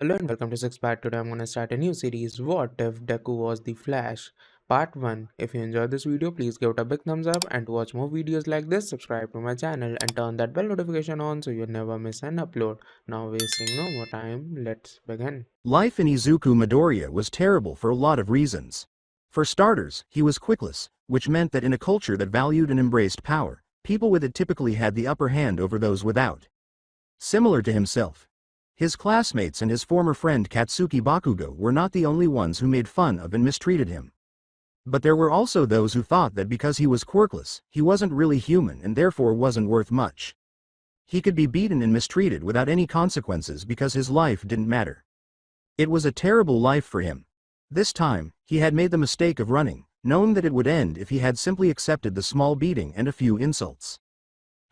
Hello and welcome to Six Part. Today I'm going to start a new series, What If Deku Was the Flash? Part 1. If you enjoyed this video, please give it a big thumbs up, and to watch more videos like this, subscribe to my channel and turn that bell notification on so you never miss an upload. Now wasting no more time, let's begin. Life in Izuku Midoriya was terrible for a lot of reasons. For starters, he was quickless, which meant that in a culture that valued and embraced power, people with it typically had the upper hand over those without. Similar to himself, his classmates and his former friend Katsuki Bakugo were not the only ones who made fun of and mistreated him. But there were also those who thought that because he was quirkless, he wasn't really human and therefore wasn't worth much. He could be beaten and mistreated without any consequences because his life didn't matter. It was a terrible life for him. This time, he had made the mistake of running, knowing that it would end if he had simply accepted the small beating and a few insults.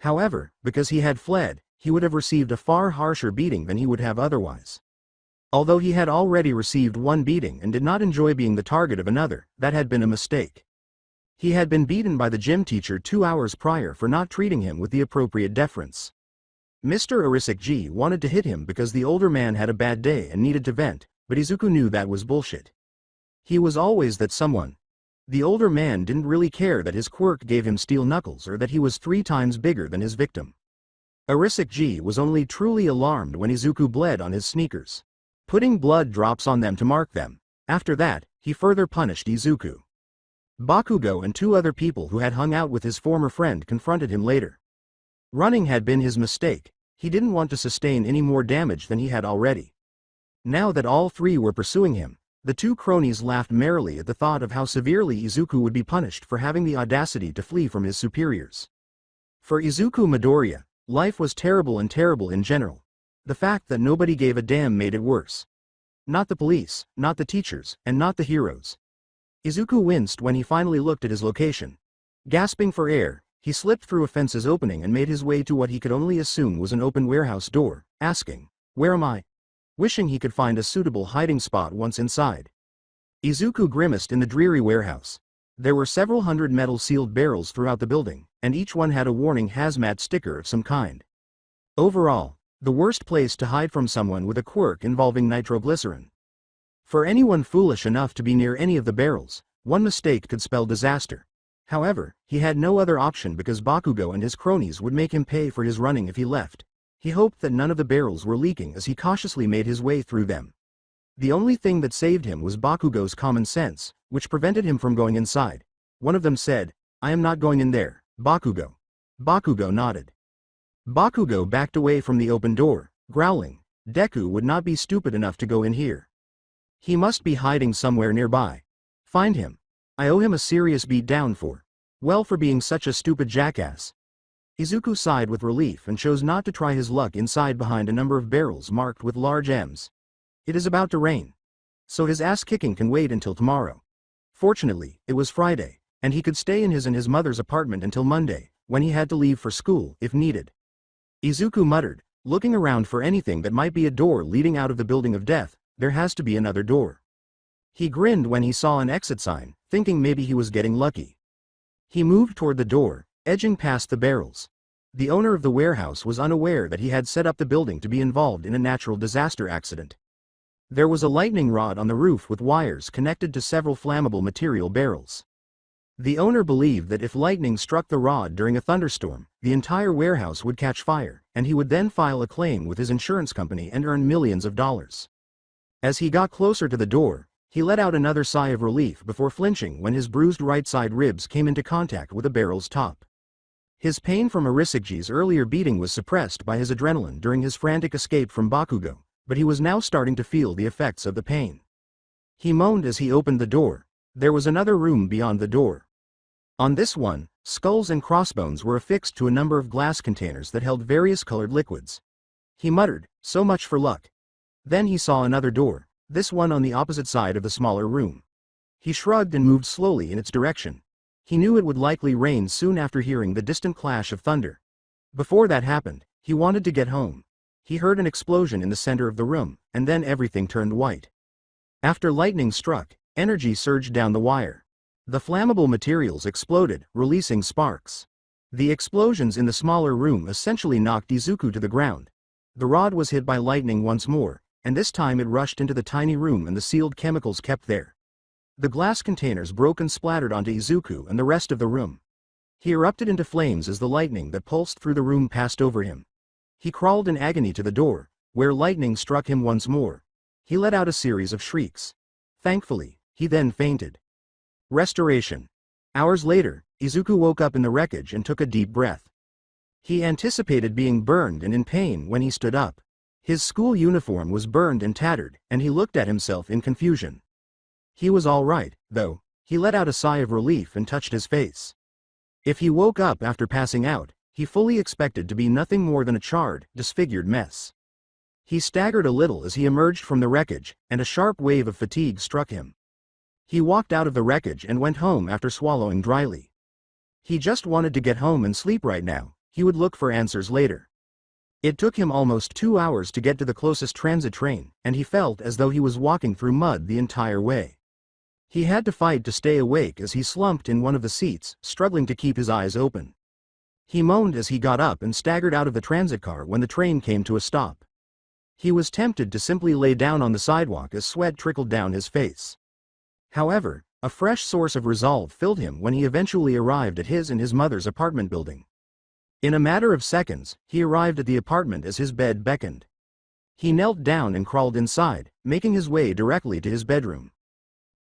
However, because he had fled, he would have received a far harsher beating than he would have otherwise. Although he had already received one beating and did not enjoy being the target of another, that had been a mistake. He had been beaten by the gym teacher 2 hours prior for not treating him with the appropriate deference. Mr. Arisaki wanted to hit him because the older man had a bad day and needed to vent, but Izuku knew that was bullshit. He was always that someone. The older man didn't really care that his quirk gave him steel knuckles or that he was 3 times bigger than his victim. Arisaki was only truly alarmed when Izuku bled on his sneakers, putting blood drops on them to mark them. After that, he further punished Izuku. Bakugo and 2 other people who had hung out with his former friend confronted him later. Running had been his mistake. He didn't want to sustain any more damage than he had already. Now that all 3 were pursuing him, the 2 cronies laughed merrily at the thought of how severely Izuku would be punished for having the audacity to flee from his superiors. For Izuku Midoriya, life was terrible in general. The fact that nobody gave a damn made it worse. Not the police, not the teachers, and not the heroes. Izuku winced when he finally looked at his location. Gasping for air, he slipped through a fence's opening and made his way to what he could only assume was an open warehouse door, asking, "Where am I?" wishing he could find a suitable hiding spot once inside. Izuku grimaced in the dreary warehouse. There were several hundred metal-sealed barrels throughout the building, and each one had a warning hazmat sticker of some kind. Overall, the worst place to hide from someone with a quirk involving nitroglycerin. For anyone foolish enough to be near any of the barrels, one mistake could spell disaster. However, he had no other option because Bakugo and his cronies would make him pay for his running if he left. He hoped that none of the barrels were leaking as he cautiously made his way through them. The only thing that saved him was Bakugo's common sense, which prevented him from going inside. One of them said, "I am not going in there, Bakugo." Bakugo nodded. Bakugo backed away from the open door, growling, "Deku would not be stupid enough to go in here. He must be hiding somewhere nearby. Find him. I owe him a serious beat down for being such a stupid jackass." Izuku sighed with relief and chose not to try his luck inside behind a number of barrels marked with large M's. It is about to rain, so his ass kicking can wait until tomorrow. Fortunately, it was Friday, and he could stay in his mother's apartment until Monday, when he had to leave for school if needed. Izuku muttered, looking around for anything that might be a door leading out of the building of death. There has to be another door. He grinned when he saw an exit sign, thinking maybe he was getting lucky. He moved toward the door, edging past the barrels. The owner of the warehouse was unaware that he had set up the building to be involved in a natural disaster accident. There was a lightning rod on the roof with wires connected to several flammable material barrels. The owner believed that if lightning struck the rod during a thunderstorm, the entire warehouse would catch fire, and he would then file a claim with his insurance company and earn millions of dollars. As he got closer to the door, he let out another sigh of relief before flinching when his bruised right side ribs came into contact with a barrel's top. His pain from Arisaki's earlier beating was suppressed by his adrenaline during his frantic escape from Bakugo, but he was now starting to feel the effects of the pain. He moaned as he opened the door. There was another room beyond the door. On this one, skulls and crossbones were affixed to a number of glass containers that held various colored liquids. He muttered, "So much for luck." Then he saw another door, this one on the opposite side of the smaller room. He shrugged and moved slowly in its direction. He knew it would likely rain soon after hearing the distant clash of thunder. Before that happened, he wanted to get home. He heard an explosion in the center of the room, and then everything turned white. After lightning struck, energy surged down the wire. The flammable materials exploded, releasing sparks. The explosions in the smaller room essentially knocked Izuku to the ground. The rod was hit by lightning once more, and this time it rushed into the tiny room and the sealed chemicals kept there. The glass containers broke and splattered onto Izuku and the rest of the room. He erupted into flames as the lightning that pulsed through the room passed over him. He crawled in agony to the door, where lightning struck him once more. He let out a series of shrieks. Thankfully, he then fainted. Restoration. Hours later, Izuku woke up in the wreckage and took a deep breath. He anticipated being burned and in pain when he stood up. His school uniform was burned and tattered, and he looked at himself in confusion. He was all right, though. He let out a sigh of relief and touched his face. If he woke up after passing out, he fully expected to be nothing more than a charred, disfigured mess. He staggered a little as he emerged from the wreckage, and a sharp wave of fatigue struck him. He walked out of the wreckage and went home after swallowing dryly. He just wanted to get home and sleep right now. He would look for answers later. It took him almost 2 hours to get to the closest transit train, and he felt as though he was walking through mud the entire way. He had to fight to stay awake as he slumped in one of the seats, struggling to keep his eyes open. He moaned as he got up and staggered out of the transit car when the train came to a stop. He was tempted to simply lay down on the sidewalk as sweat trickled down his face. However, a fresh source of resolve filled him when he eventually arrived at his and his mother's apartment building. In a matter of seconds, he arrived at the apartment as his bed beckoned. He knelt down and crawled inside, making his way directly to his bedroom.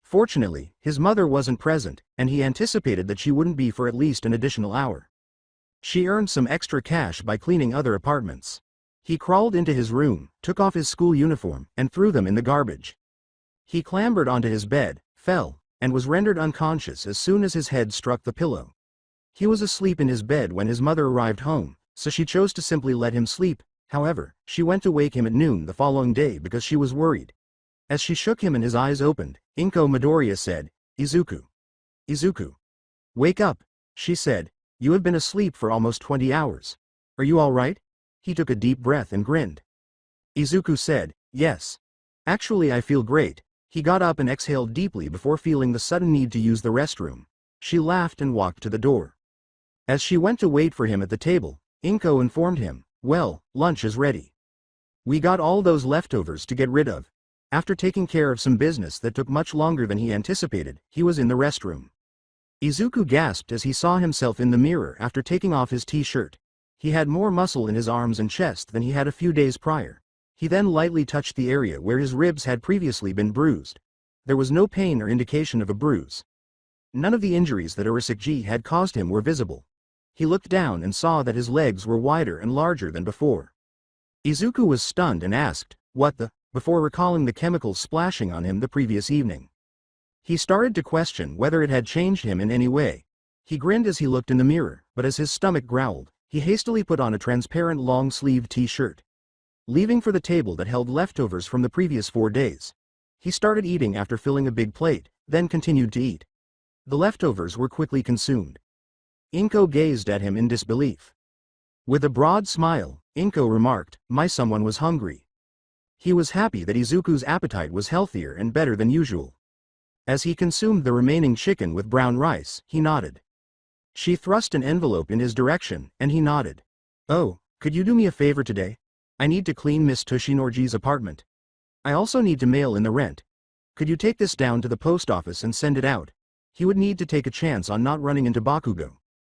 Fortunately, his mother wasn't present, and he anticipated that she wouldn't be for at least an additional hour. She earned some extra cash by cleaning other apartments. He crawled into his room, took off his school uniform, and threw them in the garbage. He clambered onto his bed, fell, and was rendered unconscious as soon as his head struck the pillow. He was asleep in his bed when his mother arrived home, so she chose to simply let him sleep. However, she went to wake him at noon the following day because she was worried. As she shook him and his eyes opened, Inko Midoriya said, "Izuku. Izuku. Wake up," she said. "You have been asleep for almost 20 hours. Are you all right?" He took a deep breath and grinned. Izuku said, "Yes. Actually, I feel great." He got up and exhaled deeply before feeling the sudden need to use the restroom. She laughed and walked to the door. As she went to wait for him at the table, Inko informed him, "Well, lunch is ready. We got all those leftovers to get rid of." After taking care of some business that took much longer than he anticipated, he was in the restroom. Izuku gasped as he saw himself in the mirror after taking off his t-shirt. He had more muscle in his arms and chest than he had a few days prior. He then lightly touched the area where his ribs had previously been bruised. There was no pain or indication of a bruise. None of the injuries that Arasaki had caused him were visible. He looked down and saw that his legs were wider and larger than before. Izuku was stunned and asked, "What the?" before recalling the chemicals splashing on him the previous evening. He started to question whether it had changed him in any way. He grinned as he looked in the mirror, but as his stomach growled, he hastily put on a transparent long-sleeved t-shirt. Leaving for the table that held leftovers from the previous 4 days. He started eating after filling a big plate, then continued to eat. The leftovers were quickly consumed. Inko gazed at him in disbelief. With a broad smile, Inko remarked, "Someone was hungry." He was happy that Izuku's appetite was healthier and better than usual. As he consumed the remaining chicken with brown rice, he nodded. She thrust an envelope in his direction, and he nodded. "Oh, could you do me a favor today? I need to clean Miss Toshinorji's apartment. I also need to mail in the rent. Could you take this down to the post office and send it out?" He would need to take a chance on not running into Bakugo.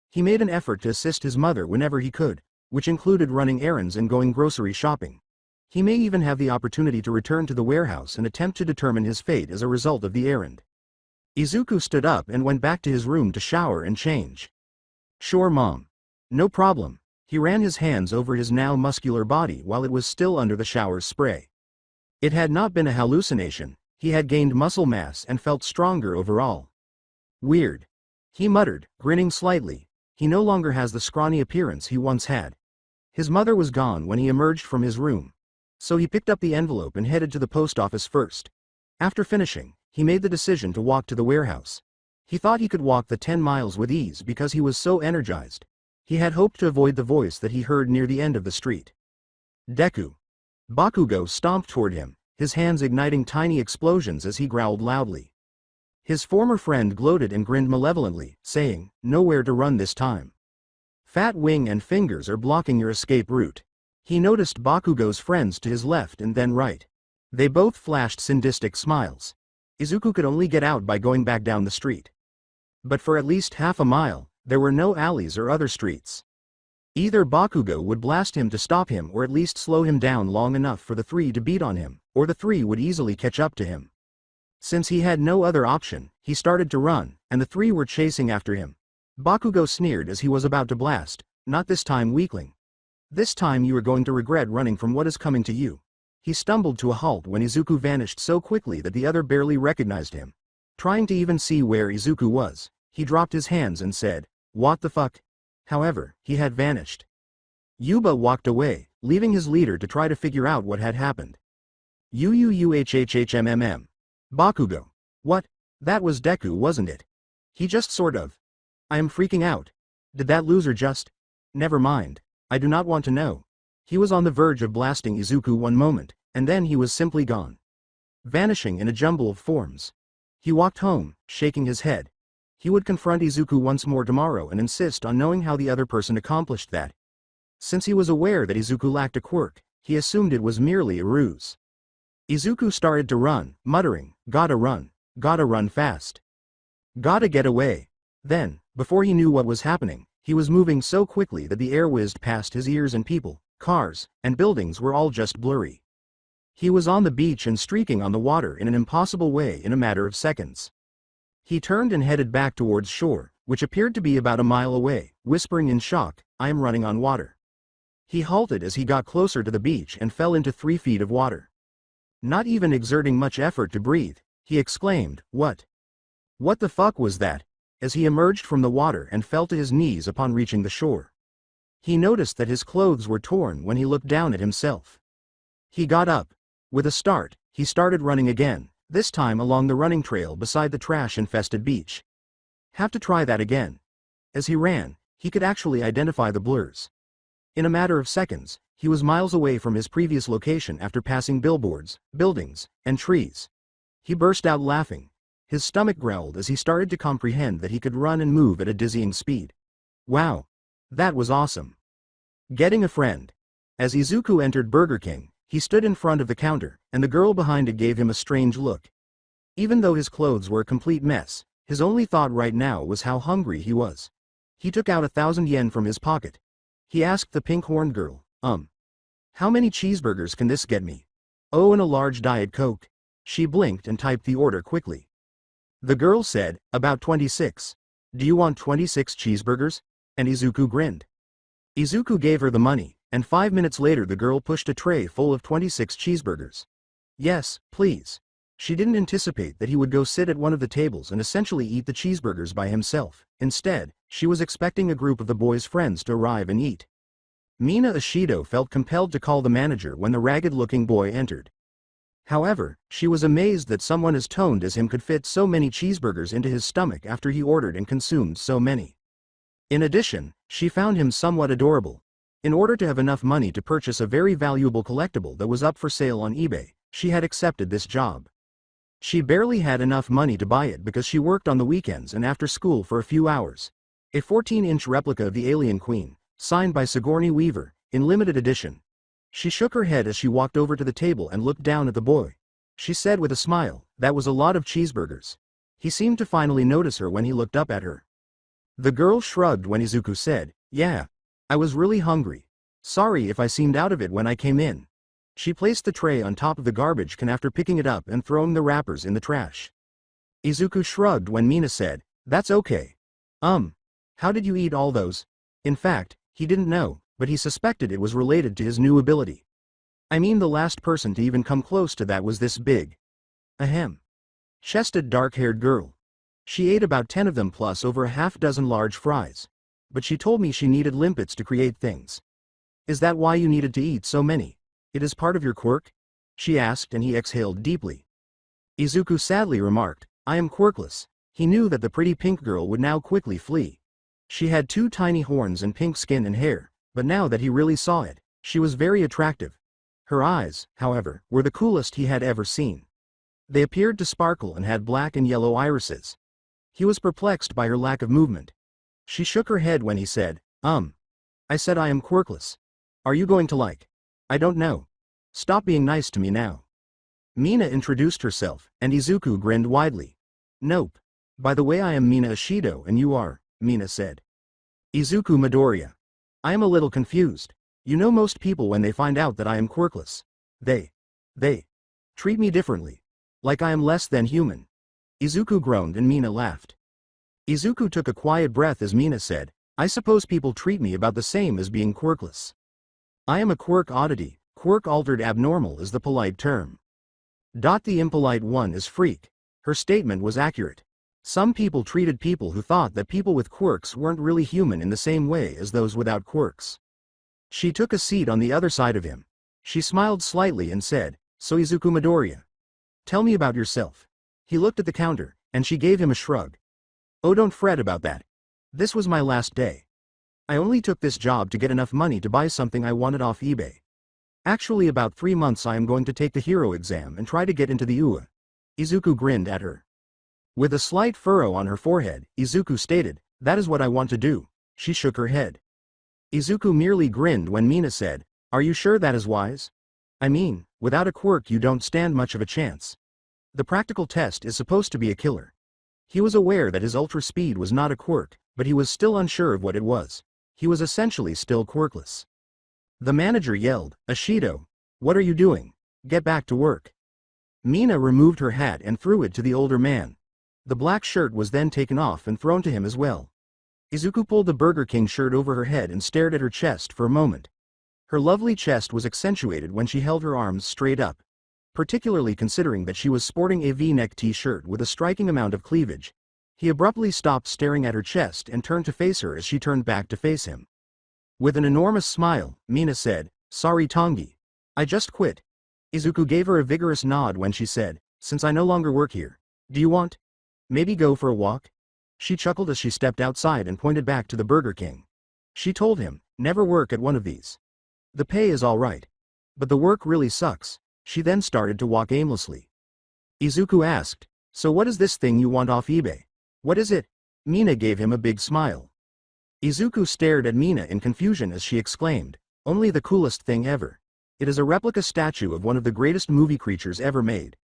He made an effort to assist his mother whenever he could, which included running errands and going grocery shopping. He may even have the opportunity to return to the warehouse and attempt to determine his fate as a result of the errand. Izuku stood up and went back to his room to shower and change. "Sure, Mom. No problem." He ran his hands over his now muscular body while it was still under the shower's spray. It had not been a hallucination. He had gained muscle mass and felt stronger overall. "Weird," he muttered, grinning slightly. He no longer has the scrawny appearance he once had. His mother was gone when he emerged from his room. So he picked up the envelope and headed to the post office first. After finishing, he made the decision to walk to the warehouse. He thought he could walk the 10 miles with ease because he was so energized. He had hoped to avoid the voice that he heard near the end of the street. "Deku." Bakugo stomped toward him, his hands igniting tiny explosions as he growled loudly. His former friend gloated and grinned malevolently, saying, "Nowhere to run this time. Fat Wing and Fingers are blocking your escape route." He noticed Bakugo's friends to his left and then right. They both flashed sadistic smiles. Izuku could only get out by going back down the street. But for at least half a mile, there were no alleys or other streets. Either Bakugo would blast him to stop him or at least slow him down long enough for the three to beat on him, or the three would easily catch up to him. Since he had no other option, he started to run, and the three were chasing after him. Bakugo sneered as he was about to blast, "Not this time, weakling. This time you are going to regret running from what is coming to you." He stumbled to a halt when Izuku vanished so quickly that the other barely recognized him. Trying to even see where Izuku was, he dropped his hands and said, "What the fuck?" However, he had vanished. Yuba walked away, leaving his leader to try to figure out what had happened. UUUHHHMMM. Bakugo. What? That was Deku, wasn't it? He just sort of. I am freaking out. Did that loser just? Never mind. I do not want to know. He was on the verge of blasting Izuku one moment, and then he was simply gone. Vanishing in a jumble of forms. He walked home, shaking his head. He would confront Izuku once more tomorrow and insist on knowing how the other person accomplished that. Since he was aware that Izuku lacked a quirk, he assumed it was merely a ruse. Izuku started to run, muttering, gotta run fast. Gotta get away. Then, before he knew what was happening, he was moving so quickly that the air whizzed past his ears and people, cars, and buildings were all just blurry. He was on the beach and streaking on the water in an impossible way in a matter of seconds. He turned and headed back towards shore, which appeared to be about a mile away, whispering in shock, "I am running on water." He halted as he got closer to the beach and fell into 3 feet of water. Not even exerting much effort to breathe, he exclaimed, "What? What the fuck was that?" as he emerged from the water and fell to his knees upon reaching the shore. He noticed that his clothes were torn when he looked down at himself. He got up. With a start, he started running again, this time along the running trail beside the trash-infested beach. Have to try that again. As he ran, he could actually identify the blurs. In a matter of seconds, he was miles away from his previous location after passing billboards, buildings, and trees. He burst out laughing. His stomach growled as he started to comprehend that he could run and move at a dizzying speed. Wow! That was awesome. Getting a friend. As Izuku entered Burger King, he stood in front of the counter, and the girl behind it gave him a strange look. Even though his clothes were a complete mess, his only thought right now was how hungry he was. He took out 1,000 yen from his pocket. He asked the pink-horned girl, how many cheeseburgers can this get me? Oh, and a large Diet Coke. She blinked and typed the order quickly. The girl said, about 26. Do you want 26 cheeseburgers? And Izuku grinned. Izuku gave her the money, and 5 minutes later the girl pushed a tray full of 26 cheeseburgers. Yes, please. She didn't anticipate that he would go sit at one of the tables and essentially eat the cheeseburgers by himself. Instead, she was expecting a group of the boy's friends to arrive and eat. Mina Ashido felt compelled to call the manager when the ragged-looking boy entered. However, she was amazed that someone as toned as him could fit so many cheeseburgers into his stomach after he ordered and consumed so many. In addition, she found him somewhat adorable. In order to have enough money to purchase a very valuable collectible that was up for sale on eBay, she had accepted this job. She barely had enough money to buy it because she worked on the weekends and after school for a few hours. A 14-inch replica of the Alien Queen, signed by Sigourney Weaver, in limited edition. She shook her head as she walked over to the table and looked down at the boy. She said with a smile, "That was a lot of cheeseburgers." He seemed to finally notice her when he looked up at her. The girl shrugged when Izuku said, "Yeah. I was really hungry. Sorry if I seemed out of it when I came in." She placed the tray on top of the garbage can after picking it up and throwing the wrappers in the trash. Izuku shrugged when Mina said, "That's okay. How did you eat all those?" In fact, he didn't know, but he suspected it was related to his new ability. I mean, the last person to even come close to that was this big, chested dark-haired girl. She ate about 10 of them plus over a half-dozen large fries. But she told me she needed limpets to create things. Is that why you needed to eat so many? It is part of your quirk? She asked, and he exhaled deeply. Izuku sadly remarked, "I am quirkless." He knew that the pretty pink girl would now quickly flee. She had 2 tiny horns and pink skin and hair, but now that he really saw it, she was very attractive. Her eyes, however, were the coolest he had ever seen. They appeared to sparkle and had black and yellow irises. He was perplexed by her lack of movement. She shook her head when he said, I said I am quirkless. Are you going to like? I don't know. Stop being nice to me now." Mina introduced herself, and Izuku grinned widely. Nope. By the way, I am Mina Ashido and you are, Mina said. Izuku Midoriya. I am a little confused. You know, most people when they find out that I am quirkless, they treat me differently. Like I am less than human. Izuku groaned and Mina laughed. Izuku took a quiet breath as Mina said, I suppose people treat me about the same as being quirkless. I am a quirk oddity, quirk-altered abnormal is the polite term. The impolite one is freak. Her statement was accurate. Some people treated people who thought that people with quirks weren't really human in the same way as those without quirks. She took a seat on the other side of him. She smiled slightly and said, So Izuku Midoriya. Tell me about yourself. He looked at the counter, and she gave him a shrug. Oh, don't fret about that. This was my last day. I only took this job to get enough money to buy something I wanted off eBay. Actually, about 3 months I am going to take the hero exam and try to get into the UA. Izuku grinned at her. With a slight furrow on her forehead, Izuku stated, That is what I want to do. She shook her head. Izuku merely grinned when Mina said, Are you sure that is wise? I mean, without a quirk you don't stand much of a chance. The practical test is supposed to be a killer. He was aware that his ultra speed was not a quirk, but he was still unsure of what it was. He was essentially still quirkless. The manager yelled, Ashido, what are you doing? Get back to work. Mina removed her hat and threw it to the older man. The black shirt was then taken off and thrown to him as well. Izuku pulled the Burger King shirt over her head and stared at her chest for a moment. Her lovely chest was accentuated when she held her arms straight up, particularly considering that she was sporting a V-neck t-shirt with a striking amount of cleavage. He abruptly stopped staring at her chest and turned to face her as she turned back to face him. With an enormous smile, Mina said, Sorry Tongi. I just quit. Izuku gave her a vigorous nod when she said, Since I no longer work here, do you want? Maybe go for a walk? She chuckled as she stepped outside and pointed back to the Burger King. She told him, Never work at one of these. The pay is alright. But the work really sucks. She then started to walk aimlessly. Izuku asked, So what is this thing you want off eBay? What is it? Mina gave him a big smile. Izuku stared at Mina in confusion as she exclaimed, Only the coolest thing ever. It is a replica statue of one of the greatest movie creatures ever made.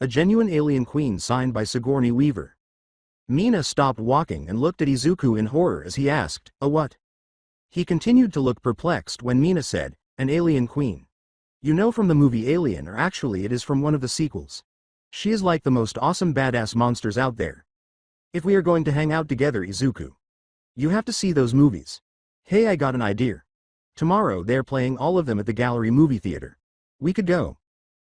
A genuine alien queen signed by Sigourney Weaver. Mina stopped walking and looked at Izuku in horror as he asked, A what? He continued to look perplexed when Mina said, An alien queen. You know, from the movie Alien, or actually it is from one of the sequels. She is like the most awesome badass monsters out there. If we are going to hang out together, Izuku, you have to see those movies. Hey, I got an idea. Tomorrow they're playing all of them at the Gallery movie theater. We could go.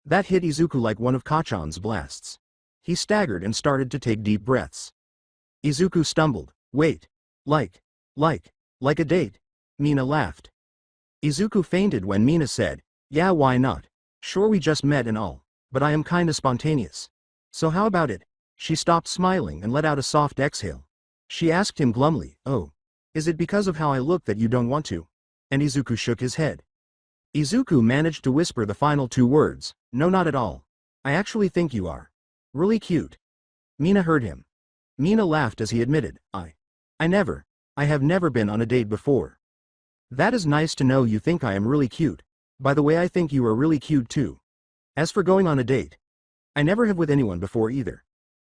That hit Izuku like one of Kachan's blasts. He staggered and started to take deep breaths. Izuku stumbled. Wait. Like a date? Mina laughed. Izuku fainted when Mina said, Yeah, why not? Sure, we just met and all, but I am kinda spontaneous. So how about it? She stopped smiling and let out a soft exhale. She asked him glumly, Oh, is it because of how I look that you don't want to? And Izuku shook his head. Izuku managed to whisper the final 2 words, No, not at all. I actually think you are really cute. Mina heard him. Mina laughed as he admitted, I have never been on a date before. That is nice to know you think I am really cute. By the way, I think you are really cute too. As for going on a date, I never have with anyone before either.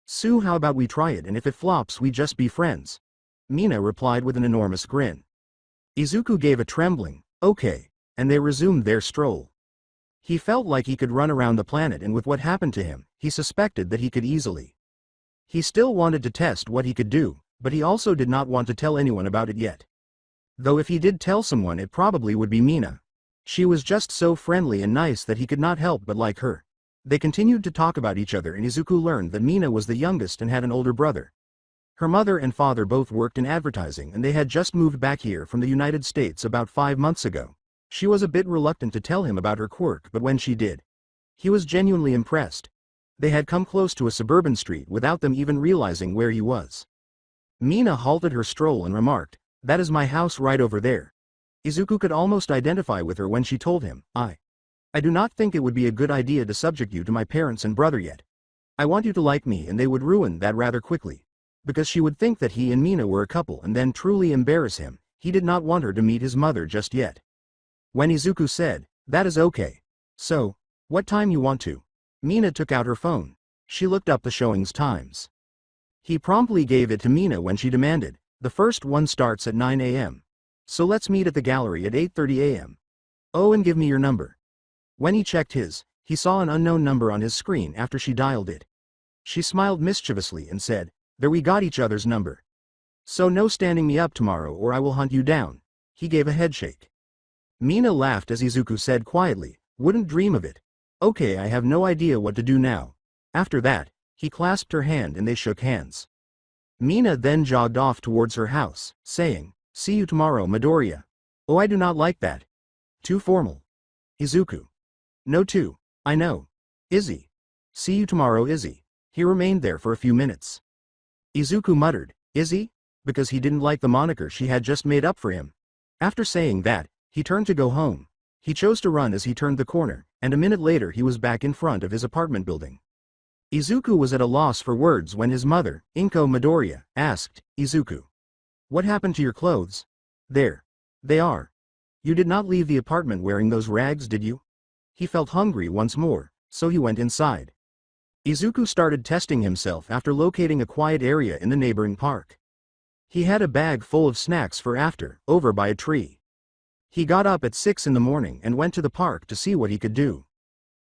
Sue, how about we try it, and if it flops we just be friends? Mina replied with an enormous grin. Izuku gave a trembling, Okay, and they resumed their stroll. He felt like he could run around the planet, and with what happened to him, he suspected that he could easily. He still wanted to test what he could do, but he also did not want to tell anyone about it yet. Though if he did tell someone, it probably would be Mina. She was just so friendly and nice that he could not help but like her. They continued to talk about each other, and Izuku learned that Mina was the youngest and had an older brother. Her mother and father both worked in advertising, and they had just moved back here from the United States about 5 months ago. She was a bit reluctant to tell him about her quirk, but when she did, he was genuinely impressed. They had come close to a suburban street without them even realizing where he was. Mina halted her stroll and remarked, That is my house right over there. Izuku could almost identify with her when she told him, I do not think it would be a good idea to subject you to my parents and brother yet. I want you to like me, and they would ruin that rather quickly. Because she would think that he and Mina were a couple and then truly embarrass him. He did not want her to meet his mother just yet. When Izuku said, That is okay. So, what time you want to Mina took out her phone. She looked up the showing's times. He promptly gave it to Mina when she demanded, "The first one starts at 9 a.m. So let's meet at the gallery at 8:30 a.m. Oh, and give me your number." When he checked his, he saw an unknown number on his screen after she dialed it. She smiled mischievously and said, "There, we got each other's number. So no standing me up tomorrow or I will hunt you down." He gave a headshake. Mina laughed as Izuku said quietly, "Wouldn't dream of it. Okay, I have no idea what to do now." After that, he clasped her hand and they shook hands. Mina then jogged off towards her house, saying, "See you tomorrow, Midoriya." "Oh, I do not like that. Too formal." Izuku. "No too. I know. Izzy. See you tomorrow, Izzy." He remained there for a few minutes. Izuku muttered, "Izzy?" because he didn't like the moniker she had just made up for him. After saying that, he turned to go home. He chose to run as he turned the corner, and a minute later he was back in front of his apartment building. Izuku was at a loss for words when his mother, Inko Midoriya, asked, "Izuku, what happened to your clothes?" "There. They are. You did not leave the apartment wearing those rags, did you?" He felt hungry once more, so he went inside. Izuku started testing himself after locating a quiet area in the neighboring park. He had a bag full of snacks for after, over by a tree. He got up at 6 in the morning and went to the park to see what he could do.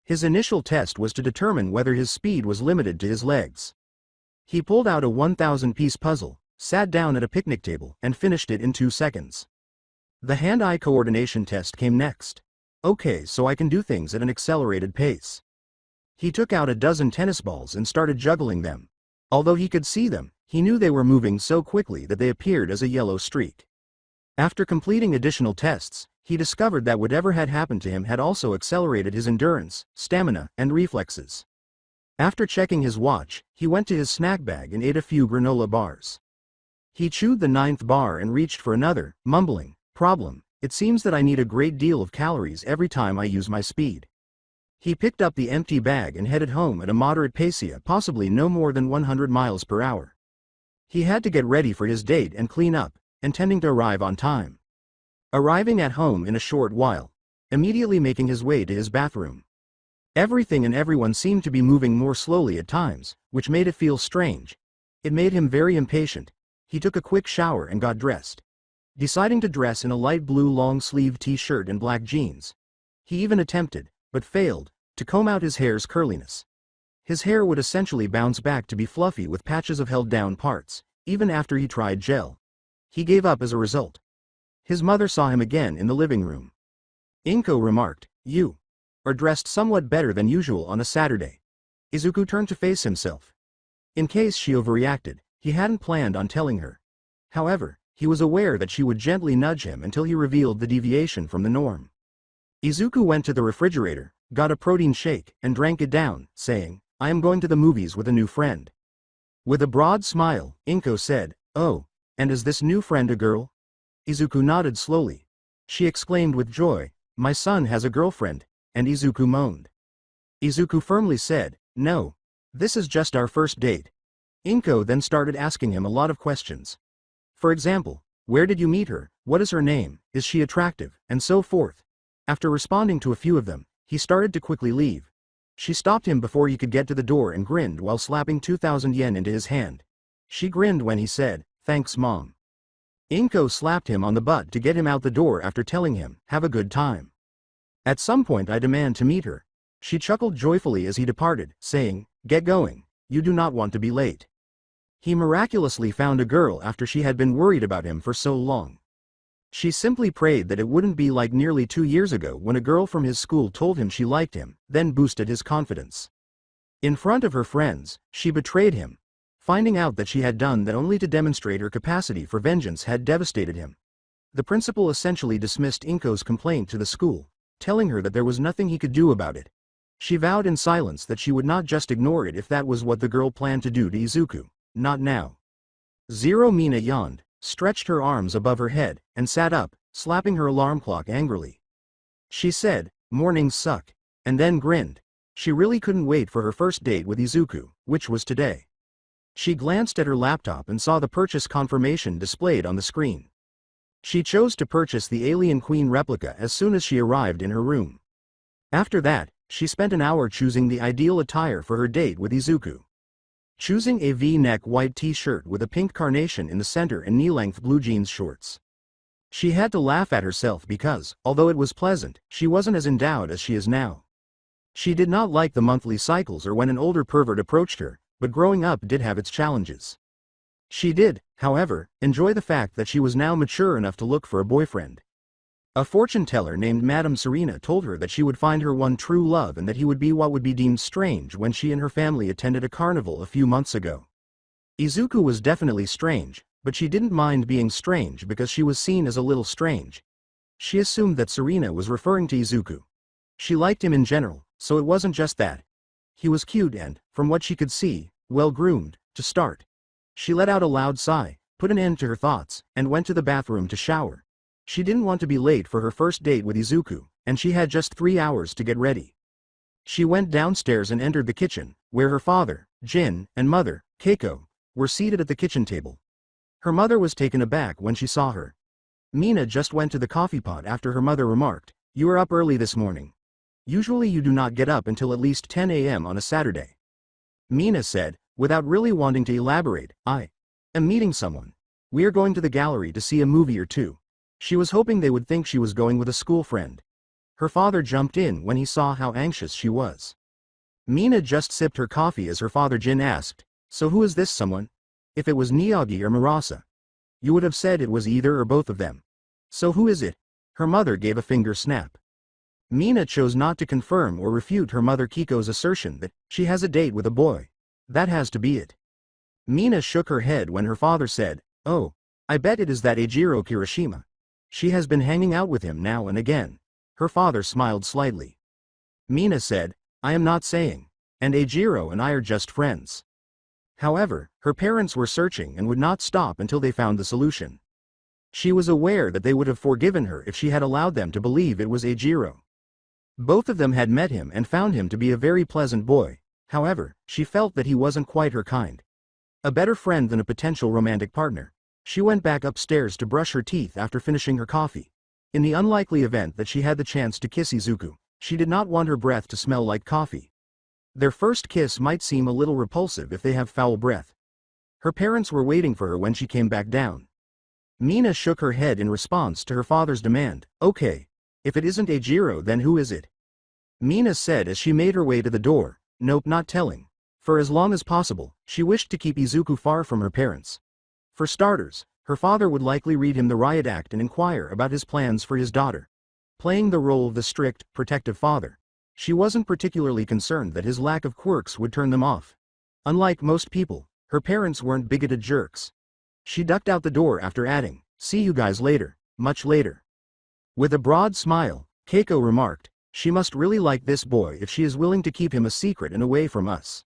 His initial test was to determine whether his speed was limited to his legs. He pulled out a 1,000-piece puzzle, sat down at a picnic table, and finished it in 2 seconds. The hand-eye coordination test came next. Okay, so I can do things at an accelerated pace. He took out a dozen tennis balls and started juggling them. Although he could see them, he knew they were moving so quickly that they appeared as a yellow streak. After completing additional tests, he discovered that whatever had happened to him had also accelerated his endurance, stamina, and reflexes. After checking his watch, he went to his snack bag and ate a few granola bars. He chewed the 9th bar and reached for another, mumbling, "Problem, it seems that I need a great deal of calories every time I use my speed." He picked up the empty bag and headed home at a moderate pace, possibly no more than 100 miles per hour. He had to get ready for his date and clean up, intending to arrive on time. Arriving at home in a short while, immediately making his way to his bathroom. Everything and everyone seemed to be moving more slowly at times, which made it feel strange. It made him very impatient. He took a quick shower and got dressed. Deciding to dress in a light blue long-sleeved t-shirt and black jeans. He even attempted, but failed, to comb out his hair's curliness. His hair would essentially bounce back to be fluffy with patches of held-down parts, even after he tried gel. He gave up as a result. His mother saw him again in the living room. Inko remarked, "You are dressed somewhat better than usual on a Saturday." Izuku turned to face himself. In case she overreacted, he hadn't planned on telling her. However, he was aware that she would gently nudge him until he revealed the deviation from the norm. Izuku went to the refrigerator, got a protein shake, and drank it down, saying, "I am going to the movies with a new friend." With a broad smile, Inko said, "Oh, and is this new friend a girl?" Izuku nodded slowly. She exclaimed with joy, "My son has a girlfriend," and Izuku moaned. Izuku firmly said, "No. This is just our first date." Inko then started asking him a lot of questions. For example, where did you meet her, what is her name, is she attractive, and so forth. After responding to a few of them, he started to quickly leave. She stopped him before he could get to the door and grinned while slapping 2,000 yen into his hand. She grinned when he said, "Thanks, Mom." Inko slapped him on the butt to get him out the door after telling him, "Have a good time. At some point I demand to meet her." She chuckled joyfully as he departed, saying, "Get going, you do not want to be late." He miraculously found a girl after she had been worried about him for so long. She simply prayed that it wouldn't be like nearly 2 years ago when a girl from his school told him she liked him, then boosted his confidence. In front of her friends, she betrayed him. Finding out that she had done that only to demonstrate her capacity for vengeance had devastated him. The principal essentially dismissed Inko's complaint to the school, telling her that there was nothing he could do about it. She vowed in silence that she would not just ignore it if that was what the girl planned to do to Izuku. Not now. Zero Mina yawned, stretched her arms above her head, and sat up, slapping her alarm clock angrily. She said, "Mornings suck," and then grinned. She really couldn't wait for her first date with Izuku, which was today. She glanced at her laptop and saw the purchase confirmation displayed on the screen. She chose to purchase the Alien Queen replica as soon as she arrived in her room. After that, She spent an hour choosing the ideal attire for her date with Izuku. Choosing a V-neck white t-shirt with a pink carnation in the center and knee-length blue jeans shorts. She had to laugh at herself because, although it was pleasant, she wasn't as endowed as she is now. She did not like the monthly cycles or when an older pervert approached her, but growing up did have its challenges. She did, however, enjoy the fact that she was now mature enough to look for a boyfriend. A fortune teller named Madame Serena told her that she would find her one true love and that he would be what would be deemed strange when she and her family attended a carnival a few months ago. Izuku was definitely strange, but she didn't mind being strange because she was seen as a little strange. She assumed that Serena was referring to Izuku. She liked him in general, so it wasn't just that. He was cute and, from what she could see, well-groomed, to start. She let out a loud sigh, put an end to her thoughts, and went to the bathroom to shower. She didn't want to be late for her first date with Izuku, and she had just 3 hours to get ready. She went downstairs and entered the kitchen, where her father, Jin, and mother, Keiko, were seated at the kitchen table. Her mother was taken aback when she saw her. Mina just went to the coffee pot after her mother remarked, "You are up early this morning. Usually you do not get up until at least 10 a.m. on a Saturday." Mina said, without really wanting to elaborate, "I am meeting someone. We are going to the gallery to see a movie or two." She was hoping they would think she was going with a school friend. Her father jumped in when he saw how anxious she was. Mina just sipped her coffee as her father Jin asked, "So who is this someone? If it was Miyagi or Murasa, you would have said it was either or both of them. So who is it?" Her mother gave a finger snap. Mina chose not to confirm or refute her mother Kiko's assertion that she has a date with a boy. That has to be it. Mina shook her head when her father said, "Oh, I bet it is that Eijiro Kirishima. She has been hanging out with him now and again." Her father smiled slightly. Mina said, "I am not saying. And Eijiro and I are just friends." However, her parents were searching and would not stop until they found the solution. She was aware that they would have forgiven her if she had allowed them to believe it was Eijiro. Both of them had met him and found him to be a very pleasant boy. However, she felt that he wasn't quite her kind. A better friend than a potential romantic partner. She went back upstairs to brush her teeth after finishing her coffee. In the unlikely event that she had the chance to kiss Izuku, she did not want her breath to smell like coffee. Their first kiss might seem a little repulsive if they have foul breath. Her parents were waiting for her when she came back down. Mina shook her head in response to her father's demand. "Okay. If it isn't Eijiro, then who is it?" Mina said as she made her way to the door. "Nope, not telling." For as long as possible, she wished to keep Izuku far from her parents. For starters, her father would likely read him the riot act and inquire about his plans for his daughter. Playing the role of the strict, protective father, she wasn't particularly concerned that his lack of quirks would turn them off. Unlike most people, her parents weren't bigoted jerks. She ducked out the door after adding, "See you guys later, much later." With a broad smile, Keiko remarked, "She must really like this boy if she is willing to keep him a secret and away from us."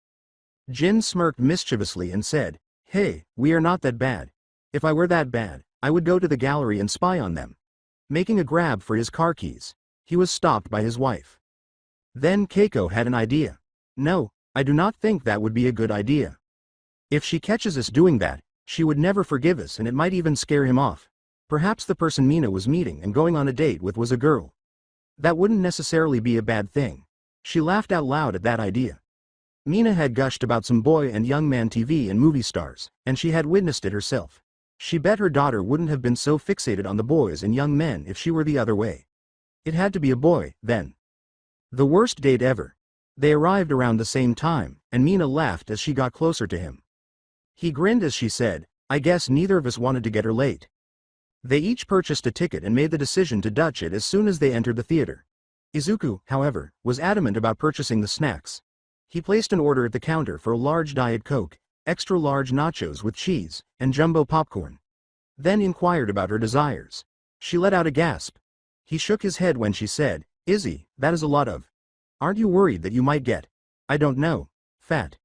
Jin smirked mischievously and said, "Hey, we are not that bad. If I were that bad, I would go to the gallery and spy on them." Making a grab for his car keys, he was stopped by his wife. Then Keiko had an idea. "No, I do not think that would be a good idea. If she catches us doing that, she would never forgive us and it might even scare him off. Perhaps the person Mina was meeting and going on a date with was a girl. That wouldn't necessarily be a bad thing." She laughed out loud at that idea. Mina had gushed about some boy and young man TV and movie stars, and she had witnessed it herself. She bet her daughter wouldn't have been so fixated on the boys and young men if she were the other way. It had to be a boy, then. The worst date ever. They arrived around the same time, and Mina laughed as she got closer to him. He grinned as she said, "I guess neither of us wanted to get her late." They each purchased a ticket and made the decision to Dutch it as soon as they entered the theater. Izuku, however, was adamant about purchasing the snacks. He placed an order at the counter for a large Diet Coke, extra large nachos with cheese, and jumbo popcorn. Then inquired about her desires. She let out a gasp. He shook his head when she said, "Izzy, that is a lot of. Aren't you worried that you might get, I don't know, fat?"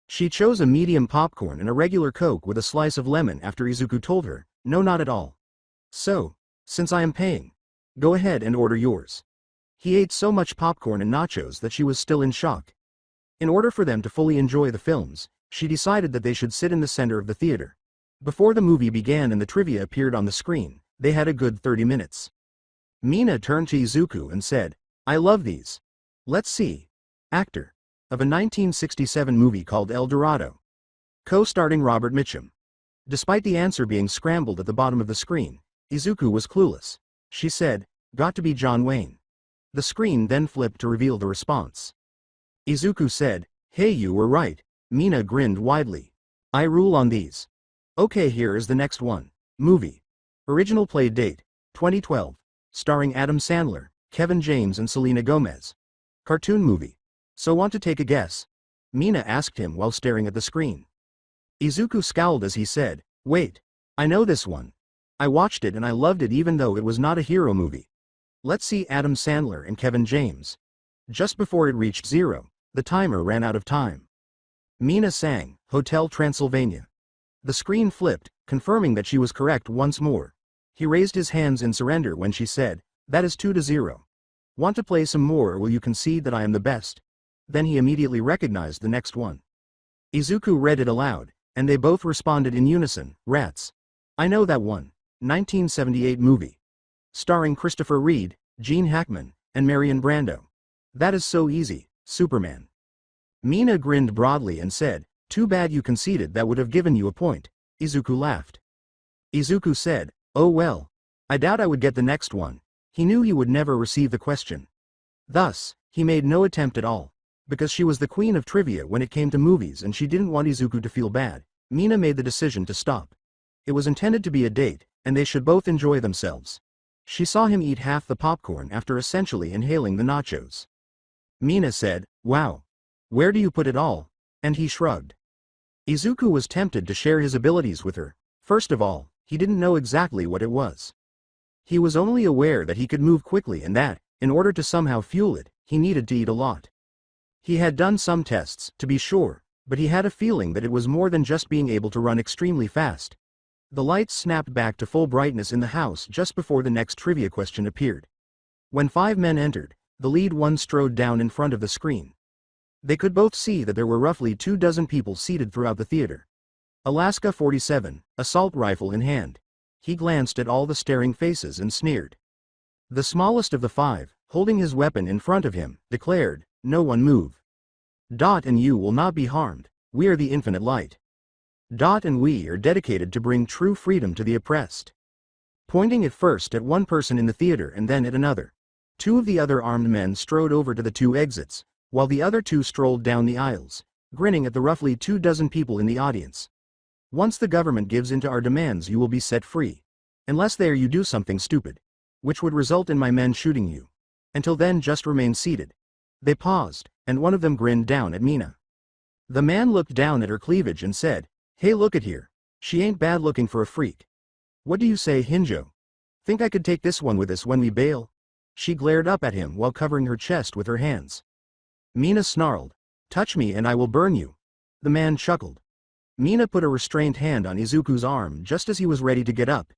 She chose a medium popcorn and a regular Coke with a slice of lemon after Izuku told her, "No, not at all. So, since I am paying, go ahead and order yours." He ate so much popcorn and nachos that she was still in shock. In order for them to fully enjoy the films, she decided that they should sit in the center of the theater. Before the movie began and the trivia appeared on the screen, they had a good 30 minutes. Mina turned to Izuku and said, "I love these." Let's see. Actor. Of a 1967 movie called El Dorado. Co-starring Robert Mitchum. Despite the answer being scrambled at the bottom of the screen, Izuku was clueless. She said, "Got to be John Wayne." The screen then flipped to reveal the response. Izuku said, "Hey, you were right." Mina grinned widely. "I rule on these." Okay, here is the next one. Movie. Original play date, 2012. Starring Adam Sandler, Kevin James and Selena Gomez. Cartoon movie. So want to take a guess? Mina asked him while staring at the screen. Izuku scowled as he said, "Wait. I know this one. I watched it and I loved it even though it was not a hero movie." Let's see Adam Sandler and Kevin James. Just before it reached 0, the timer ran out of time. Mina sang, Hotel Transylvania. The screen flipped, confirming that she was correct once more. He raised his hands in surrender when she said, "That is 2-0. Want to play some more or will you concede that I am the best?" Then he immediately recognized the next one. Izuku read it aloud, and they both responded in unison, "Rats. I know that one." 1978 movie. Starring Christopher Reeve, Gene Hackman, and Marion Brando. That is so easy, Superman. Mina grinned broadly and said, "Too bad you conceded, that would have given you a point." Izuku laughed. Izuku said, "Oh well. I doubt I would get the next one." He knew he would never receive the question. Thus, he made no attempt at all. Because she was the queen of trivia when it came to movies and she didn't want Izuku to feel bad, Mina made the decision to stop. It was intended to be a date, and they should both enjoy themselves. She saw him eat half the popcorn after essentially inhaling the nachos. Mina said, "Wow. Where do you put it all?" And he shrugged. Izuku was tempted to share his abilities with her. First of all, he didn't know exactly what it was. He was only aware that he could move quickly and that, in order to somehow fuel it, he needed to eat a lot. He had done some tests, to be sure, but he had a feeling that it was more than just being able to run extremely fast. The lights snapped back to full brightness in the house just before the next trivia question appeared. When 5 men entered, the lead one strode down in front of the screen. They could both see that there were roughly 24 people seated throughout the theater. Alaska 47, assault rifle in hand. He glanced at all the staring faces and sneered. The smallest of the 5, holding his weapon in front of him, declared, "No one move. Dot and you will not be harmed. We are the infinite light. Dot and we are dedicated to bring true freedom to the oppressed." Pointing at first at one person in the theater and then at another. 2 of the other armed men strode over to the 2 exits, while the other 2 strolled down the aisles, grinning at the roughly 24 people in the audience. "Once the government gives in to our demands, you will be set free. Unless there you do something stupid, which would result in my men shooting you. Until then just remain seated." They paused, and one of them grinned down at Mina. The man looked down at her cleavage and said, "Hey, look at here. She ain't bad looking for a freak. What do you say, Hinjo? Think I could take this one with us when we bail?" She glared up at him while covering her chest with her hands. Mina snarled, "Touch me and I will burn you." The man chuckled. Mina put a restrained hand on Izuku's arm just as he was ready to get up.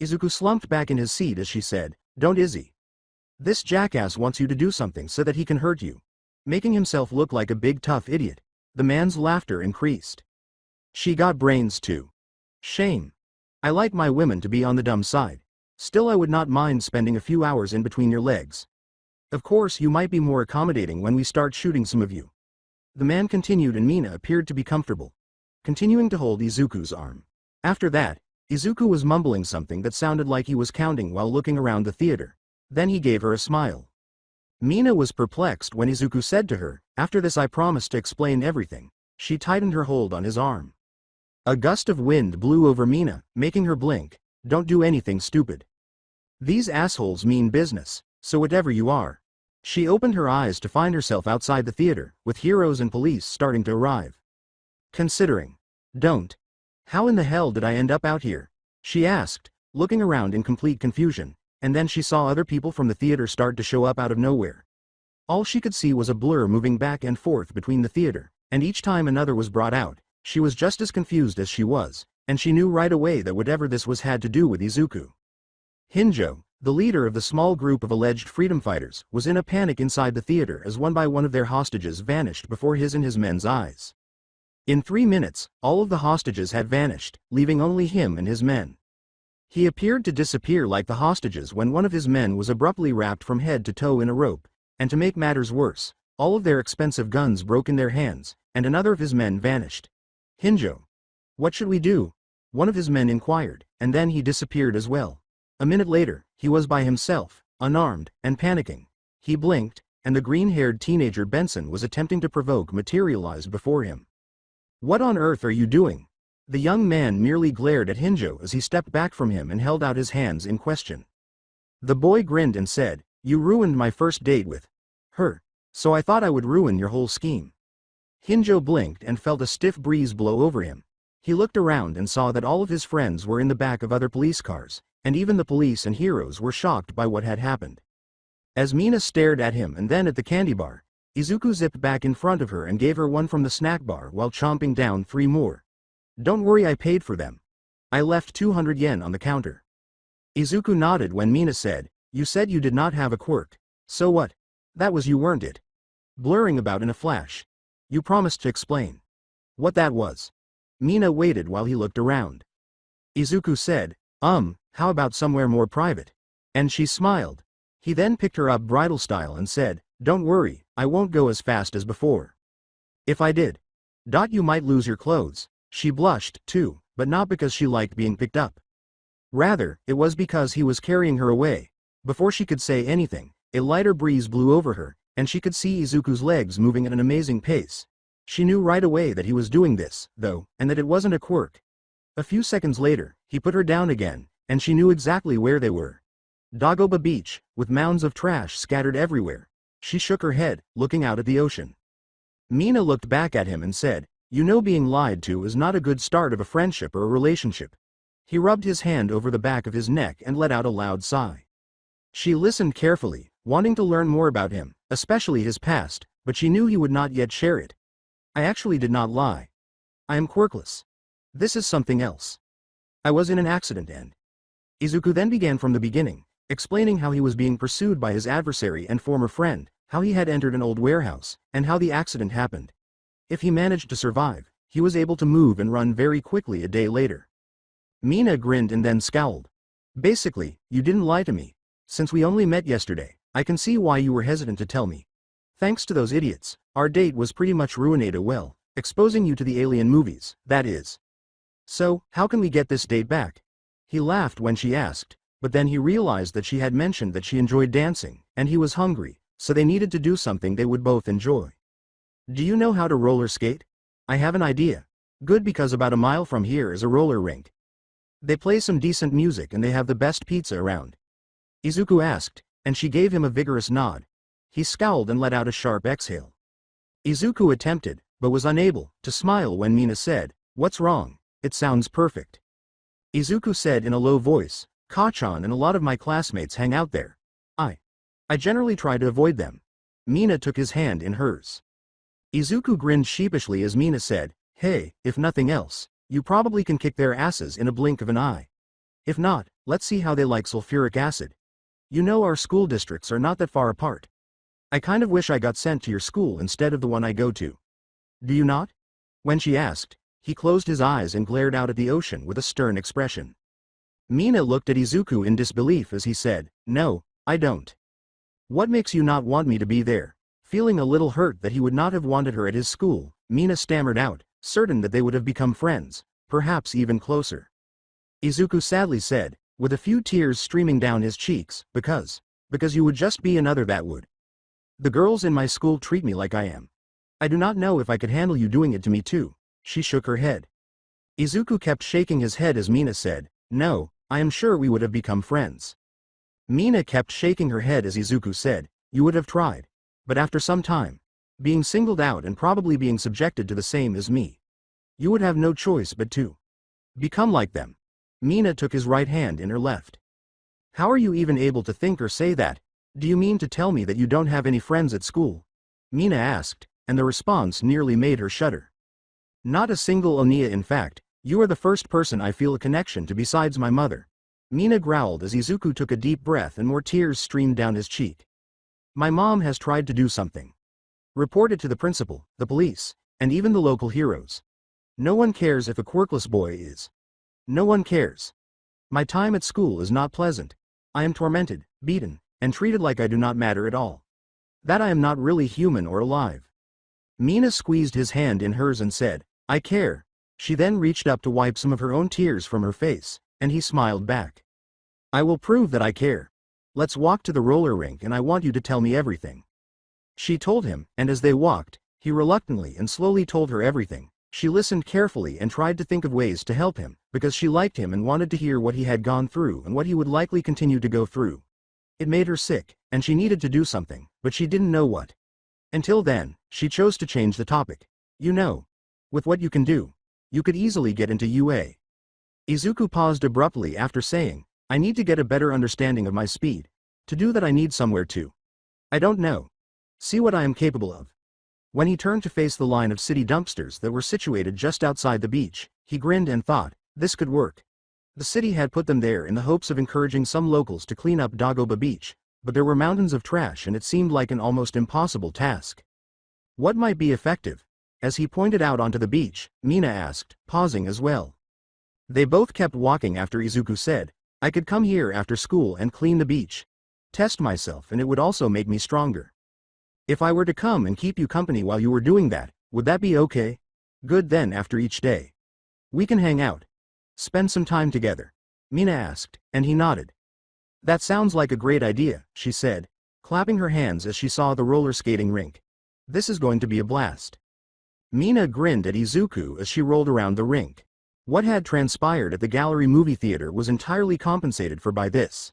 Izuku slumped back in his seat as she said, "Don't Izzy. This jackass wants you to do something so that he can hurt you." Making himself look like a big tough idiot. The man's laughter increased. "She got brains too. Shame. I like my women to be on the dumb side. Still I would not mind spending a few hours in between your legs. Of course you might be more accommodating when we start shooting some of you." The man continued and Mina appeared to be comfortable, continuing to hold Izuku's arm. After that, Izuku was mumbling something that sounded like he was counting while looking around the theater. Then he gave her a smile. Mina was perplexed when Izuku said to her, "After this I promise to explain everything." She tightened her hold on his arm. A gust of wind blew over Mina, making her blink. "Don't do anything stupid. These assholes mean business, so whatever you are." She opened her eyes to find herself outside the theater, with heroes and police starting to arrive. "Considering. Don't. How in the hell did I end up out here?" she asked, looking around in complete confusion, and then she saw other people from the theater start to show up out of nowhere. All she could see was a blur moving back and forth between the theater, and each time another was brought out, she was just as confused as she was, and she knew right away that whatever this was had to do with Izuku. Hinjo, the leader of the small group of alleged freedom fighters, was in a panic inside the theater as one by one of their hostages vanished before his and his men's eyes. In 3 minutes, all of the hostages had vanished, leaving only him and his men. He appeared to disappear like the hostages when one of his men was abruptly wrapped from head to toe in a rope, and to make matters worse, all of their expensive guns broke in their hands, and another of his men vanished. Hinjo. What should we do? One of his men inquired, and then he disappeared as well. A minute later, he was by himself, unarmed, and panicking. He blinked, and the green-haired teenager Benson was attempting to provoke materialized before him. What on earth are you doing? The young man merely glared at Hinjo as he stepped back from him and held out his hands in question. The boy grinned and said, "You ruined my first date with her, so I thought I would ruin your whole scheme." Hinjo blinked and felt a stiff breeze blow over him. He looked around and saw that all of his friends were in the back of other police cars, and even the police and heroes were shocked by what had happened. As Mina stared at him and then at the candy bar, Izuku zipped back in front of her and gave her one from the snack bar while chomping down 3 more. "Don't worry, I paid for them. I left 200 yen on the counter." Izuku nodded when Mina said, "You said you did not have a quirk. So what? That was you, weren't it?" Blurring about in a flash. "You promised to explain what that was." Mina waited while he looked around. Izuku said, how about somewhere more private?" And she smiled. He then picked her up bridal style and said, "Don't worry, I won't go as fast as before. If I did, you might lose your clothes." She blushed, too, but not because she liked being picked up. Rather, it was because he was carrying her away. Before she could say anything, a lighter breeze blew over her, and she could see Izuku's legs moving at an amazing pace. She knew right away that he was doing this, though, and that it wasn't a quirk. A few seconds later, he put her down again, and she knew exactly where they were. Dagoba Beach, with mounds of trash scattered everywhere. She shook her head, looking out at the ocean. Mina looked back at him and said, "You know, being lied to is not a good start of a friendship or a relationship." He rubbed his hand over the back of his neck and let out a loud sigh. She listened carefully, wanting to learn more about him, especially his past, but she knew he would not yet share it. "I actually did not lie. I am quirkless. This is something else. I was in an accident and..." Izuku then began from the beginning, explaining how he was being pursued by his adversary and former friend, how he had entered an old warehouse, and how the accident happened. If he managed to survive, he was able to move and run very quickly a day later. Mina grinned and then scowled. "Basically, you didn't lie to me. Since we only met yesterday, I can see why you were hesitant to tell me. Thanks to those idiots, our date was pretty much ruined, well, exposing you to the alien movies, that is. So, how can we get this date back?" He laughed when she asked, but then he realized that she had mentioned that she enjoyed dancing, and he was hungry, so they needed to do something they would both enjoy. "Do you know how to roller skate?" "I have an idea. Good, because about a mile from here is a roller rink. They play some decent music and they have the best pizza around." Izuku asked, and she gave him a vigorous nod. He scowled and let out a sharp exhale. Izuku attempted, but was unable, to smile when Mina said, "What's wrong? It sounds perfect." Izuku said in a low voice, "Kachan and a lot of my classmates hang out there. I generally try to avoid them." Mina took his hand in hers. Izuku grinned sheepishly as Mina said, "Hey, if nothing else, you probably can kick their asses in a blink of an eye. If not, let's see how they like sulfuric acid. You know, our school districts are not that far apart. I kind of wish I got sent to your school instead of the one I go to. Do you not?" When she asked, he closed his eyes and glared out at the ocean with a stern expression. Mina looked at Izuku in disbelief as he said, "No, I don't." "What makes you not want me to be there?" Feeling a little hurt that he would not have wanted her at his school, Mina stammered out, certain that they would have become friends, perhaps even closer. Izuku sadly said, with a few tears streaming down his cheeks, because you would just be another that would. The girls in my school treat me like I am. I do not know if I could handle you doing it to me too." She shook her head. Izuku kept shaking his head as Mina said, "No, I am sure we would have become friends." Mina kept shaking her head as Izuku said, "You would have tried. But after some time, being singled out and probably being subjected to the same as me, you would have no choice but to become like them." Mina took his right hand in her left. "How are you even able to think or say that? Do you mean to tell me that you don't have any friends at school?" Mina asked, and the response nearly made her shudder. "Not a single Oniya. In fact, you are the first person I feel a connection to besides my mother." Mina growled as Izuku took a deep breath and more tears streamed down his cheek. "My mom has tried to do something. Report it to the principal, the police, and even the local heroes. No one cares if a quirkless boy is. No one cares. My time at school is not pleasant. I am tormented, beaten, and treated like I do not matter at all. That I am not really human or alive. Mina squeezed his hand in hers and said, I care. She then reached up to wipe some of her own tears from her face, and he smiled back. I will prove that I care. Let's walk to the roller rink and I want you to tell me everything. She told him, and as they walked, he reluctantly and slowly told her everything. She listened carefully and tried to think of ways to help him, because she liked him and wanted to hear what he had gone through and what he would likely continue to go through. It made her sick, and she needed to do something, but she didn't know what. Until then, she chose to change the topic. You know, with what you can do, you could easily get into UA. Izuku paused abruptly after saying, I need to get a better understanding of my speed. To do that I need somewhere to. I don't know. See what I am capable of. When he turned to face the line of city dumpsters that were situated just outside the beach, he grinned and thought, this could work. The city had put them there in the hopes of encouraging some locals to clean up Dagoba Beach, but there were mountains of trash and it seemed like an almost impossible task. What might be effective? As he pointed out onto the beach, Mina asked, pausing as well. They both kept walking after Izuku said, I could come here after school and clean the beach. Test myself and it would also make me stronger. If I were to come and keep you company while you were doing that, would that be okay? Good then after each day. We can hang out. Spend some time together. Mina asked, and he nodded. That sounds like a great idea, she said, clapping her hands as she saw the roller skating rink. This is going to be a blast. Mina grinned at Izuku as she rolled around the rink. What had transpired at the gallery movie theater was entirely compensated for by this.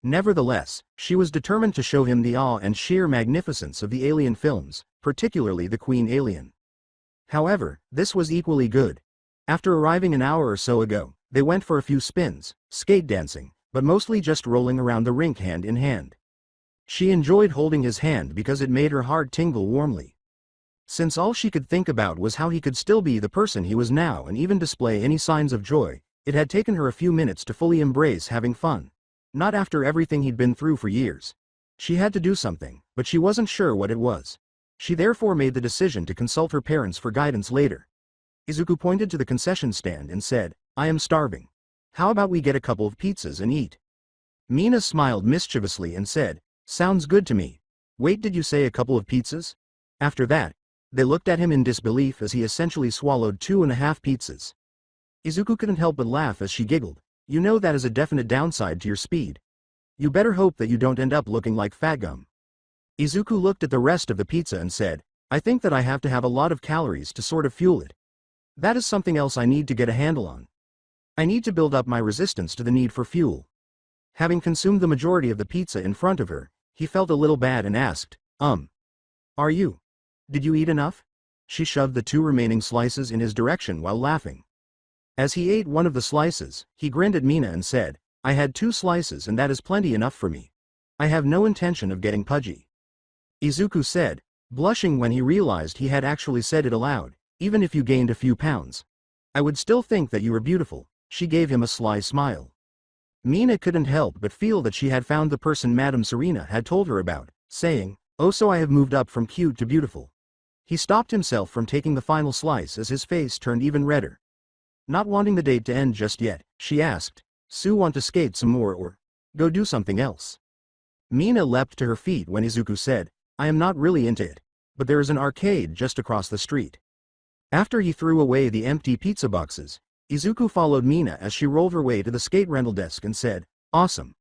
Nevertheless, she was determined to show him the awe and sheer magnificence of the alien films, particularly the Queen Alien. However, this was equally good. After arriving an hour or so ago, they went for a few spins, skate dancing, but mostly just rolling around the rink hand in hand. She enjoyed holding his hand because it made her heart tingle warmly. Since all she could think about was how he could still be the person he was now and even display any signs of joy, it had taken her a few minutes to fully embrace having fun. Not after everything he'd been through for years. She had to do something, but she wasn't sure what it was. She therefore made the decision to consult her parents for guidance later. Izuku pointed to the concession stand and said, I am starving. How about we get a couple of pizzas and eat? Mina smiled mischievously and said, sounds good to me. Wait, did you say a couple of pizzas? After that, they looked at him in disbelief as he essentially swallowed 2.5 pizzas. Izuku couldn't help but laugh as she giggled. You know that is a definite downside to your speed. You better hope that you don't end up looking like fat gum. Izuku looked at the rest of the pizza and said, I think that I have to have a lot of calories to sort of fuel it. That is something else I need to get a handle on. I need to build up my resistance to the need for fuel. Having consumed the majority of the pizza in front of her, he felt a little bad and asked, Are you? Did you eat enough? She shoved the 2 remaining slices in his direction while laughing. As he ate one of the slices, he grinned at Mina and said, I had 2 slices and that is plenty enough for me. I have no intention of getting pudgy. Izuku said, blushing when he realized he had actually said it aloud, even if you gained a few pounds. I would still think that you were beautiful. She gave him a sly smile. Mina couldn't help but feel that she had found the person Madame Serena had told her about, saying, oh, so I have moved up from cute to beautiful. He stopped himself from taking the final slice as his face turned even redder. Not wanting the date to end just yet, she asked, Sue, want to skate some more or go do something else? Mina leapt to her feet when Izuku said, I am not really into it, but there is an arcade just across the street. After he threw away the empty pizza boxes, Izuku followed Mina as she rolled her way to the skate rental desk and said, awesome.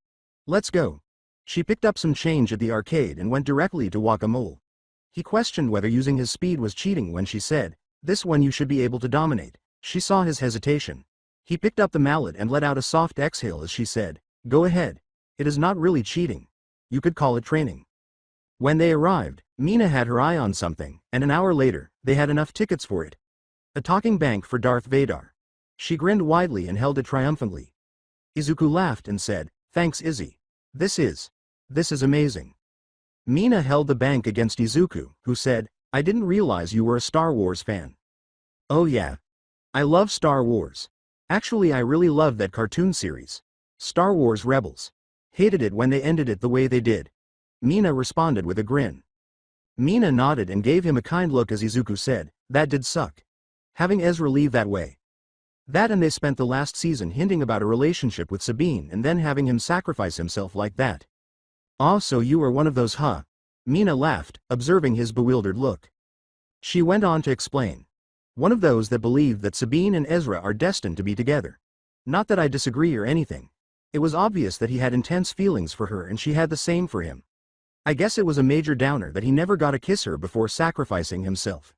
Let's go. She picked up some change at the arcade and went directly to Guacamole. He questioned whether using his speed was cheating when she said, this one you should be able to dominate. She saw his hesitation. He picked up the mallet and let out a soft exhale as she said, go ahead. It is not really cheating. You could call it training. When they arrived, Mina had her eye on something, and an hour later, they had enough tickets for it. A talking bank for Darth Vader. She grinned widely and held it triumphantly. Izuku laughed and said, thanks Izzy. This is amazing. Mina held the bank against Izuku, who said, I didn't realize you were a Star Wars fan. Oh yeah. I love Star Wars. Actually, I really loved that cartoon series. Star Wars Rebels. Hated it when they ended it the way they did. Mina responded with a grin. Mina nodded and gave him a kind look as Izuku said, that did suck. Having Ezra leave that way. That, and they spent the last season hinting about a relationship with Sabine and then having him sacrifice himself like that. Ah, so you are one of those, huh? Mina laughed, observing his bewildered look. She went on to explain. One of those that believed that Sabine and Ezra are destined to be together. Not that I disagree or anything. It was obvious that he had intense feelings for her and she had the same for him. I guess it was a major downer that he never got to kiss her before sacrificing himself.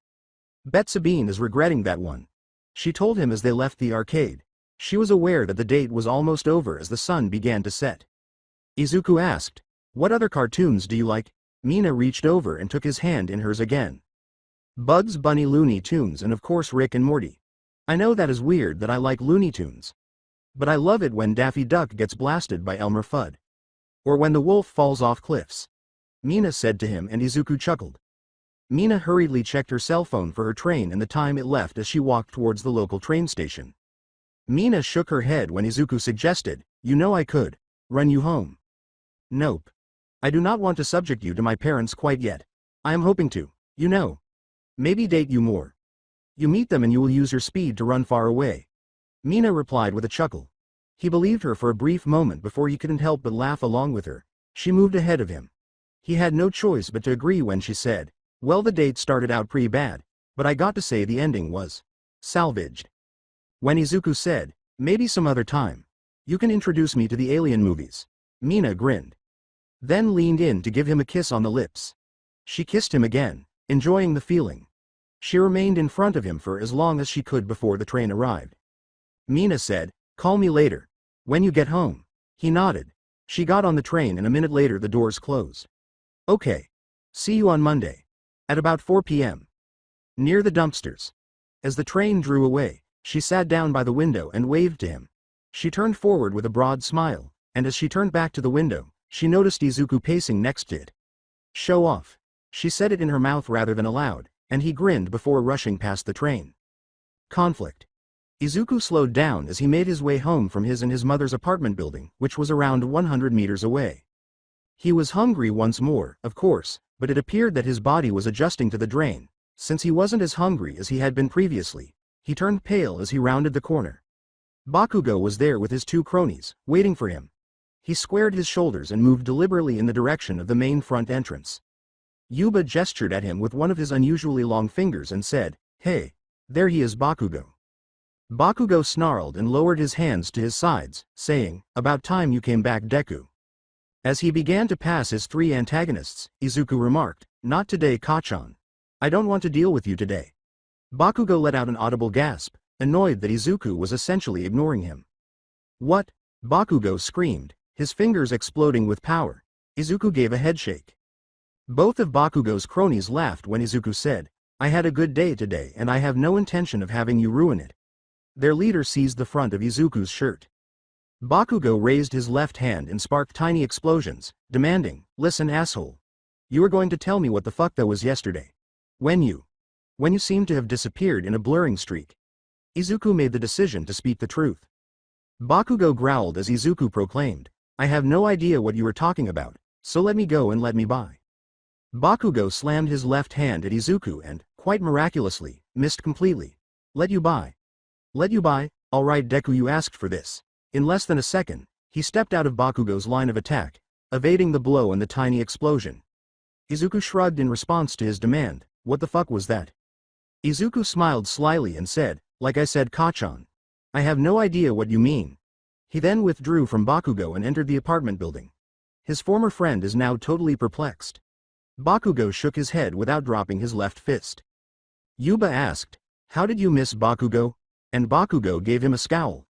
Bet Sabine is regretting that one. She told him as they left the arcade. She was aware that the date was almost over as the sun began to set. Izuku asked, "What other cartoons do you like?" Mina reached over and took his hand in hers again. Bugs Bunny, Looney Tunes, and of course Rick and Morty. I know that is weird that I like Looney Tunes. But I love it when Daffy Duck gets blasted by Elmer Fudd. Or when the wolf falls off cliffs. Mina said to him, and Izuku chuckled. Mina hurriedly checked her cell phone for her train and the time it left as she walked towards the local train station. Mina shook her head when Izuku suggested, "You know I could run you home." "Nope. I do not want to subject you to my parents quite yet. I am hoping to, you know. Maybe date you more. You meet them and you will use your speed to run far away." Mina replied with a chuckle. He believed her for a brief moment before he couldn't help but laugh along with her. She moved ahead of him. He had no choice but to agree when she said, "Well, the date started out pretty bad, but I got to say the ending was salvaged." When Izuku said, "Maybe some other time. You can introduce me to the alien movies." Mina grinned. Then leaned in to give him a kiss on the lips. She kissed him again, enjoying the feeling. She remained in front of him for as long as she could before the train arrived. Mina said, "Call me later. When you get home." He nodded. She got on the train and a minute later the doors closed. "Okay. See you on Monday. At about 4 p.m. Near the dumpsters." As the train drew away, she sat down by the window and waved to him. She turned forward with a broad smile, and as she turned back to the window, she noticed Izuku pacing next to it. "Show off." She said it in her mouth rather than aloud, and he grinned before rushing past the train. Conflict. Izuku slowed down as he made his way home from his and his mother's apartment building, which was around 100 meters away. He was hungry once more, of course, but it appeared that his body was adjusting to the drain. Since he wasn't as hungry as he had been previously, he turned pale as he rounded the corner. Bakugo was there with his two cronies, waiting for him. He squared his shoulders and moved deliberately in the direction of the main front entrance. Yuba gestured at him with one of his unusually long fingers and said, "Hey, there he is, Bakugo." Bakugo snarled and lowered his hands to his sides, saying, "About time you came back, Deku." As he began to pass his three antagonists, Izuku remarked, "Not today, Kachan. I don't want to deal with you today." Bakugo let out an audible gasp, annoyed that Izuku was essentially ignoring him. "What?" Bakugo screamed, his fingers exploding with power. Izuku gave a headshake. Both of Bakugo's cronies laughed when Izuku said, "I had a good day today and I have no intention of having you ruin it." Their leader seized the front of Izuku's shirt. Bakugo raised his left hand and sparked tiny explosions, demanding, "Listen, asshole. You were going to tell me what the fuck that was yesterday. When you seemed to have disappeared in a blurring streak." Izuku made the decision to speak the truth. Bakugo growled as Izuku proclaimed, "I have no idea what you are talking about, so let me go and let me by." Bakugo slammed his left hand at Izuku and, quite miraculously, missed completely. "Let you by. Let you by, alright Deku, you asked for this." In less than a second, he stepped out of Bakugo's line of attack, evading the blow and the tiny explosion. Izuku shrugged in response to his demand, "What the fuck was that?" Izuku smiled slyly and said, "Like I said, Kachan. I have no idea what you mean." He then withdrew from Bakugo and entered the apartment building. His former friend is now totally perplexed. Bakugo shook his head without dropping his left fist. Yuba asked, "How did you miss, Bakugo?" And Bakugo gave him a scowl.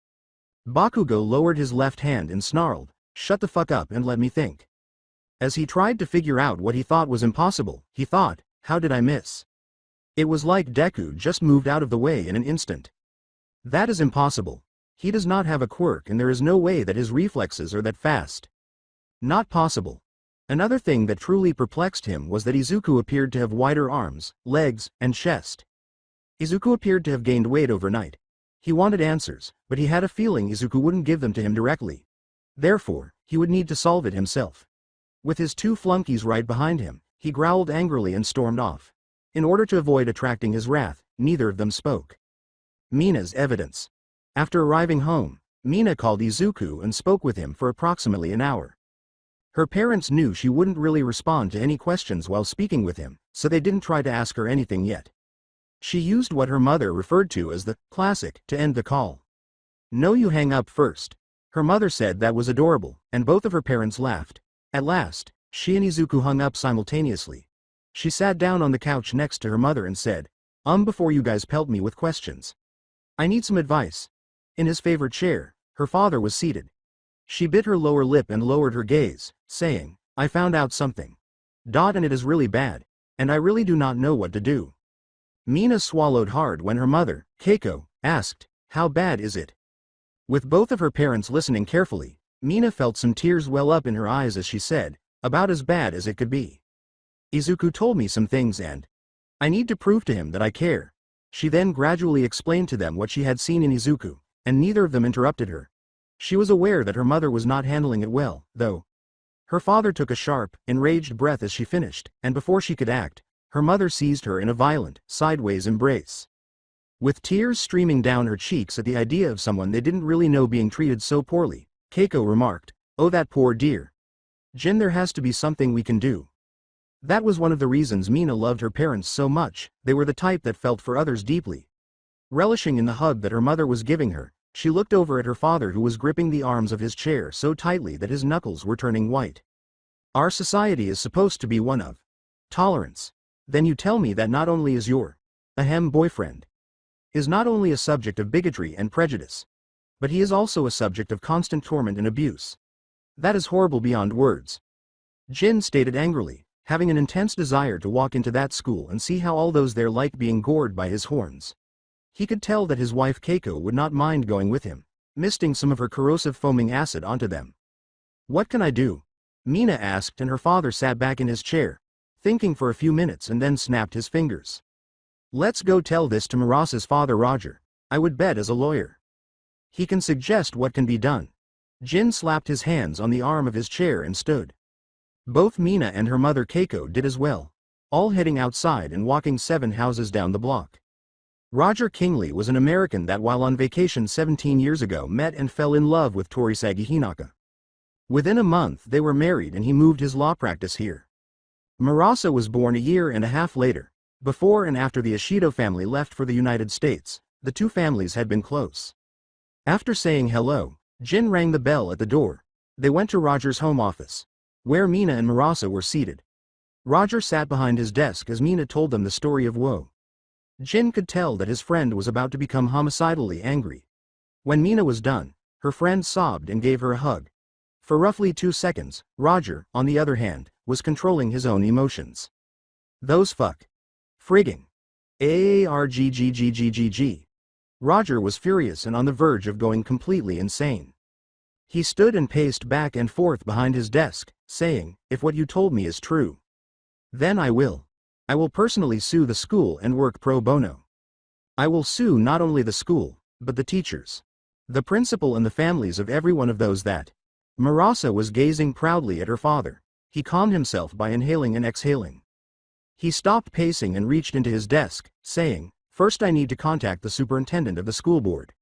Bakugo lowered his left hand and snarled, "Shut the fuck up and let me think." As he tried to figure out what he thought was impossible, he thought, "How did I miss?" It was like Deku just moved out of the way in an instant. That is impossible. He does not have a quirk and there is no way that his reflexes are that fast. Not possible. Another thing that truly perplexed him was that Izuku appeared to have wider arms, legs, and chest. Izuku appeared to have gained weight overnight. He wanted answers, but he had a feeling Izuku wouldn't give them to him directly. Therefore, he would need to solve it himself. With his two flunkies right behind him, he growled angrily and stormed off. In order to avoid attracting his wrath, neither of them spoke. Mina's evidence. After arriving home, Mina called Izuku and spoke with him for approximately an hour. Her parents knew she wouldn't really respond to any questions while speaking with him, so they didn't try to ask her anything yet. She used what her mother referred to as the classic to end the call. "No, you hang up first." Her mother said that was adorable, and both of her parents laughed. At last, she and Izuku hung up simultaneously. She sat down on the couch next to her mother and said, before you guys pelt me with questions. I need some advice." In his favorite chair, her father was seated. She bit her lower lip and lowered her gaze, saying, "I found out something. And it is really bad. And I really do not know what to do." Mina swallowed hard when her mother, Keiko, asked, "How bad is it?" With both of her parents listening carefully, Mina felt some tears well up in her eyes as she said, "About as bad as it could be. Izuku told me some things and I need to prove to him that I care." She then gradually explained to them what she had seen in Izuku, and neither of them interrupted her. She was aware that her mother was not handling it well, though. Her father took a sharp, enraged breath as she finished, and before she could act, her mother seized her in a violent, sideways embrace. With tears streaming down her cheeks at the idea of someone they didn't really know being treated so poorly, Keiko remarked, "Oh, that poor dear. Jin, there has to be something we can do." That was one of the reasons Mina loved her parents so much. They were the type that felt for others deeply. Relishing in the hug that her mother was giving her, she looked over at her father who was gripping the arms of his chair so tightly that his knuckles were turning white. "Our society is supposed to be one of tolerance. Then you tell me that not only is your boyfriend is not only a subject of bigotry and prejudice, but he is also a subject of constant torment and abuse. That is horrible beyond words." Jin stated angrily, having an intense desire to walk into that school and see how all those there liked being gored by his horns. He could tell that his wife Keiko would not mind going with him, misting some of her corrosive foaming acid onto them. "What can I do?" Mina asked, and her father sat back in his chair, thinking for a few minutes and then snapped his fingers. "Let's go tell this to Murasa's father Roger. I would bet as a lawyer. He can suggest what can be done." Jin slapped his hands on the arm of his chair and stood. Both Mina and her mother Keiko did as well, all heading outside and walking 7 houses down the block. Roger Kingley was an American that while on vacation 17 years ago met and fell in love with Torisagi Hinaka. Within a month they were married and he moved his law practice here. Murasa was born a year and a half later. Before and after the Ishido family left for the United States, the two families had been close. After saying hello, Jin rang the bell at the door. They went to Roger's home office, where Mina and Murasa were seated. Roger sat behind his desk as Mina told them the story of woe. Jin could tell that his friend was about to become homicidally angry. When Mina was done, her friend sobbed and gave her a hug. For roughly 2 seconds, Roger, on the other hand, was controlling his own emotions. "Those frigging AARGGGGGG." Roger was furious and on the verge of going completely insane. He stood and paced back and forth behind his desk, saying, "If what you told me is true, then I will personally sue the school and work pro bono. I will sue not only the school, but the teachers, the principal and the families of every one of those that." Murasa was gazing proudly at her father. He calmed himself by inhaling and exhaling. He stopped pacing and reached into his desk, saying, "First I need to contact the superintendent of the school board.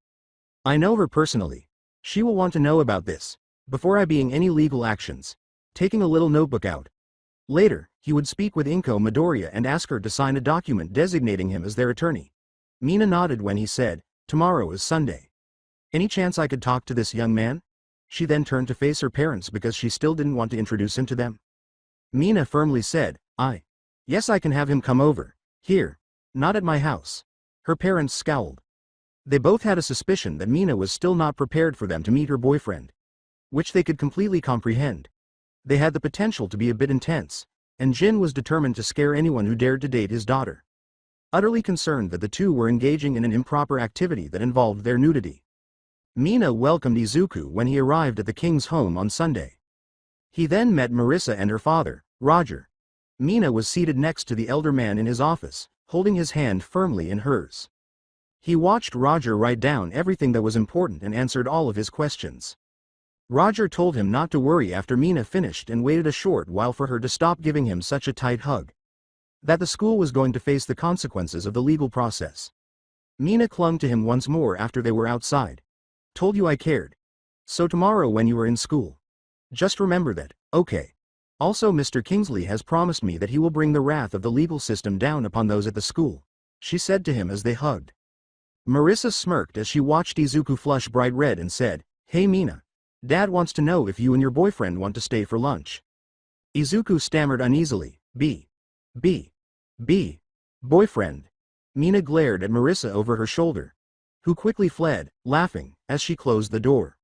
I know her personally. She will want to know about this, before I begin any legal actions." Taking a little notebook out. Later, he would speak with Inko Midoriya and ask her to sign a document designating him as their attorney. Mina nodded when he said, "Tomorrow is Sunday. Any chance I could talk to this young man?" She then turned to face her parents because she still didn't want to introduce him to them. Mina firmly said, Yes, I can have him come over. Here. Not at my house." Her parents scowled. They both had a suspicion that Mina was still not prepared for them to meet her boyfriend, which they could completely comprehend. They had the potential to be a bit intense, and Jin was determined to scare anyone who dared to date his daughter. Utterly concerned that the two were engaging in an improper activity that involved their nudity. Mina welcomed Izuku when he arrived at the king's home on Sunday. He then met Marissa and her father, Roger. Mina was seated next to the elder man in his office, holding his hand firmly in hers. He watched Roger write down everything that was important and answered all of his questions. Roger told him not to worry after Mina finished and waited a short while for her to stop giving him such a tight hug. That the school was going to face the consequences of the legal process. Mina clung to him once more after they were outside. "Told you I cared. So tomorrow when you are in school, just remember that." Okay. Also, Mr. Kingsley has promised me that he will bring the wrath of the legal system down upon those at the school, she said to him as they hugged. Marissa smirked as she watched Izuku flush bright red and said, "Hey Mina. Dad wants to know if you and your boyfriend want to stay for lunch." Izuku stammered uneasily, B. Boyfriend. Mina glared at Marissa over her shoulder, who quickly fled, laughing, as she closed the door.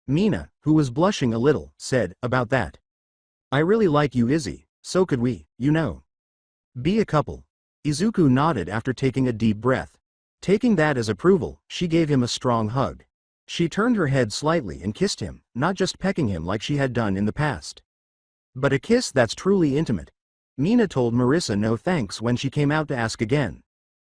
Mina, who was blushing a little, said, "About that. I really like you, Izzy, so could we, you know, be a couple." Izuku nodded after taking a deep breath. Taking that as approval, she gave him a strong hug. She turned her head slightly and kissed him, not just pecking him like she had done in the past, but a kiss that's truly intimate. Mina told Marissa no thanks when she came out to ask again.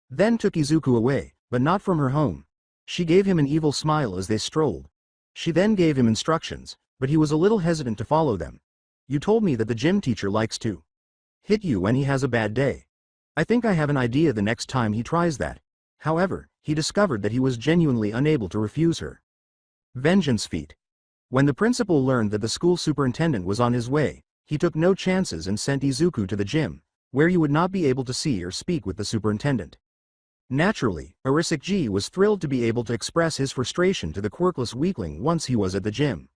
Then took Izuku away, but not from her home. She gave him an evil smile as they strolled. She then gave him instructions, but he was a little hesitant to follow them. "You told me that the gym teacher likes to hit you when he has a bad day. I think I have an idea the next time he tries that." However, he discovered that he was genuinely unable to refuse her. Vengeance feat. When the principal learned that the school superintendent was on his way, he took no chances and sent Izuku to the gym, where he would not be able to see or speak with the superintendent. Naturally, Arasaki was thrilled to be able to express his frustration to the quirkless weakling once he was at the gym.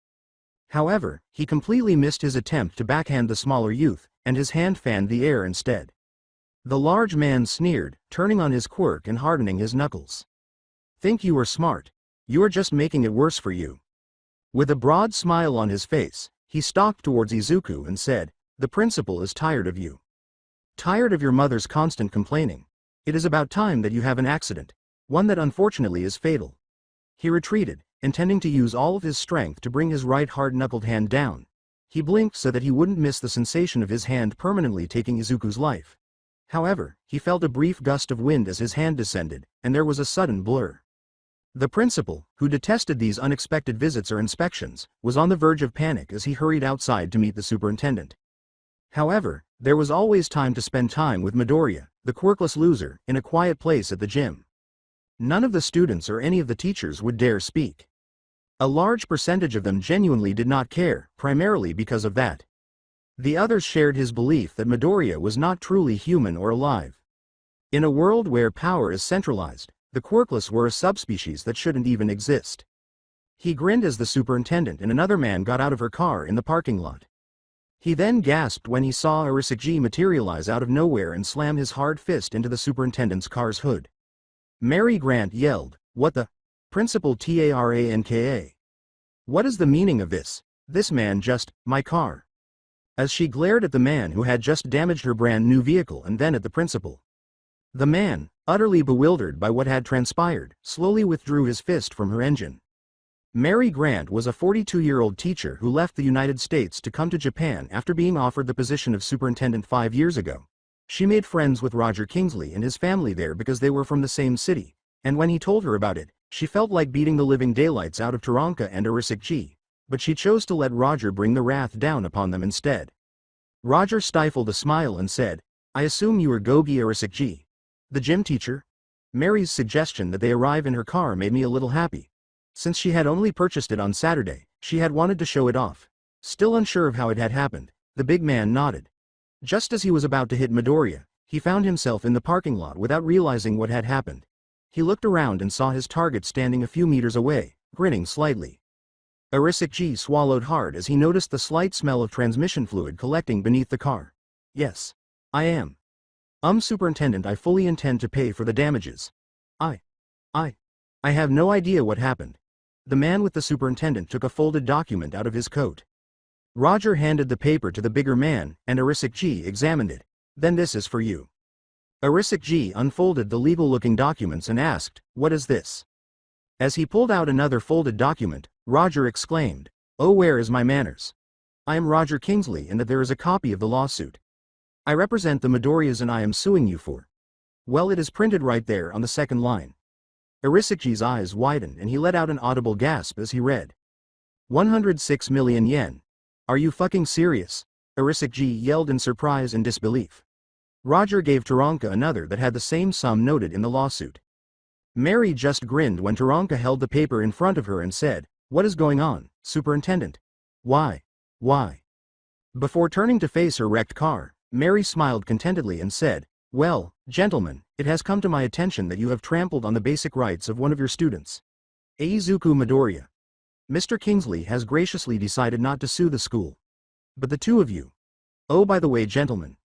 However, he completely missed his attempt to backhand the smaller youth, and his hand fanned the air instead. The large man sneered, turning on his quirk and hardening his knuckles. "Think you are smart? You are just making it worse for you." With a broad smile on his face, he stalked towards Izuku and said, "The principal is tired of you. Tired of your mother's constant complaining. It is about time that you have an accident, one that unfortunately is fatal." He retreated, intending to use all of his strength to bring his right hard-knuckled hand down. He blinked so that he wouldn't miss the sensation of his hand permanently taking Izuku's life. However, he felt a brief gust of wind as his hand descended, and there was a sudden blur. The principal, who detested these unexpected visits or inspections, was on the verge of panic as he hurried outside to meet the superintendent. However, there was always time to spend time with Midoriya, the quirkless loser, in a quiet place at the gym. None of the students or any of the teachers would dare speak. A large percentage of them genuinely did not care, primarily because of that. The others shared his belief that Midoriya was not truly human or alive. In a world where power is centralized, the quirkless were a subspecies that shouldn't even exist. He grinned as the superintendent and another man got out of her car in the parking lot. He then gasped when he saw Arasaki materialize out of nowhere and slam his hard fist into the superintendent's car's hood. Mary Grant yelled, "What the? Principal Taranka. What is the meaning of this? This man just, my car." As she glared at the man who had just damaged her brand new vehicle and then at the principal. The man, utterly bewildered by what had transpired, slowly withdrew his fist from her engine. Mary Grant was a 42-year-old teacher who left the United States to come to Japan after being offered the position of superintendent 5 years ago. She made friends with Roger Kingsley and his family there because they were from the same city, and when he told her about it, she felt like beating the living daylights out of Taranka and Arasaki, but she chose to let Roger bring the wrath down upon them instead. Roger stifled a smile and said, "I assume you are Gogi Arasaki, the gym teacher?" Mary's suggestion that they arrive in her car made me a little happy. Since she had only purchased it on Saturday, she had wanted to show it off. Still unsure of how it had happened, the big man nodded. Just as he was about to hit Midoriya, he found himself in the parking lot without realizing what had happened. He looked around and saw his target standing a few meters away, grinning slightly. Arasaki swallowed hard as he noticed the slight smell of transmission fluid collecting beneath the car. "Yes. I am. Superintendent, I fully intend to pay for the damages. I have no idea what happened." The man with the superintendent took a folded document out of his coat. Roger handed the paper to the bigger man, and Arasaki examined it. "Then this is for you." Arasaki unfolded the legal-looking documents and asked, "What is this?" As he pulled out another folded document, Roger exclaimed, "Oh, where is my manners? I am Roger Kingsley and that there is a copy of the lawsuit. I represent the Midoriyas and I am suing you for." "Well, it is printed right there on the second line." Arisaki's eyes widened and he let out an audible gasp as he read. 106 million yen. "Are you fucking serious?" Arasaki yelled in surprise and disbelief. Roger gave Taranka another that had the same sum noted in the lawsuit. Mary just grinned when Taranka held the paper in front of her and said, "What is going on, Superintendent? Why? Before turning to face her wrecked car, Mary smiled contentedly and said, "Well, gentlemen, it has come to my attention that you have trampled on the basic rights of one of your students, Eizuku Midoriya. Mr. Kingsley has graciously decided not to sue the school. But the two of you. Oh, by the way, gentlemen.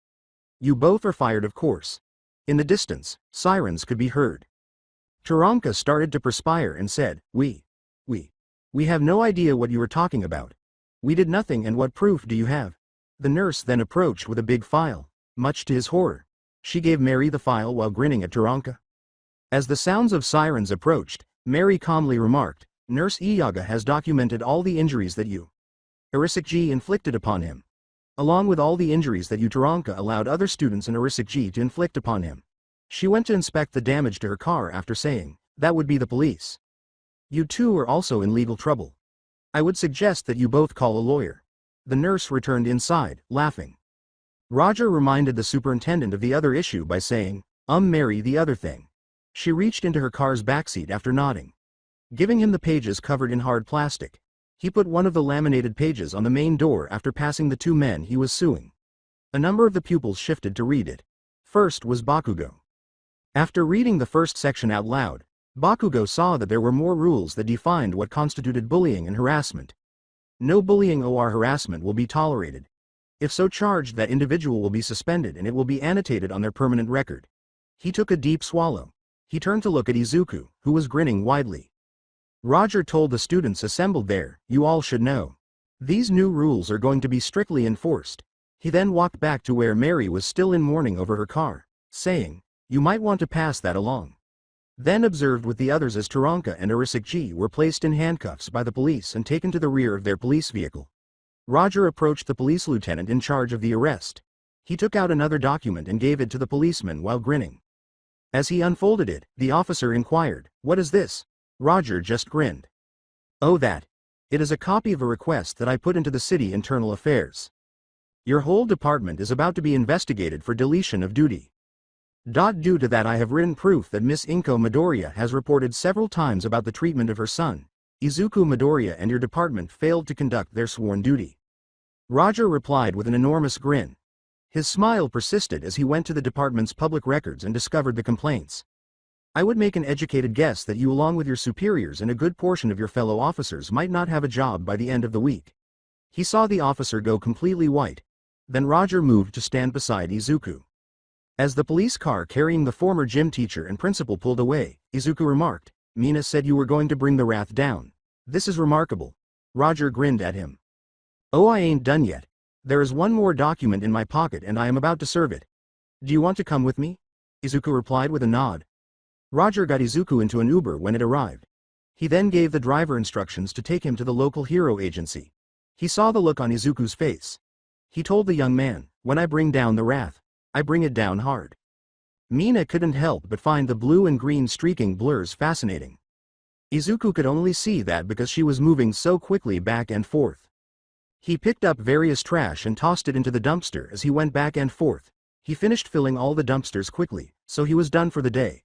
You both are fired, of course." In the distance, sirens could be heard. Taranka started to perspire and said, We have no idea what you are talking about. We did nothing, and what proof do you have?" The nurse then approached with a big file. Much to his horror, she gave Mary the file while grinning at Taranka. As the sounds of sirens approached, Mary calmly remarked, "Nurse Iyaga has documented all the injuries that you, Arisakji, inflicted upon him, along with all the injuries that you, Taranka, allowed other students in Arisakji to inflict upon him. She went to inspect the damage to her car after saying, 'That would be the police. You two are also in legal trouble. I would suggest that you both call a lawyer.'" The nurse returned inside, laughing. Roger reminded the superintendent of the other issue by saying, Mary, the other thing." She reached into her car's backseat after nodding. Giving him the pages covered in hard plastic, he put one of the laminated pages on the main door after passing the two men he was suing. A number of the pupils shifted to read it. First was Bakugo. After reading the first section out loud, Bakugo saw that there were more rules that defined what constituted bullying and harassment. No bullying or harassment will be tolerated. If so charged, that individual will be suspended and it will be annotated on their permanent record. He took a deep swallow. He turned to look at Izuku, who was grinning widely. Roger told the students assembled there, "You all should know. These new rules are going to be strictly enforced." He then walked back to where Mary was still in mourning over her car, saying, "You might want to pass that along." Then observed with the others as Taranka and Arisakji were placed in handcuffs by the police and taken to the rear of their police vehicle. Roger approached the police lieutenant in charge of the arrest. He took out another document and gave it to the policeman while grinning. As he unfolded it, the officer inquired, "What is this?" Roger just grinned. "Oh, that. It is a copy of a request that I put into the city internal affairs. Your whole department is about to be investigated for deletion of duty. Due to that, I have written proof that Miss Inko Midoriya has reported several times about the treatment of her son, Izuku Midoriya, and your department failed to conduct their sworn duty." Roger replied with an enormous grin. His smile persisted as he went to the department's public records and discovered the complaints. "I would make an educated guess that you, along with your superiors and a good portion of your fellow officers, might not have a job by the end of the week." He saw the officer go completely white. Then Roger moved to stand beside Izuku. As the police car carrying the former gym teacher and principal pulled away, Izuku remarked, "Mina said you were going to bring the wrath down. This is remarkable." Roger grinned at him. "Oh, I ain't done yet. There is one more document in my pocket and I am about to serve it. Do you want to come with me?" Izuku replied with a nod. Roger got Izuku into an Uber when it arrived. He then gave the driver instructions to take him to the local hero agency. He saw the look on Izuku's face. He told the young man, "When I bring down the wrath, I bring it down hard." Mina couldn't help but find the blue and green streaking blurs fascinating. Izuku could only see that because she was moving so quickly back and forth. He picked up various trash and tossed it into the dumpster as he went back and forth. He finished filling all the dumpsters quickly, so he was done for the day.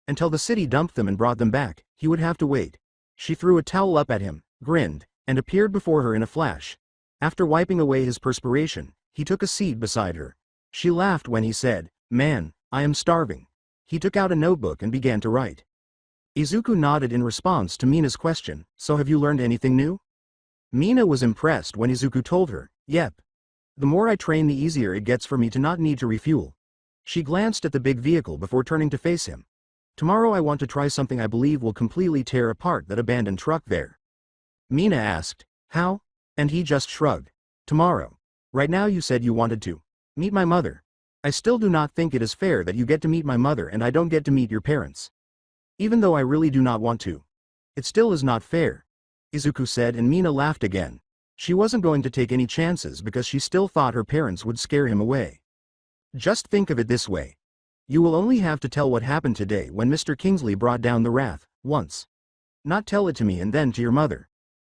Until the city dumped them and brought them back, he would have to wait. She threw a towel up at him, grinned, and appeared before her in a flash. After wiping away his perspiration, he took a seat beside her. She laughed when he said, "Man, I am starving." He took out a notebook and began to write. Izuku nodded in response to Mina's question, "So have you learned anything new?" Mina was impressed when Izuku told her, "Yep. The more I train, the easier it gets for me to not need to refuel." She glanced at the big vehicle before turning to face him. "Tomorrow I want to try something I believe will completely tear apart that abandoned truck there." Mina asked, "How?" And he just shrugged. "Tomorrow. Right now you said you wanted to meet my mother. I still do not think it is fair that you get to meet my mother and I don't get to meet your parents. Even though I really do not want to. It still is not fair," Izuku said, and Mina laughed again. She wasn't going to take any chances because she still thought her parents would scare him away. "Just think of it this way. You will only have to tell what happened today when Mr. Kingsley brought down the wrath, once. Not tell it to me and then to your mother,"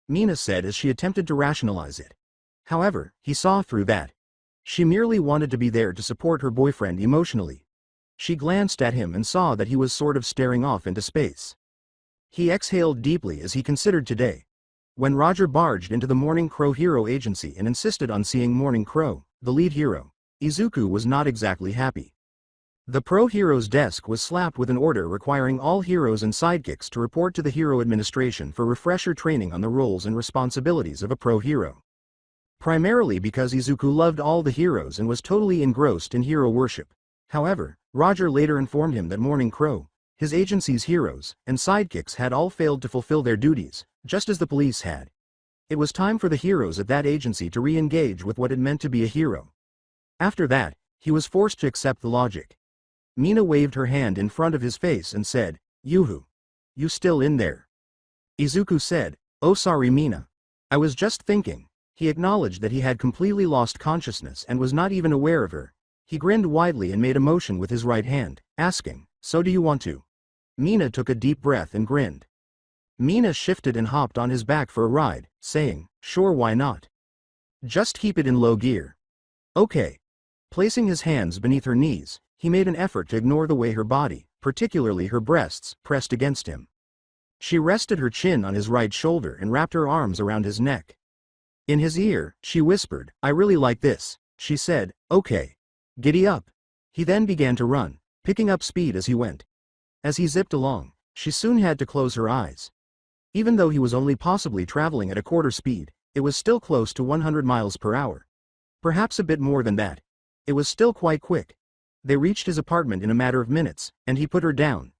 Mina said as she attempted to rationalize it. However, he saw through that. She merely wanted to be there to support her boyfriend emotionally. She glanced at him and saw that he was sort of staring off into space. He exhaled deeply as he considered today. When Roger barged into the Morning Crow Hero Agency and insisted on seeing Morning Crow, the lead hero, Izuku was not exactly happy. The pro hero's desk was slapped with an order requiring all heroes and sidekicks to report to the Hero Administration for refresher training on the roles and responsibilities of a pro hero. Primarily because Izuku loved all the heroes and was totally engrossed in hero worship. However, Roger later informed him that Morning Crow, his agency's heroes, and sidekicks had all failed to fulfill their duties, just as the police had. It was time for the heroes at that agency to re-engage with what it meant to be a hero. After that, he was forced to accept the logic. Mina waved her hand in front of his face and said, "Yoo-hoo. You still in there?" Izuku said, "Oh sorry Mina. I was just thinking." He acknowledged that he had completely lost consciousness and was not even aware of her. He grinned widely and made a motion with his right hand, asking, "So do you want to?" Mina took a deep breath and grinned. Mina shifted and hopped on his back for a ride, saying, "Sure, why not? Just keep it in low gear." "Okay." Placing his hands beneath her knees, he made an effort to ignore the way her body, particularly her breasts, pressed against him. She rested her chin on his right shoulder and wrapped her arms around his neck. In his ear, she whispered, "I really like this." She said, "Okay. Giddy up." He then began to run, picking up speed as he went. As he zipped along, she soon had to close her eyes. Even though he was only possibly traveling at a quarter speed, it was still close to 100 miles per hour. Perhaps a bit more than that. It was still quite quick. They reached his apartment in a matter of minutes, and he put her down.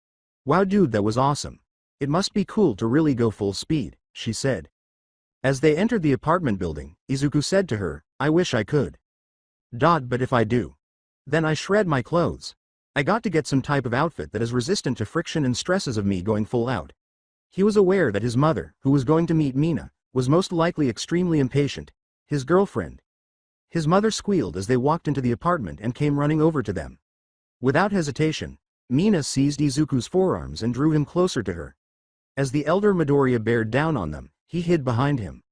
"Wow dude, that was awesome. It must be cool to really go full speed," she said. As they entered the apartment building, Izuku said to her, "I wish I could. But if I do, then I shred my clothes. I got to get some type of outfit that is resistant to friction and stresses of me going full out." He was aware that his mother, who was going to meet Mina, was most likely extremely impatient. His girlfriend. His mother squealed as they walked into the apartment and came running over to them. Without hesitation, Mina seized Izuku's forearms and drew him closer to her. As the elder Midoriya bared down on them, he hid behind him.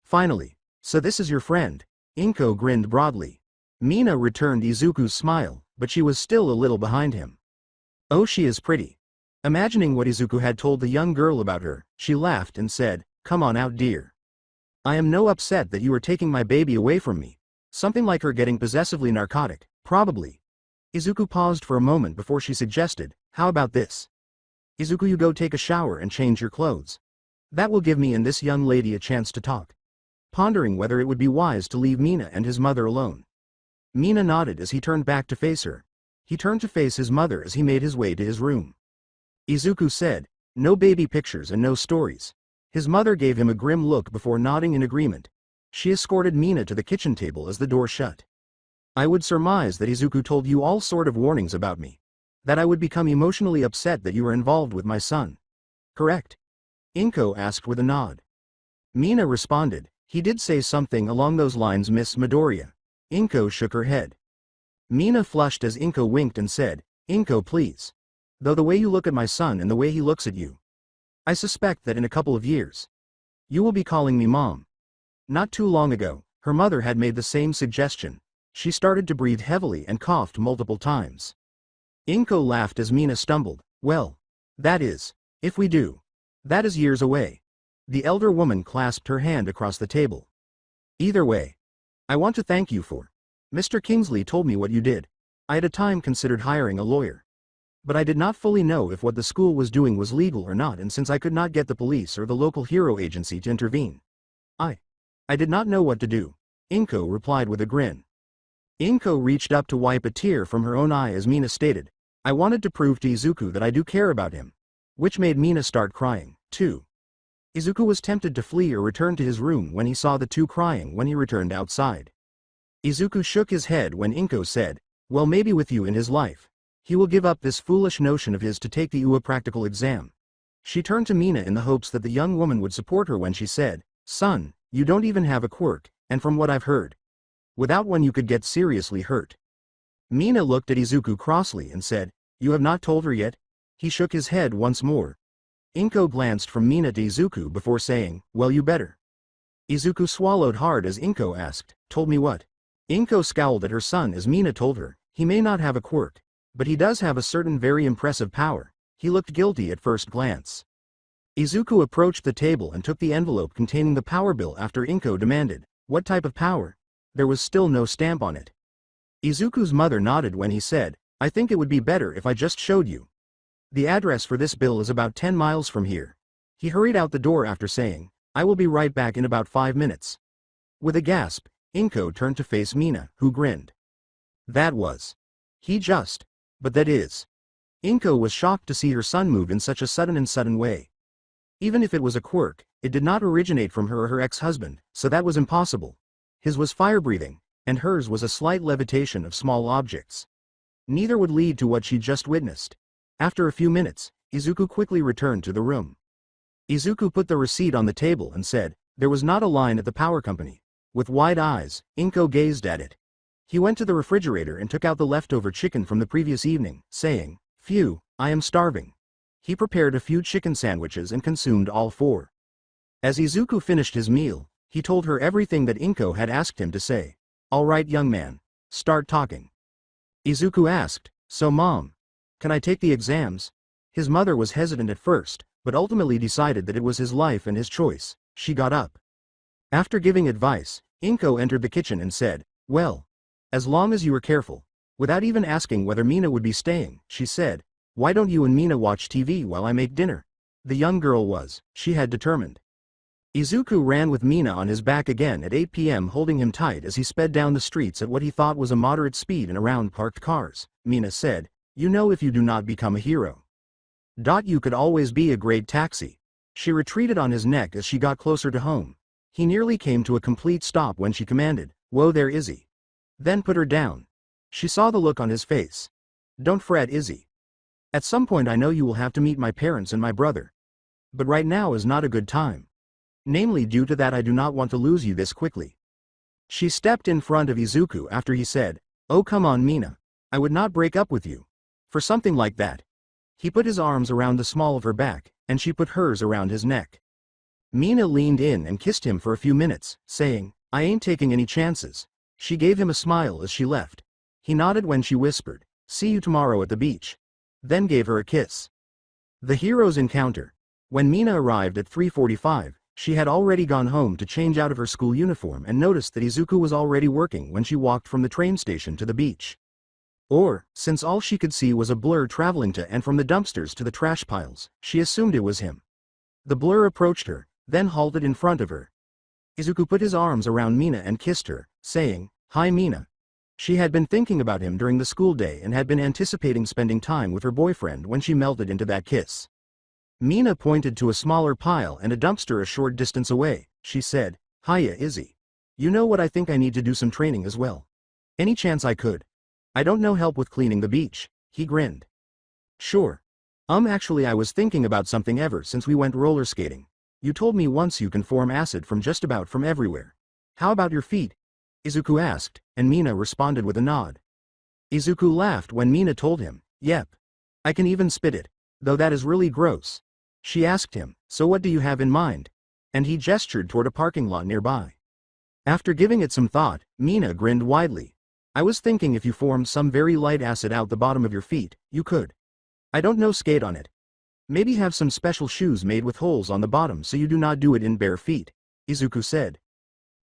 Finally, "So this is your friend?" Inko grinned broadly. Mina returned Izuku's smile, but she was still a little behind him. "Oh, she is pretty." Imagining what Izuku had told the young girl about her, she laughed and said, "Come on out dear. I am no upset that you are taking my baby away from me." Something like her getting possessively narcotic, probably. Izuku paused for a moment before she suggested, "How about this? Izuku, you go take a shower and change your clothes. That will give me and this young lady a chance to talk." Pondering whether it would be wise to leave Mina and his mother alone. Mina nodded as he turned back to face her. He turned to face his mother as he made his way to his room. Izuku said, "No baby pictures and no stories." His mother gave him a grim look before nodding in agreement. She escorted Mina to the kitchen table as the door shut. "I would surmise that Izuku told you all sort of warnings about me. That I would become emotionally upset that you were involved with my son. Correct?" Inko asked with a nod. Mina responded, "He did say something along those lines, Miss Midoriya." Inko shook her head. Mina flushed as Inko winked and said, "Inko please. Though the way you look at my son and the way he looks at you. I suspect that in a couple of years, you will be calling me mom." Not too long ago, her mother had made the same suggestion. She started to breathe heavily and coughed multiple times. Inko laughed as Mina stumbled, "Well, that is, if we do. That is years away." The elder woman clasped her hand across the table. "Either way, I want to thank you for. Mr. Kingsley told me what you did. I at a time considered hiring a lawyer. But I did not fully know if what the school was doing was legal or not, and since I could not get the police or the local hero agency to intervene, I did not know what to do." Inko replied with a grin. Inko reached up to wipe a tear from her own eye as Mina stated, "I wanted to prove to Izuku that I do care about him." Which made Mina start crying, too. Izuku was tempted to flee or return to his room when he saw the two crying when he returned outside. Izuku shook his head when Inko said, "Well, maybe with you in his life, he will give up this foolish notion of his to take the UA practical exam." She turned to Mina in the hopes that the young woman would support her when she said, "Son, you don't even have a quirk, and from what I've heard, without one you could get seriously hurt." Mina looked at Izuku crossly and said, "You have not told her yet?" He shook his head once more. Inko glanced from Mina to Izuku before saying, "Well, you better." Izuku swallowed hard as Inko asked, "Told me what?" Inko scowled at her son as Mina told her, "He may not have a quirk, but he does have a certain very impressive power." He looked guilty at first glance. Izuku approached the table and took the envelope containing the power bill after Inko demanded, "What type of power?" There was still no stamp on it. Izuku's mother nodded when he said, "I think it would be better if I just showed you. The address for this bill is about 10 miles from here." He hurried out the door after saying, "I will be right back in about 5 minutes." With a gasp, Inko turned to face Mina, who grinned. That was. He just. But that is. Inko was shocked to see her son move in such a sudden way. Even if it was a quirk, it did not originate from her or her ex-husband, so that was impossible. His was fire-breathing, and hers was a slight levitation of small objects. Neither would lead to what she just witnessed. After a few minutes, Izuku quickly returned to the room. Izuku put the receipt on the table and said, "There was not a line at the power company." With wide eyes, Inko gazed at it. He went to the refrigerator and took out the leftover chicken from the previous evening, saying, "Phew, I am starving." He prepared a few chicken sandwiches and consumed all 4. As Izuku finished his meal, he told her everything that Inko had asked him to say. "All right, young man. Start talking." Izuku asked, "So mom, can I take the exams?" His mother was hesitant at first, but ultimately decided that it was his life and his choice. She got up. After giving advice, Inko entered the kitchen and said, "Well, as long as you are careful." Without even asking whether Mina would be staying, she said, "Why don't you and Mina watch TV while I make dinner?" The young girl was, she had determined. Izuku ran with Mina on his back again at 8 p.m. holding him tight as he sped down the streets at what he thought was a moderate speed and around parked cars. Mina said, "You know, if you do not become a hero, you could always be a great taxi." She retreated on his neck as she got closer to home. He nearly came to a complete stop when she commanded, "Whoa there, Izzy." Then put her down. She saw the look on his face. "Don't fret, Izzy. At some point I know you will have to meet my parents and my brother. But right now is not a good time. Namely, due to that I do not want to lose you this quickly." She stepped in front of Izuku after he said, "Oh come on Mina. I would not break up with you for something like that." He put his arms around the small of her back, and she put hers around his neck. Mina leaned in and kissed him for a few minutes, saying, "I ain't taking any chances." She gave him a smile as she left. He nodded when she whispered, "See you tomorrow at the beach." Then gave her a kiss. The heroes encounter. When Mina arrived at 3:45, she had already gone home to change out of her school uniform and noticed that Izuku was already working when she walked from the train station to the beach. Or, since all she could see was a blur traveling to and from the dumpsters to the trash piles, she assumed it was him. The blur approached her, then halted in front of her. Izuku put his arms around Mina and kissed her, saying, "Hi Mina." She had been thinking about him during the school day and had been anticipating spending time with her boyfriend when she melted into that kiss. Mina pointed to a smaller pile and a dumpster a short distance away. She said, "Hiya Izzy. You know what, I think I need to do some training as well. Any chance I could? I don't know, help with cleaning the beach." He grinned. "Sure. Actually I was thinking about something ever since we went roller skating. You told me once you can form acid from just about from everywhere. How about your feet?" Izuku asked, and Mina responded with a nod. Izuku laughed when Mina told him, "Yep. I can even spit it, though that is really gross." She asked him, "So what do you have in mind?" And he gestured toward a parking lot nearby. After giving it some thought, Mina grinned widely. "I was thinking if you formed some very light acid out the bottom of your feet, you could. I don't know, skate on it. Maybe have some special shoes made with holes on the bottom so you do not do it in bare feet," Izuku said.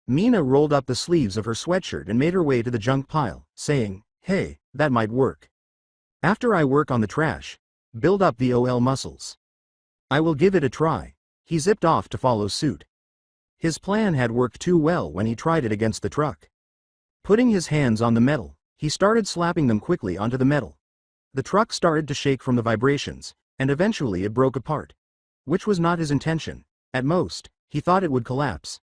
Mina rolled up the sleeves of her sweatshirt and made her way to the junk pile, saying, "Hey, that might work. After I work on the trash, build up the OL muscles. I will give it a try." He zipped off to follow suit. His plan had worked too well when he tried it against the truck. Putting his hands on the metal, he started slapping them quickly onto the metal. The truck started to shake from the vibrations, and eventually it broke apart. Which was not his intention. At most, he thought it would collapse.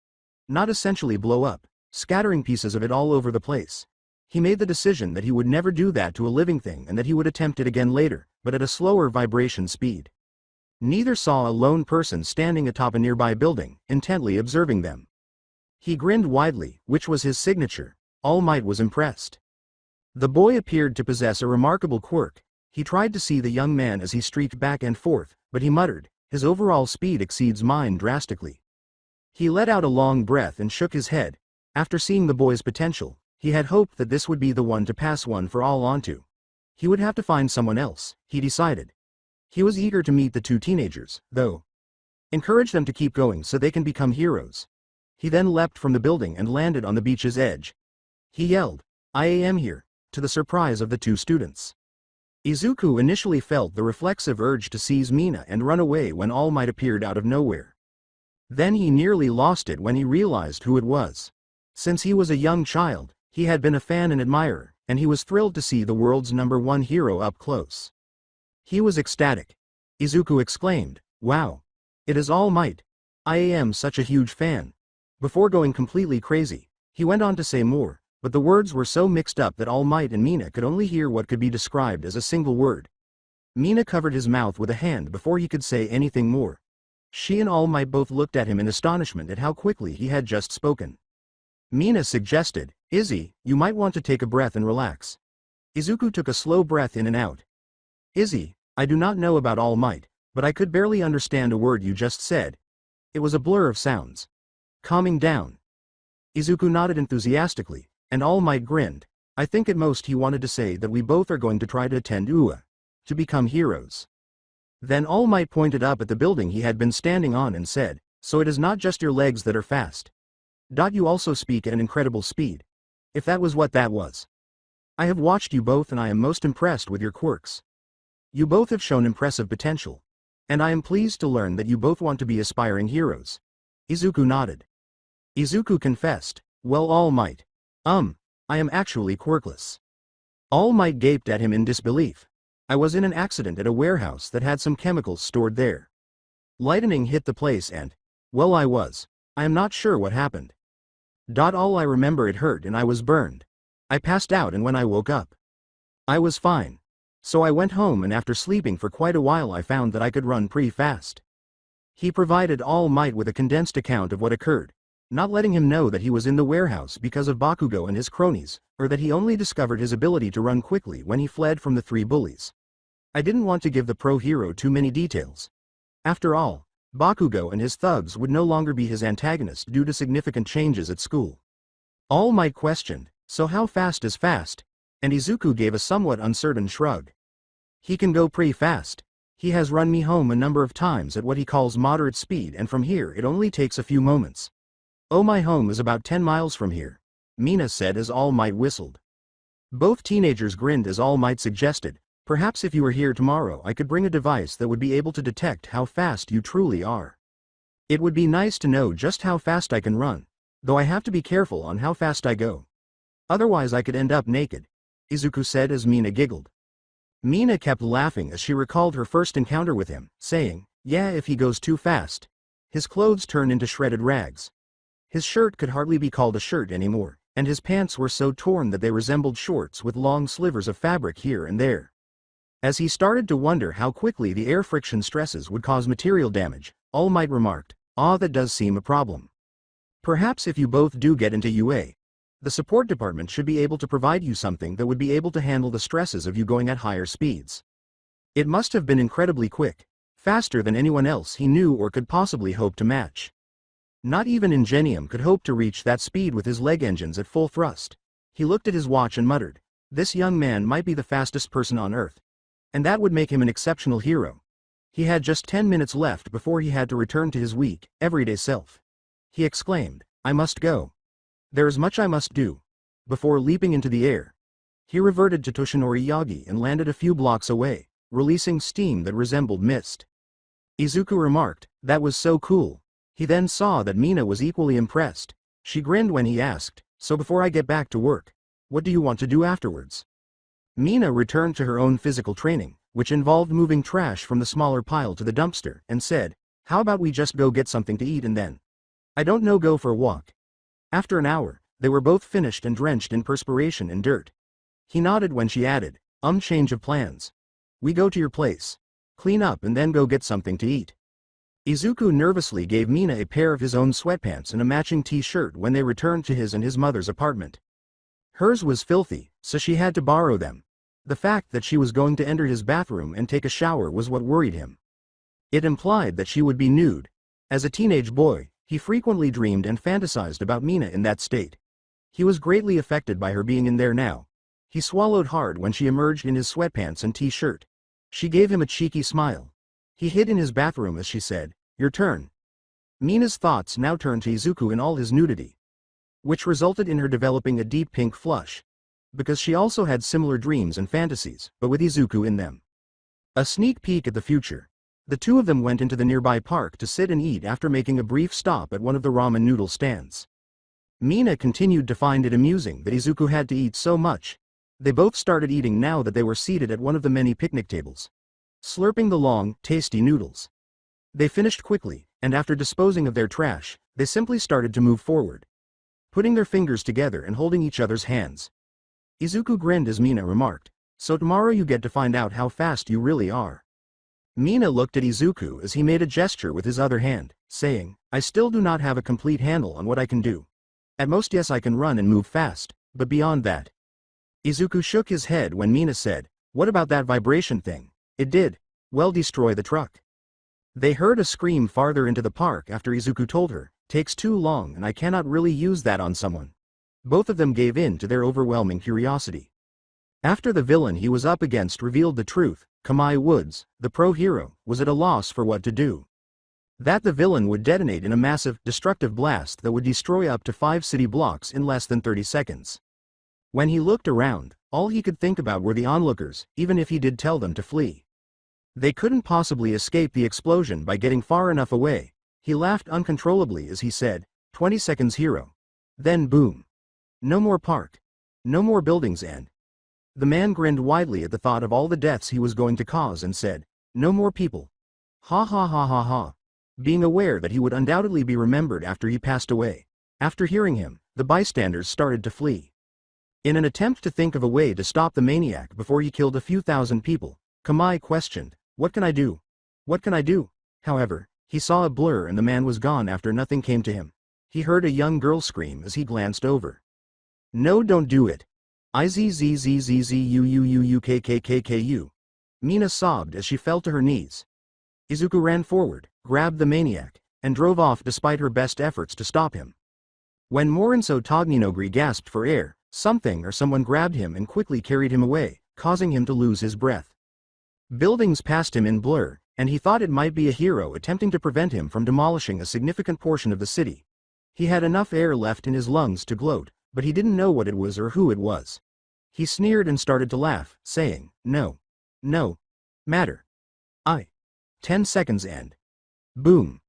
Not essentially blow up, scattering pieces of it all over the place. He made the decision that he would never do that to a living thing and that he would attempt it again later, but at a slower vibration speed. Neither saw a lone person standing atop a nearby building, intently observing them. He grinned widely, which was his signature. All Might was impressed. The boy appeared to possess a remarkable quirk. He tried to see the young man as he streaked back and forth, but he muttered, "His overall speed exceeds mine drastically." He let out a long breath and shook his head. After seeing the boy's potential, he had hoped that this would be the one to pass one for all onto. He would have to find someone else, he decided. He was eager to meet the two teenagers, though. Encourage them to keep going so they can become heroes. He then leapt from the building and landed on the beach's edge. He yelled, "I am here," to the surprise of the two students. Izuku initially felt the reflexive urge to seize Mina and run away when All Might appeared out of nowhere. Then he nearly lost it when he realized who it was. Since he was a young child, he had been a fan and admirer, and he was thrilled to see the world's #1 hero up close. He was ecstatic. Izuku exclaimed, "Wow! It is All Might. I am such a huge fan." Before going completely crazy, he went on to say more, but the words were so mixed up that All Might and Mina could only hear what could be described as a single word. Mina covered his mouth with a hand before he could say anything more. She and All Might both looked at him in astonishment at how quickly he had just spoken. Mina suggested, "Izzy, you might want to take a breath and relax." Izuku took a slow breath in and out. "Izzy, I do not know about All Might, but I could barely understand a word you just said. It was a blur of sounds." Calming down. Izuku nodded enthusiastically, and All Might grinned. I think at most he wanted to say that we both are going to try to attend UA. To become heroes. Then All Might pointed up at the building he had been standing on and said, "So it is not just your legs that are fast. You also speak at an incredible speed." If that was what that was. "I have watched you both and I am most impressed with your quirks. You both have shown impressive potential. And I am pleased to learn that you both want to be aspiring heroes." Izuku nodded. Izuku confessed, "Well, All Might. I am actually quirkless." All Might gaped at him in disbelief. "I was in an accident at a warehouse that had some chemicals stored there. Lightning hit the place and, well, I am not sure what happened. All I remember it hurt and I was burned. I passed out and when I woke up, I was fine. So I went home and after sleeping for quite a while I found that I could run pretty fast." He provided All Might with a condensed account of what occurred, not letting him know that he was in the warehouse because of Bakugo and his cronies, or that he only discovered his ability to run quickly when he fled from the 3 bullies. I didn't want to give the pro hero too many details. After all, Bakugo and his thugs would no longer be his antagonist due to significant changes at school. All Might questioned, "So how fast is fast?" And Izuku gave a somewhat uncertain shrug. "He can go pretty fast. He has run me home a number of times at what he calls moderate speed and from here it only takes a few moments. Oh, my home is about 10 miles from here," Mina said as All Might whistled. Both teenagers grinned as All Might suggested, "Perhaps if you were here tomorrow I could bring a device that would be able to detect how fast you truly are. It would be nice to know just how fast I can run, though I have to be careful on how fast I go. Otherwise I could end up naked," Izuku said as Mina giggled. Mina kept laughing as she recalled her first encounter with him, saying, "Yeah, if he goes too fast. His clothes turn into shredded rags. His shirt could hardly be called a shirt anymore, and his pants were so torn that they resembled shorts with long slivers of fabric here and there." As he started to wonder how quickly the air friction stresses would cause material damage, All Might remarked, That does seem a problem. Perhaps if you both do get into UA, the support department should be able to provide you something that would be able to handle the stresses of you going at higher speeds." It must have been incredibly quick, faster than anyone else he knew or could possibly hope to match. Not even Ingenium could hope to reach that speed with his leg engines at full thrust. He looked at his watch and muttered, "This young man might be the fastest person on Earth. And that would make him an exceptional hero." He had just 10 minutes left before he had to return to his weak, everyday self. He exclaimed, "I must go. There is much I must do." Before leaping into the air, he reverted to Toshinori Yagi and landed a few blocks away, releasing steam that resembled mist. Izuku remarked, "That was so cool." He then saw that Mina was equally impressed. She grinned when he asked, "So before I get back to work, what do you want to do afterwards?" Mina returned to her own physical training, which involved moving trash from the smaller pile to the dumpster, and said, "How about we just go get something to eat and then, I don't know, go for a walk?" After an hour, they were both finished and drenched in perspiration and dirt. He nodded when she added, Change of plans. We go to your place, clean up and then go get something to eat." Izuku nervously gave Mina a pair of his own sweatpants and a matching t-shirt when they returned to his and his mother's apartment. Hers was filthy, so she had to borrow them. The fact that she was going to enter his bathroom and take a shower was what worried him. It implied that she would be nude. As a teenage boy, he frequently dreamed and fantasized about Mina in that state. He was greatly affected by her being in there now. He swallowed hard when she emerged in his sweatpants and t-shirt. She gave him a cheeky smile. He hid in his bathroom as she said, Your turn. Mina's thoughts now turned to Izuku in all his nudity, which resulted in her developing a deep pink flush, because she also had similar dreams and fantasies, but with Izuku in them. A sneak peek at the future. The two of them went into the nearby park to sit and eat after making a brief stop at one of the ramen noodle stands. Mina continued to find it amusing that Izuku had to eat so much. They both started eating now that they were seated at one of the many picnic tables, slurping the long, tasty noodles. They finished quickly, and after disposing of their trash, they simply started to move forward, putting their fingers together and holding each other's hands. Izuku grinned as Mina remarked, "So tomorrow you get to find out how fast you really are." Mina looked at Izuku as he made a gesture with his other hand, saying, "I still do not have a complete handle on what I can do. At most yes I can run and move fast, but beyond that." Izuku shook his head when Mina said, "What about that vibration thing? It did, well, destroy the truck." They heard a scream farther into the park after Izuku told her, "Takes too long and I cannot really use that on someone." Both of them gave in to their overwhelming curiosity. After the villain he was up against revealed the truth, Kamai Woods, the pro-hero, was at a loss for what to do. That the villain would detonate in a massive, destructive blast that would destroy up to 5 city blocks in less than 30 seconds. When he looked around, all he could think about were the onlookers, even if he did tell them to flee. They couldn't possibly escape the explosion by getting far enough away. He laughed uncontrollably as he said, 20 seconds hero. Then boom. No more park. No more buildings and... The man grinned widely at the thought of all the deaths he was going to cause and said, "No more people. Ha ha ha ha ha." Being aware that he would undoubtedly be remembered after he passed away. After hearing him, the bystanders started to flee. In an attempt to think of a way to stop the maniac before he killed a few thousand people, Kamai questioned, "What can I do? What can I do?" However, he saw a blur and the man was gone after nothing came to him. He heard a young girl scream as he glanced over. "No, don't do it. IZZZZZUUUUKKKKU." Mina sobbed as she fell to her knees. Izuku ran forward, grabbed the maniac, and drove off despite her best efforts to stop him. When Morinso Togninogri gasped for air, something or someone grabbed him and quickly carried him away, causing him to lose his breath. Buildings passed him in blur, and he thought it might be a hero attempting to prevent him from demolishing a significant portion of the city. He had enough air left in his lungs to gloat, but he didn't know what it was or who it was. He sneered and started to laugh, saying, "No. No. Matter. 10 seconds and... boom.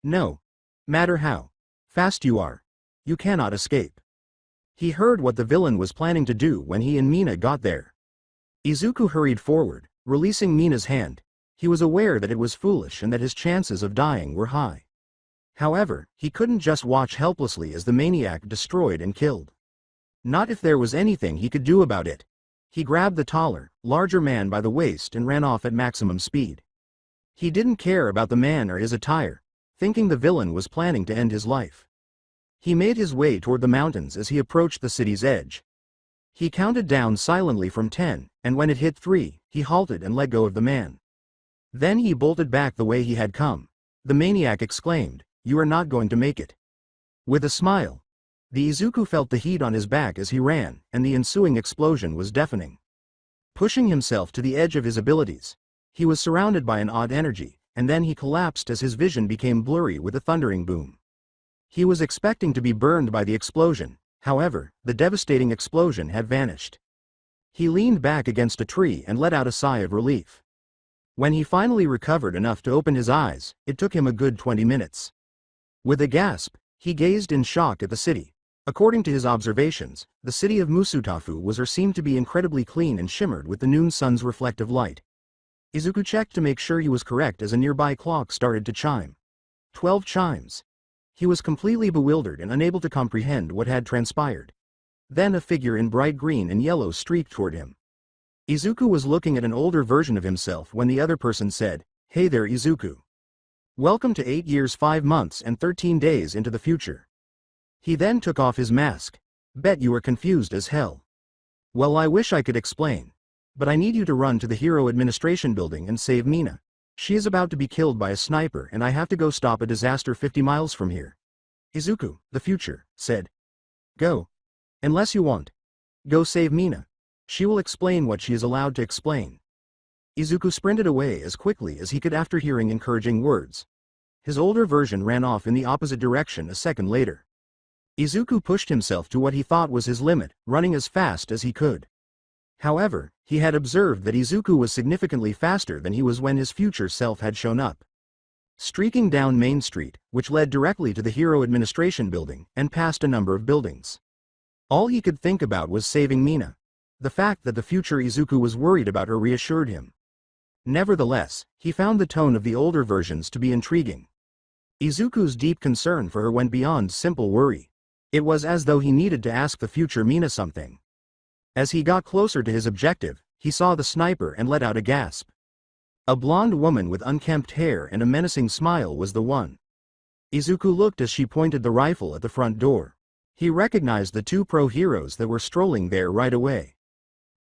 No. Matter how fast you are. You cannot escape." He heard what the villain was planning to do when he and Mina got there. Izuku hurried forward, releasing Mina's hand. He was aware that it was foolish and that his chances of dying were high. However, he couldn't just watch helplessly as the maniac destroyed and killed. Not if there was anything he could do about it. He grabbed the taller, larger man by the waist and ran off at maximum speed. He didn't care about the man or his attire, thinking the villain was planning to end his life. He made his way toward the mountains as he approached the city's edge. He counted down silently from 10, and when it hit 3, he halted and let go of the man. Then he bolted back the way he had come. The maniac exclaimed, "You are not going to make it." With a smile, the Izuku felt the heat on his back as he ran, and the ensuing explosion was deafening. Pushing himself to the edge of his abilities, he was surrounded by an odd energy, and then he collapsed as his vision became blurry with a thundering boom. He was expecting to be burned by the explosion, however, the devastating explosion had vanished. He leaned back against a tree and let out a sigh of relief. When he finally recovered enough to open his eyes, it took him a good 20 minutes. With a gasp, he gazed in shock at the city. According to his observations, the city of Musutafu was or seemed to be incredibly clean and shimmered with the noon sun's reflective light. Izuku checked to make sure he was correct as a nearby clock started to chime. 12 chimes. He was completely bewildered and unable to comprehend what had transpired. Then a figure in bright green and yellow streaked toward him. Izuku was looking at an older version of himself when the other person said, "Hey there, Izuku. Welcome to 8 years 5 months and 13 days into the future." He then took off his mask. "Bet you are confused as hell. Well, I wish I could explain. But I need you to run to the Hero Administration building and save Mina. She is about to be killed by a sniper and I have to go stop a disaster 50 miles from here." Izuku, the future, said. "Go. Unless you want. Go save Mina. She will explain what she is allowed to explain." Izuku sprinted away as quickly as he could after hearing encouraging words. His older version ran off in the opposite direction a second later. Izuku pushed himself to what he thought was his limit, running as fast as he could. However, he had observed that Izuku was significantly faster than he was when his future self had shown up. Streaking down Main Street, which led directly to the Hero Administration Building, and past a number of buildings. All he could think about was saving Mina. The fact that the future Izuku was worried about her reassured him. Nevertheless, he found the tone of the older versions to be intriguing. Izuku's deep concern for her went beyond simple worry. It was as though he needed to ask the future Mina something. As he got closer to his objective, he saw the sniper and let out a gasp. A blonde woman with unkempt hair and a menacing smile was the one. Izuku looked as she pointed the rifle at the front door. He recognized the two pro-heroes that were strolling there right away.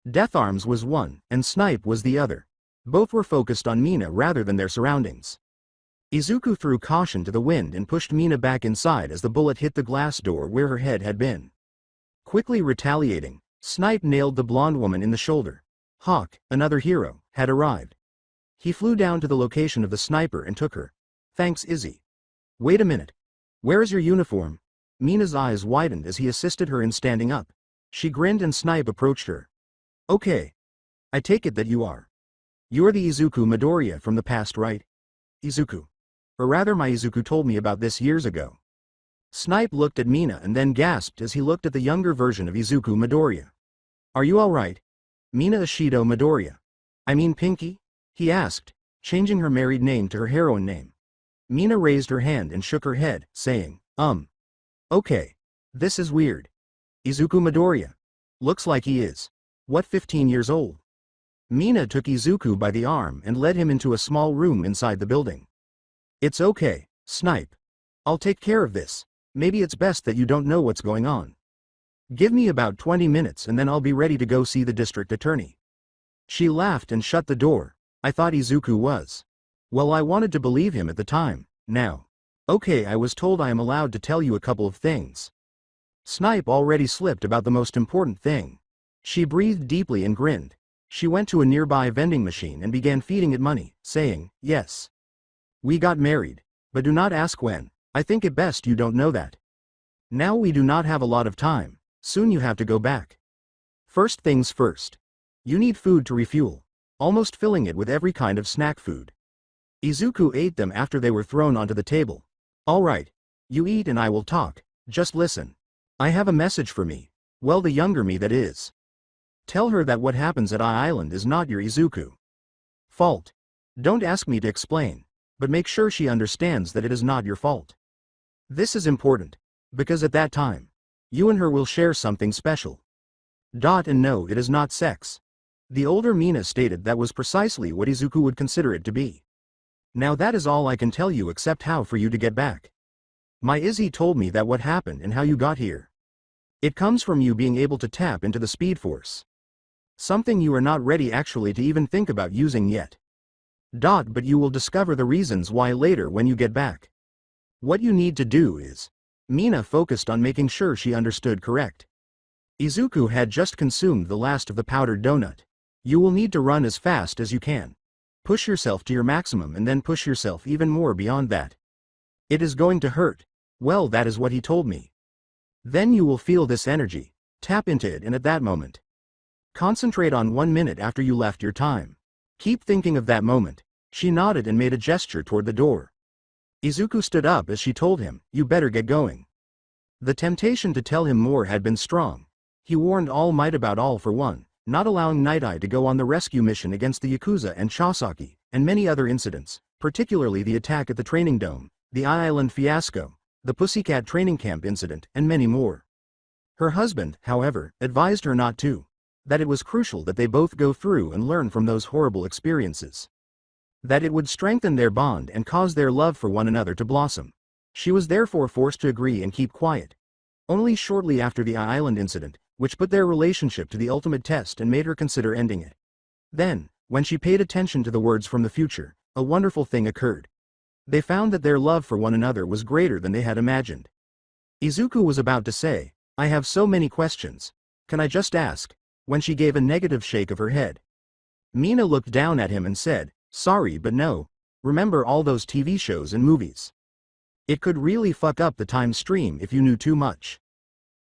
Death Arms was one, and Snipe was the other. Both were focused on Mina rather than their surroundings. Izuku threw caution to the wind and pushed Mina back inside as the bullet hit the glass door where her head had been. Quickly retaliating, Snipe nailed the blonde woman in the shoulder. Hawk, another hero, had arrived. He flew down to the location of the sniper and took her. Thanks, Izzy. Wait a minute. Where is your uniform? Mina's eyes widened as he assisted her in standing up. She grinned and Snipe approached her. Okay. I take it that you are. You're the Izuku Midoriya from the past, right? Izuku. Or rather, my Izuku told me about this years ago. Snipe looked at Mina and then gasped as he looked at the younger version of Izuku Midoriya. Are you alright? Mina Ishido Midoriya. I mean Pinky? He asked, changing her married name to her heroine name. Mina raised her hand and shook her head, saying, Okay. This is weird. Izuku Midoriya. Looks like he is. What, 15 years old? Mina took Izuku by the arm and led him into a small room inside the building. It's okay, Snipe. I'll take care of this. Maybe it's best that you don't know what's going on. Give me about 20 minutes and then I'll be ready to go see the district attorney. She laughed and shut the door. I thought Izuku was. Well, I wanted to believe him at the time. Now. Okay, I was told I am allowed to tell you a couple of things. Snipe already slipped about the most important thing. She breathed deeply and grinned. She went to a nearby vending machine and began feeding it money, saying, yes. We got married. But do not ask when. I think it best you don't know that. Now we do not have a lot of time. Soon you have to go back. First things first. You need food to refuel. Almost filling it with every kind of snack food. Izuku ate them after they were thrown onto the table. Alright. You eat and I will talk. Just listen. I have a message for me. Well, the younger me that is. Tell her that what happens at Island is not your Izuku fault. Don't ask me to explain, but make sure she understands that it is not your fault. This is important, because at that time, you and her will share something special. And no, it is not sex. The older Mina stated that was precisely what Izuku would consider it to be. Now that is all I can tell you except how for you to get back. My Izzy told me that what happened and how you got here. It comes from you being able to tap into the Speed Force. Something you are not ready actually to even think about using yet. But you will discover the reasons why later when you get back. What you need to do is. Mina focused on making sure she understood correct. Izuku had just consumed the last of the powdered donut. You will need to run as fast as you can. Push yourself to your maximum and then push yourself even more beyond that. It is going to hurt. Well, that is what he told me. Then you will feel this energy. Tap into it and at that moment. Concentrate on 1 minute after you left your time. Keep thinking of that moment. She nodded and made a gesture toward the door. Izuku stood up as she told him, you better get going. The temptation to tell him more had been strong. He warned All Might about All for One, not allowing Night Eye to go on the rescue mission against the Yakuza and Chosaki, and many other incidents, particularly the attack at the training dome, the Island fiasco, the Pussycat training camp incident, and many more. Her husband, however, advised her not to. That it was crucial that they both go through and learn from those horrible experiences. That it would strengthen their bond and cause their love for one another to blossom. She was therefore forced to agree and keep quiet. Only shortly after the Island incident, which put their relationship to the ultimate test and made her consider ending it. Then, when she paid attention to the words from the future, a wonderful thing occurred. They found that their love for one another was greater than they had imagined. Izuku was about to say, I have so many questions. Can I just ask? When she gave a negative shake of her head. Mina looked down at him and said, sorry but no. Remember all those TV shows and movies. It could really fuck up the time stream if you knew too much.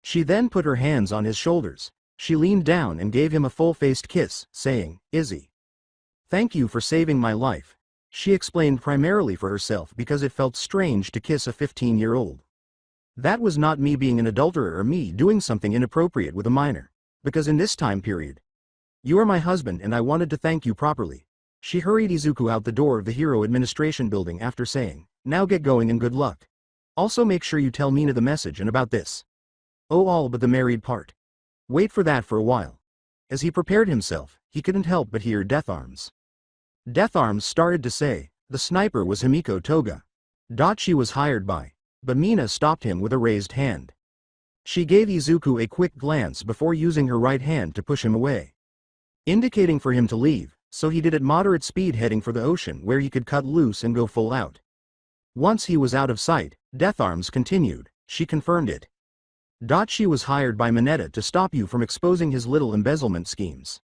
She then put her hands on his shoulders. She leaned down and gave him a full-faced kiss, saying, "Izzy. Thank you for saving my life." She explained primarily for herself because it felt strange to kiss a 15-year-old. That was not me being an adulterer or me doing something inappropriate with a minor. Because in this time period, you are my husband and I wanted to thank you properly. She hurried Izuku out the door of the Hero Administration building after saying, "Now get going and good luck. Also make sure you tell Mina the message and about this. Oh, all but the married part. Wait for that for a while." As he prepared himself, he couldn't help but hear Death Arms. Death Arms started to say, the sniper was Himiko Toga. She was hired by. But Mina stopped him with a raised hand. She gave Izuku a quick glance before using her right hand to push him away, indicating for him to leave, so he did at moderate speed heading for the ocean where he could cut loose and go full out. Once he was out of sight, Death Arms continued, she confirmed it. She was hired by Mineta to stop you from exposing his little embezzlement schemes.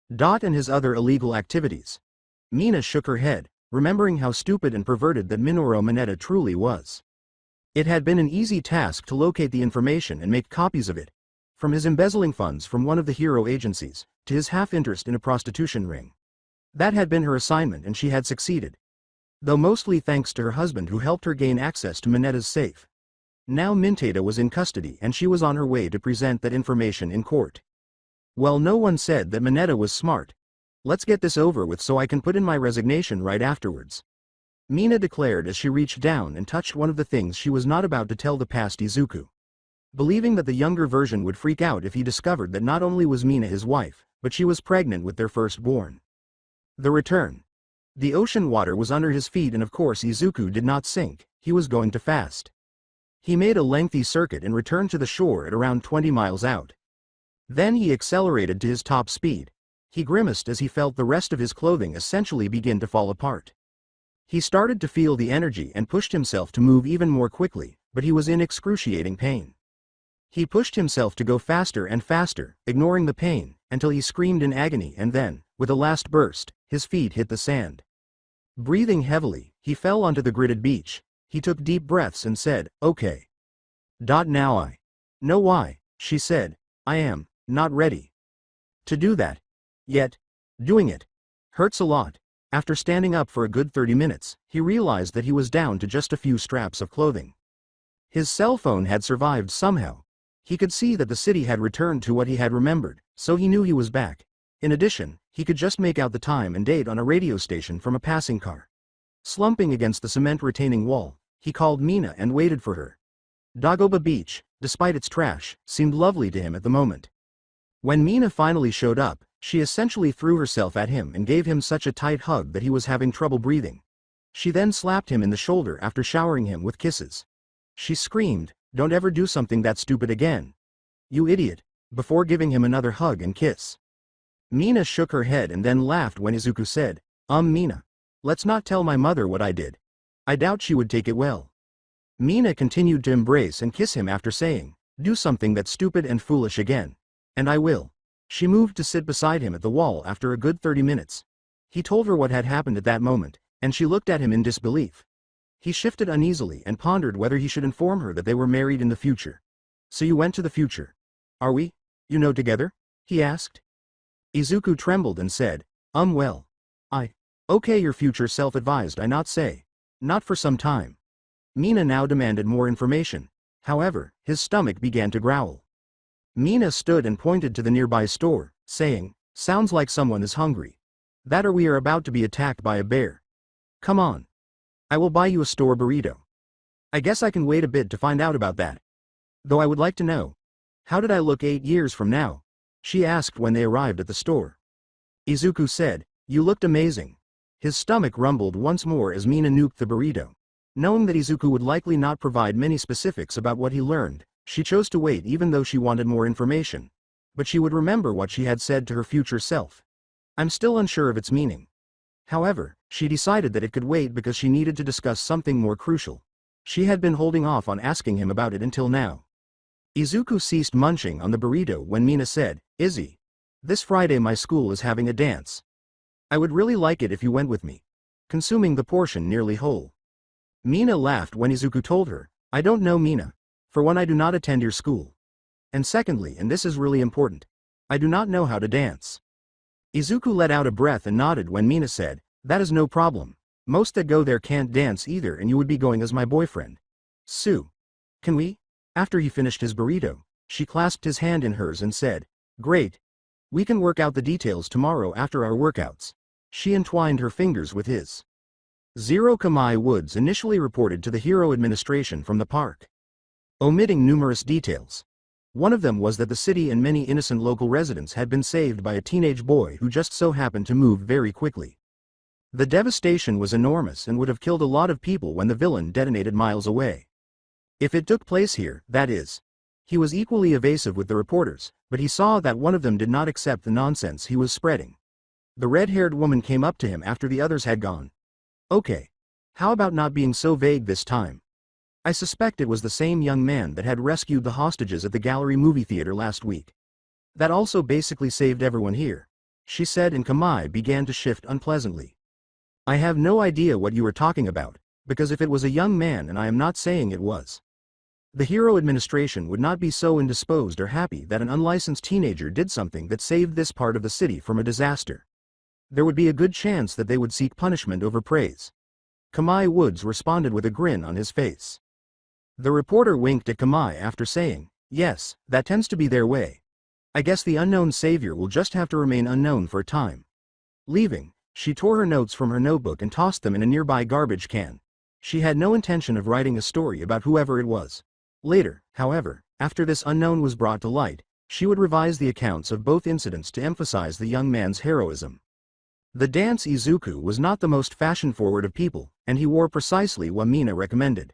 And his other illegal activities. Mina shook her head, remembering how stupid and perverted that Minoru Mineta truly was. It had been an easy task to locate the information and make copies of it, from his embezzling funds from one of the hero agencies, to his half-interest in a prostitution ring. That had been her assignment and she had succeeded. Though mostly thanks to her husband who helped her gain access to Mineta's safe. Now Mineta was in custody and she was on her way to present that information in court. Well, no one said that Mineta was smart. Let's get this over with so I can put in my resignation right afterwards. Mina declared as she reached down and touched one of the things she was not about to tell the past Izuku. Believing that the younger version would freak out if he discovered that not only was Mina his wife, but she was pregnant with their firstborn. The return. The ocean water was under his feet and of course Izuku did not sink, he was going too fast. He made a lengthy circuit and returned to the shore at around 20 miles out. Then he accelerated to his top speed. He grimaced as he felt the rest of his clothing essentially begin to fall apart. He started to feel the energy and pushed himself to move even more quickly, but he was in excruciating pain. He pushed himself to go faster and faster, ignoring the pain, until he screamed in agony and then, with a last burst, his feet hit the sand. Breathing heavily, he fell onto the gridded beach. He took deep breaths and said, "Okay. Now I know why," she said, "I am not ready to do that yet. Doing it hurts a lot." After standing up for a good 30 minutes, he realized that he was down to just a few straps of clothing. His cell phone had survived somehow. He could see that the city had returned to what he had remembered, so he knew he was back. In addition, he could just make out the time and date on a radio station from a passing car. Slumping against the cement retaining wall, he called Mina and waited for her. Dagoba Beach, despite its trash, seemed lovely to him at the moment. When Mina finally showed up, she essentially threw herself at him and gave him such a tight hug that he was having trouble breathing. She then slapped him in the shoulder after showering him with kisses. She screamed, "Don't ever do something that stupid again. You idiot," before giving him another hug and kiss. Mina shook her head and then laughed when Izuku said, Mina. Let's not tell my mother what I did. I doubt she would take it well." Mina continued to embrace and kiss him after saying, "Do something that's stupid and foolish again. And I will." She moved to sit beside him at the wall after a good 30 minutes. He told her what had happened at that moment, and she looked at him in disbelief. He shifted uneasily and pondered whether he should inform her that they were married in the future. "So you went to the future. Are we, together?" he asked. Izuku trembled and said, Well. Okay, your future self-advised I not say. Not for some time." Mina now demanded more information. However, his stomach began to growl. Mina stood and pointed to the nearby store, saying, "Sounds like someone is hungry. That or we are about to be attacked by a bear. Come on. I will buy you a store burrito." "I guess I can wait a bit to find out about that. Though I would like to know, how did I look 8 years from now?" she asked when they arrived at the store. Izuku said, "You looked amazing." His stomach rumbled once more as Mina nuked the burrito. Knowing that Izuku would likely not provide many specifics about what he learned, she chose to wait even though she wanted more information. But she would remember what she had said to her future self. "I'm still unsure of its meaning." However, she decided that it could wait because she needed to discuss something more crucial. She had been holding off on asking him about it until now. Izuku ceased munching on the burrito when Mina said, "Izzy, this Friday my school is having a dance. I would really like it if you went with me." consuming the portion nearly whole. Mina laughed when Izuku told her, I don't know Mina. For one, I do not attend your school. And secondly, and this is really important, I do not know how to dance. Izuku let out a breath and nodded when Mina said, that is no problem. Most that go there can't dance either, and you would be going as my boyfriend. Sue. Can we? After he finished his burrito, she clasped his hand in hers and said, great. We can work out the details tomorrow after our workouts. She entwined her fingers with his. Zero Kamai Woods initially reported to the Hero administration from the park, omitting numerous details. One of them was that the city and many innocent local residents had been saved by a teenage boy who just so happened to move very quickly. The devastation was enormous and would have killed a lot of people when the villain detonated miles away. If it took place here, that is. He was equally evasive with the reporters, but he saw that one of them did not accept the nonsense he was spreading. The red-haired woman came up to him after the others had gone. Okay. How about not being so vague this time? I suspect it was the same young man that had rescued the hostages at the Gallery movie theater last week. That also basically saved everyone here, she said, and Kamai began to shift unpleasantly. I have no idea what you are talking about, because if it was a young man, and I am not saying it was, the Hero administration would not be so indisposed or happy that an unlicensed teenager did something that saved this part of the city from a disaster. There would be a good chance that they would seek punishment over praise. Kamai Woods responded with a grin on his face. The reporter winked at Kamai after saying, yes, that tends to be their way. I guess the unknown savior will just have to remain unknown for a time. Leaving, she tore her notes from her notebook and tossed them in a nearby garbage can. She had no intention of writing a story about whoever it was. Later, however, after this unknown was brought to light, she would revise the accounts of both incidents to emphasize the young man's heroism. The dance Izuku was not the most fashion-forward of people, and he wore precisely what Mina recommended.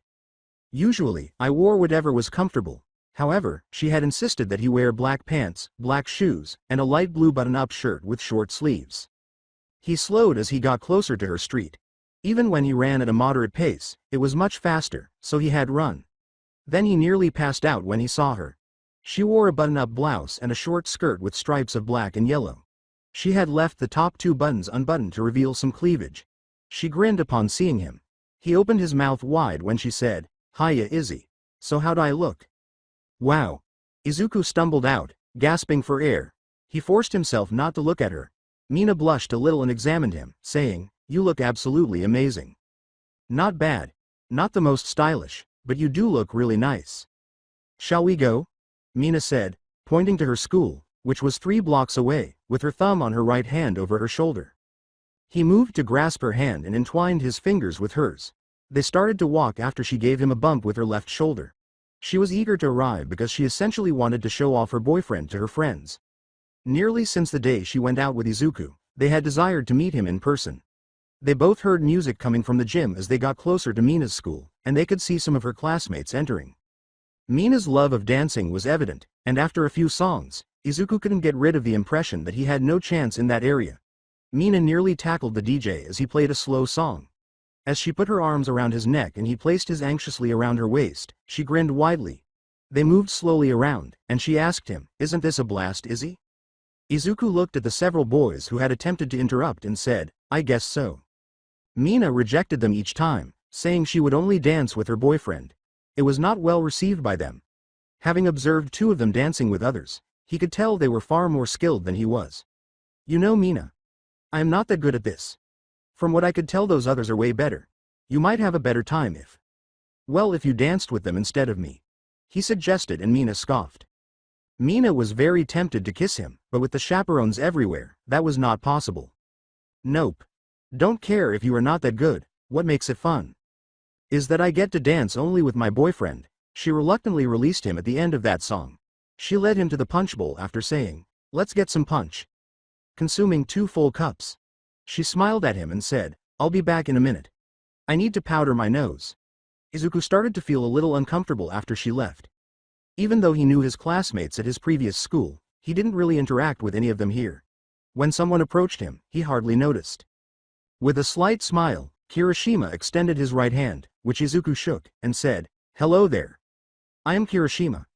Usually, I wore whatever was comfortable. However, she had insisted that he wear black pants, black shoes, and a light blue button-up shirt with short sleeves. He slowed as he got closer to her street. Even when he ran at a moderate pace, it was much faster, so he had run. Then he nearly passed out when he saw her. She wore a button-up blouse and a short skirt with stripes of black and yellow. She had left the top two buttons unbuttoned to reveal some cleavage. She grinned upon seeing him. He opened his mouth wide when she said, Hiya Izzy. So how'd I look? Wow. Izuku stumbled out, gasping for air. He forced himself not to look at her. Mina blushed a little and examined him, saying, you look absolutely amazing. Not bad. Not the most stylish, but you do look really nice. Shall we go? Mina said, pointing to her school, which was 3 blocks away, with her thumb on her right hand over her shoulder. He moved to grasp her hand and entwined his fingers with hers. They started to walk after she gave him a bump with her left shoulder. She was eager to arrive because she essentially wanted to show off her boyfriend to her friends. Nearly since the day she went out with Izuku, they had desired to meet him in person. They both heard music coming from the gym as they got closer to Mina's school, and they could see some of her classmates entering. Mina's love of dancing was evident, and after a few songs, Izuku couldn't get rid of the impression that he had no chance in that area. Mina nearly tackled the DJ as he played a slow song. As she put her arms around his neck and he placed his anxiously around her waist, she grinned widely. They moved slowly around, and she asked him, isn't this a blast, Izzy? Izuku looked at the several boys who had attempted to interrupt and said, I guess so. Mina rejected them each time, saying she would only dance with her boyfriend. It was not well received by them. Having observed 2 of them dancing with others, he could tell they were far more skilled than he was. You know, Mina, I am not that good at this. From what I could tell, those others are way better. You might have a better time if... Well, if you danced with them instead of me, he suggested, and Mina scoffed. Mina was very tempted to kiss him, but with the chaperones everywhere, that was not possible. Nope. Don't care if you are not that good, what makes it fun? Is that I get to dance only with my boyfriend. She reluctantly released him at the end of that song. She led him to the punch bowl after saying, let's get some punch. Consuming 2 full cups. She smiled at him and said, I'll be back in a minute. I need to powder my nose. Izuku started to feel a little uncomfortable after she left. Even though he knew his classmates at his previous school, he didn't really interact with any of them here. When someone approached him, he hardly noticed. With a slight smile, Kirishima extended his right hand, which Izuku shook, and said, hello there. I am Kirishima.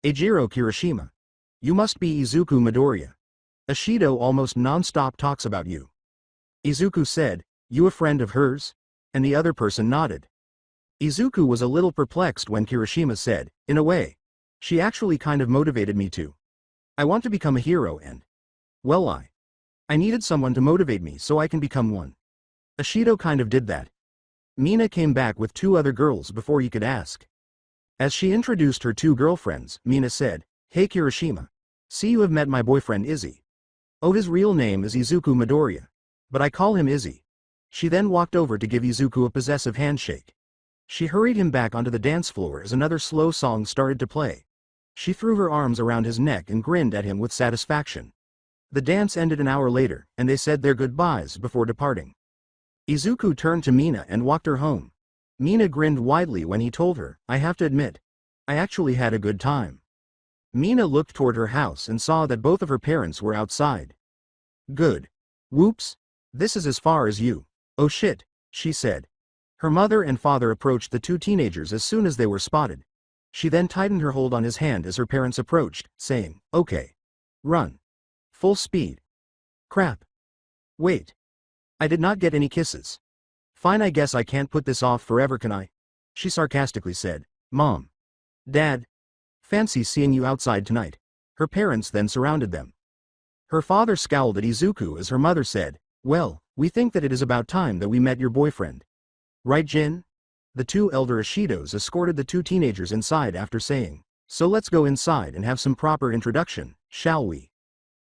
Eijiro Kirishima. You must be Izuku Midoriya. Ashido almost non-stop talks about you. Izuku said, You a friend of hers? And the other person nodded. Izuku was a little perplexed when Kirishima said, in a way. She actually kind of motivated me to. I want to become a hero and. Well, I needed someone to motivate me so I can become one. Ashido kind of did that. Mina came back with two other girls before he could ask. As she introduced her two girlfriends, Mina said, Hey Kirishima. See, you have met my boyfriend Izzy. Oh, his real name is Izuku Midoriya. But I call him Izzy. She then walked over to give Izuku a possessive handshake. She hurried him back onto the dance floor as another slow song started to play. She threw her arms around his neck and grinned at him with satisfaction. The dance ended an hour later, and they said their goodbyes before departing. Izuku turned to Mina and walked her home. Mina grinned widely when he told her, I have to admit. I actually had a good time. Mina looked toward her house and saw that both of her parents were outside. Good. Whoops. This is as far as you. Oh shit, she said. Her mother and father approached the two teenagers as soon as they were spotted. She then tightened her hold on his hand as her parents approached, saying, Okay. Run. Full speed. Crap. Wait. I did not get any kisses. Fine, I guess I can't put this off forever, can I? She sarcastically said. Mom. Dad. Fancy seeing you outside tonight. Her parents then surrounded them. Her father scowled at Izuku as her mother said, Well, we think that it is about time that we met your boyfriend. Right, Jin? The two elder Ishidos escorted the two teenagers inside after saying, So let's go inside and have some proper introduction, shall we?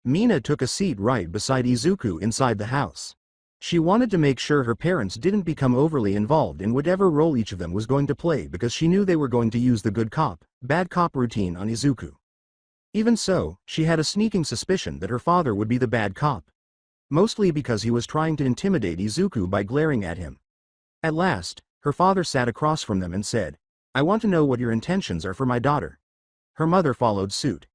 Mina took a seat right beside Izuku inside the house. She wanted to make sure her parents didn't become overly involved in whatever role each of them was going to play because she knew they were going to use the good cop, bad cop routine on Izuku. Even so, she had a sneaking suspicion that her father would be the bad cop. Mostly because he was trying to intimidate Izuku by glaring at him. At last, her father sat across from them and said, I want to know what your intentions are for my daughter. Her mother followed suit.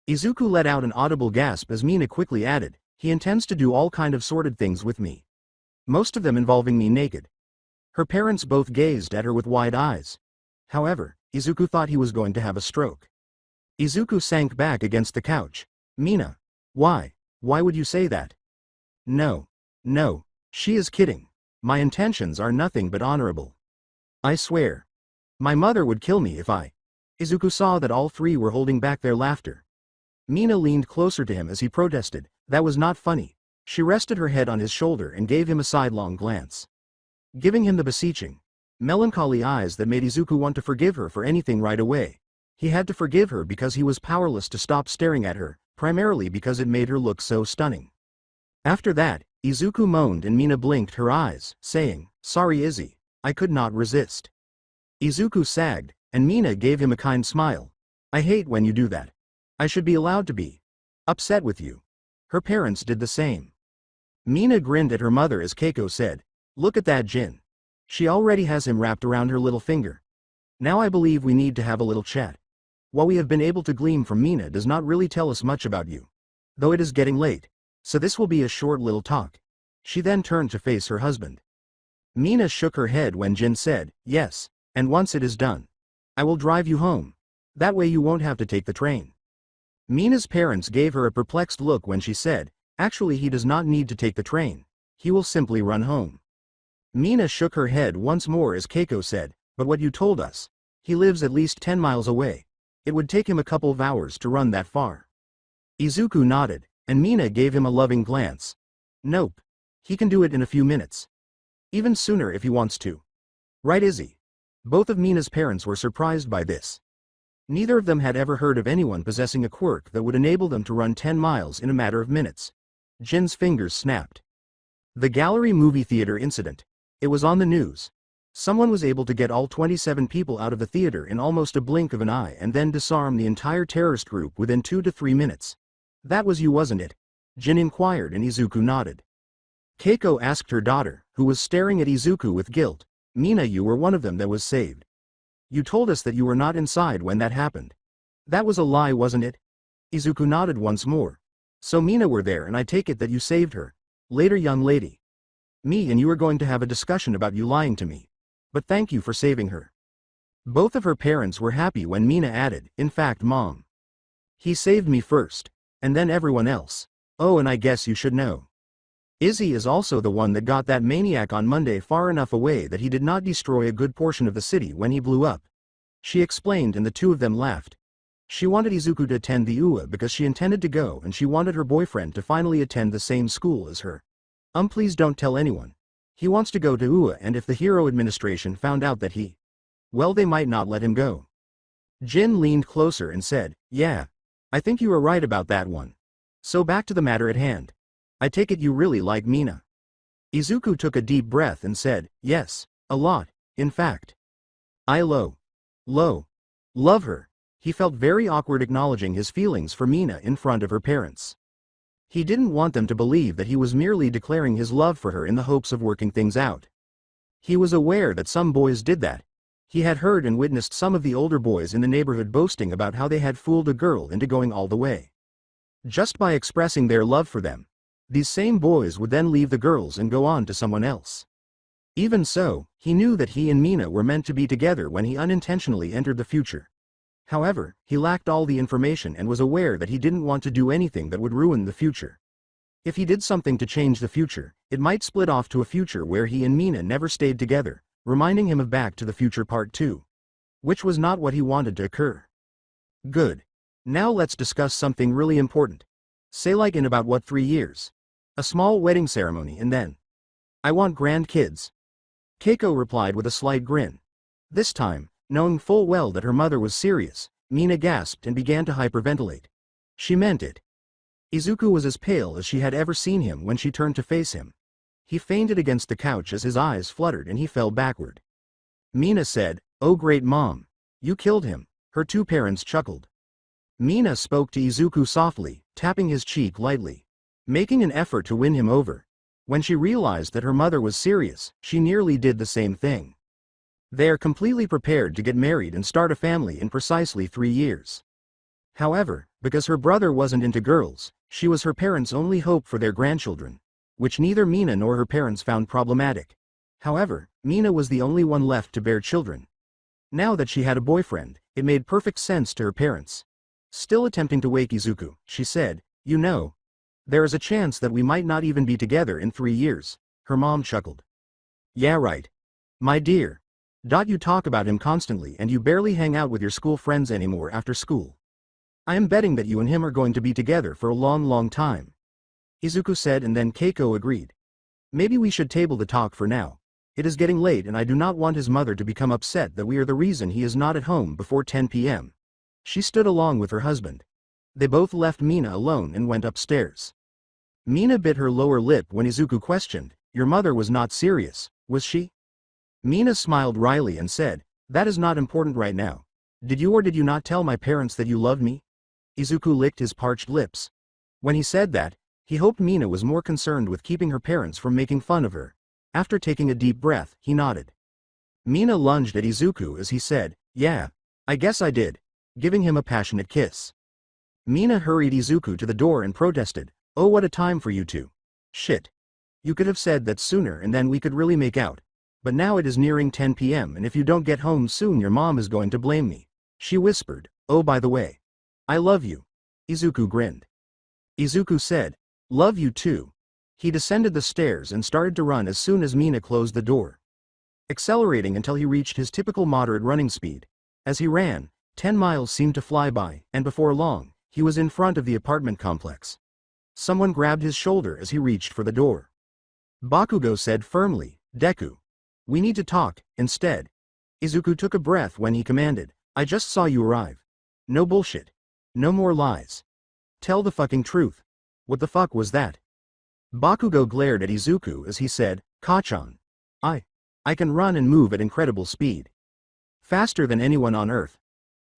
Izuku let out an audible gasp as Mina quickly added, He intends to do all kind of sordid things with me. Most of them involving me naked. Her parents both gazed at her with wide eyes. However, Izuku thought he was going to have a stroke. Izuku sank back against the couch. Mina. Why? Why would you say that? No. No. She is kidding. My intentions are nothing but honorable. I swear. My mother would kill me if I. Izuku saw that all three were holding back their laughter. Mina leaned closer to him as he protested, That was not funny. She rested her head on his shoulder and gave him a sidelong glance. Giving him the beseeching, melancholy eyes that made Izuku want to forgive her for anything right away. He had to forgive her because he was powerless to stop staring at her, primarily because it made her look so stunning. After that, Izuku moaned and Mina blinked her eyes, saying, Sorry Izzy, I could not resist. Izuku sagged, and Mina gave him a kind smile. I hate when you do that. I should be allowed to be upset with you. Her parents did the same. Mina grinned at her mother as Keiko said, Look at that Jin. She already has him wrapped around her little finger. Now I believe we need to have a little chat. What we have been able to glean from Mina does not really tell us much about you. Though it is getting late, so this will be a short little talk. She then turned to face her husband. Mina shook her head when Jin said, Yes, and once it is done, I will drive you home. That way you won't have to take the train. Mina's parents gave her a perplexed look when she said, Actually he does not need to take the train. He will simply run home. Mina shook her head once more as Keiko said, But what you told us. He lives at least 10 miles away. It would take him a couple of hours to run that far. Izuku nodded, and Mina gave him a loving glance. Nope. He can do it in a few minutes. Even sooner if he wants to. Right Izzy? Both of Mina's parents were surprised by this. Neither of them had ever heard of anyone possessing a quirk that would enable them to run 10 miles in a matter of minutes. Jin's fingers snapped. The gallery movie theater incident. It was on the news. Someone was able to get all 27 people out of the theater in almost a blink of an eye and then disarm the entire terrorist group within 2 to 3 minutes. That was you, wasn't it? Jin inquired and Izuku nodded. Keiko asked her daughter, who was staring at Izuku with guilt, Mina, you were one of them that was saved. You told us that you were not inside when that happened. That was a lie, wasn't it? Izuku nodded once more. So Mina were there and I take it that you saved her. Later, young lady. Me and you are going to have a discussion about you lying to me. But thank you for saving her. Both of her parents were happy when Mina added, In fact, Mom. He saved me first. And then everyone else. Oh, and I guess you should know. Izzy is also the one that got that maniac on Monday far enough away that he did not destroy a good portion of the city when he blew up. She explained and the two of them laughed. She wanted Izuku to attend the UA because she intended to go and she wanted her boyfriend to finally attend the same school as her. Please don't tell anyone. He wants to go to UA and if the hero administration found out that well, they might not let him go. Jin leaned closer and said, yeah. I think you are right about that one. So back to the matter at hand. I take it you really like Mina. Izuku took a deep breath and said, yes, a lot, in fact. I love her. He felt very awkward acknowledging his feelings for Mina in front of her parents. He didn't want them to believe that he was merely declaring his love for her in the hopes of working things out. He was aware that some boys did that. He had heard and witnessed some of the older boys in the neighborhood boasting about how they had fooled a girl into going all the way. Just by expressing their love for them, these same boys would then leave the girls and go on to someone else. Even so, he knew that he and Mina were meant to be together when he unintentionally entered the future. However, he lacked all the information and was aware that he didn't want to do anything that would ruin the future. If he did something to change the future, it might split off to a future where he and Mina never stayed together, reminding him of Back to the Future Part 2. Which was not what he wanted to occur. Good. Now let's discuss something really important. Say like in about 3 years. A small wedding ceremony and then. I want grandkids. Keiko replied with a slight grin. This time, knowing full well that her mother was serious, Mina gasped and began to hyperventilate. She meant it. Izuku was as pale as she had ever seen him when she turned to face him. He fainted against the couch as his eyes fluttered and he fell backward. Mina said, "Oh great mom. You killed him." Her two parents chuckled. Mina spoke to Izuku softly, tapping his cheek lightly, making an effort to win him over. When she realized that her mother was serious, she nearly did the same thing. They are completely prepared to get married and start a family in precisely 3 years. However, because her brother wasn't into girls, she was her parents' only hope for their grandchildren, which neither Mina nor her parents found problematic. However, Mina was the only one left to bear children. Now that she had a boyfriend, it made perfect sense to her parents. Still attempting to wake Izuku, she said, "You know, there is a chance that we might not even be together in 3 years." Her mom chuckled. "Yeah right. My dear. You talk about him constantly and you barely hang out with your school friends anymore after school. I am betting that you and him are going to be together for a long time." Izuku said and then Keiko agreed. "Maybe we should table the talk for now. It is getting late and I do not want his mother to become upset that we are the reason he is not at home before 10 p.m. She stood along with her husband. They both left Mina alone and went upstairs. Mina bit her lower lip when Izuku questioned, "Your mother was not serious, was she?" Mina smiled wryly and said, "That is not important right now. Did you or did you not tell my parents that you loved me?" Izuku licked his parched lips. When he said that, he hoped Mina was more concerned with keeping her parents from making fun of her. After taking a deep breath, he nodded. Mina lunged at Izuku as he said, "Yeah, I guess I did," giving him a passionate kiss. Mina hurried Izuku to the door and protested, "Oh what a time for you two. Shit. You could have said that sooner and then we could really make out. But now it is nearing 10 p.m. and if you don't get home soon your mom is going to blame me." She whispered, "Oh by the way. I love you." Izuku grinned. Izuku said, "Love you too." He descended the stairs and started to run as soon as Mina closed the door, accelerating until he reached his typical moderate running speed. As he ran, 10 miles seemed to fly by, and before long, he was in front of the apartment complex. Someone grabbed his shoulder as he reached for the door. Bakugo said firmly, "Deku. We need to talk, instead." Izuku took a breath when he commanded, "I just saw you arrive. No bullshit. No more lies. Tell the fucking truth. What the fuck was that?" Bakugo glared at Izuku as he said, "Kachan. I can run and move at incredible speed. Faster than anyone on Earth."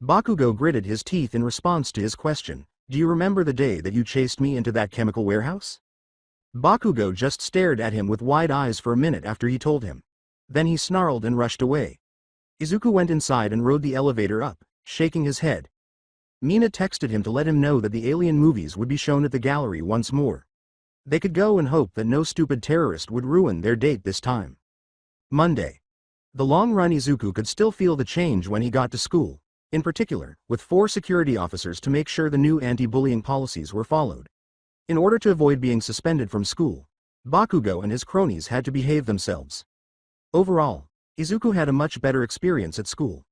Bakugo gritted his teeth in response to his question, "Do you remember the day that you chased me into that chemical warehouse?" Bakugo just stared at him with wide eyes for a minute after he told him. Then he snarled and rushed away. Izuku went inside and rode the elevator up, shaking his head. Mina texted him to let him know that the Alien movies would be shown at the gallery once more. They could go and hope that no stupid terrorist would ruin their date this time. Monday. The long-run Izuku could still feel the change when he got to school, in particular, with 4 security officers to make sure the new anti-bullying policies were followed. In order to avoid being suspended from school, Bakugo and his cronies had to behave themselves. Overall, Izuku had a much better experience at school.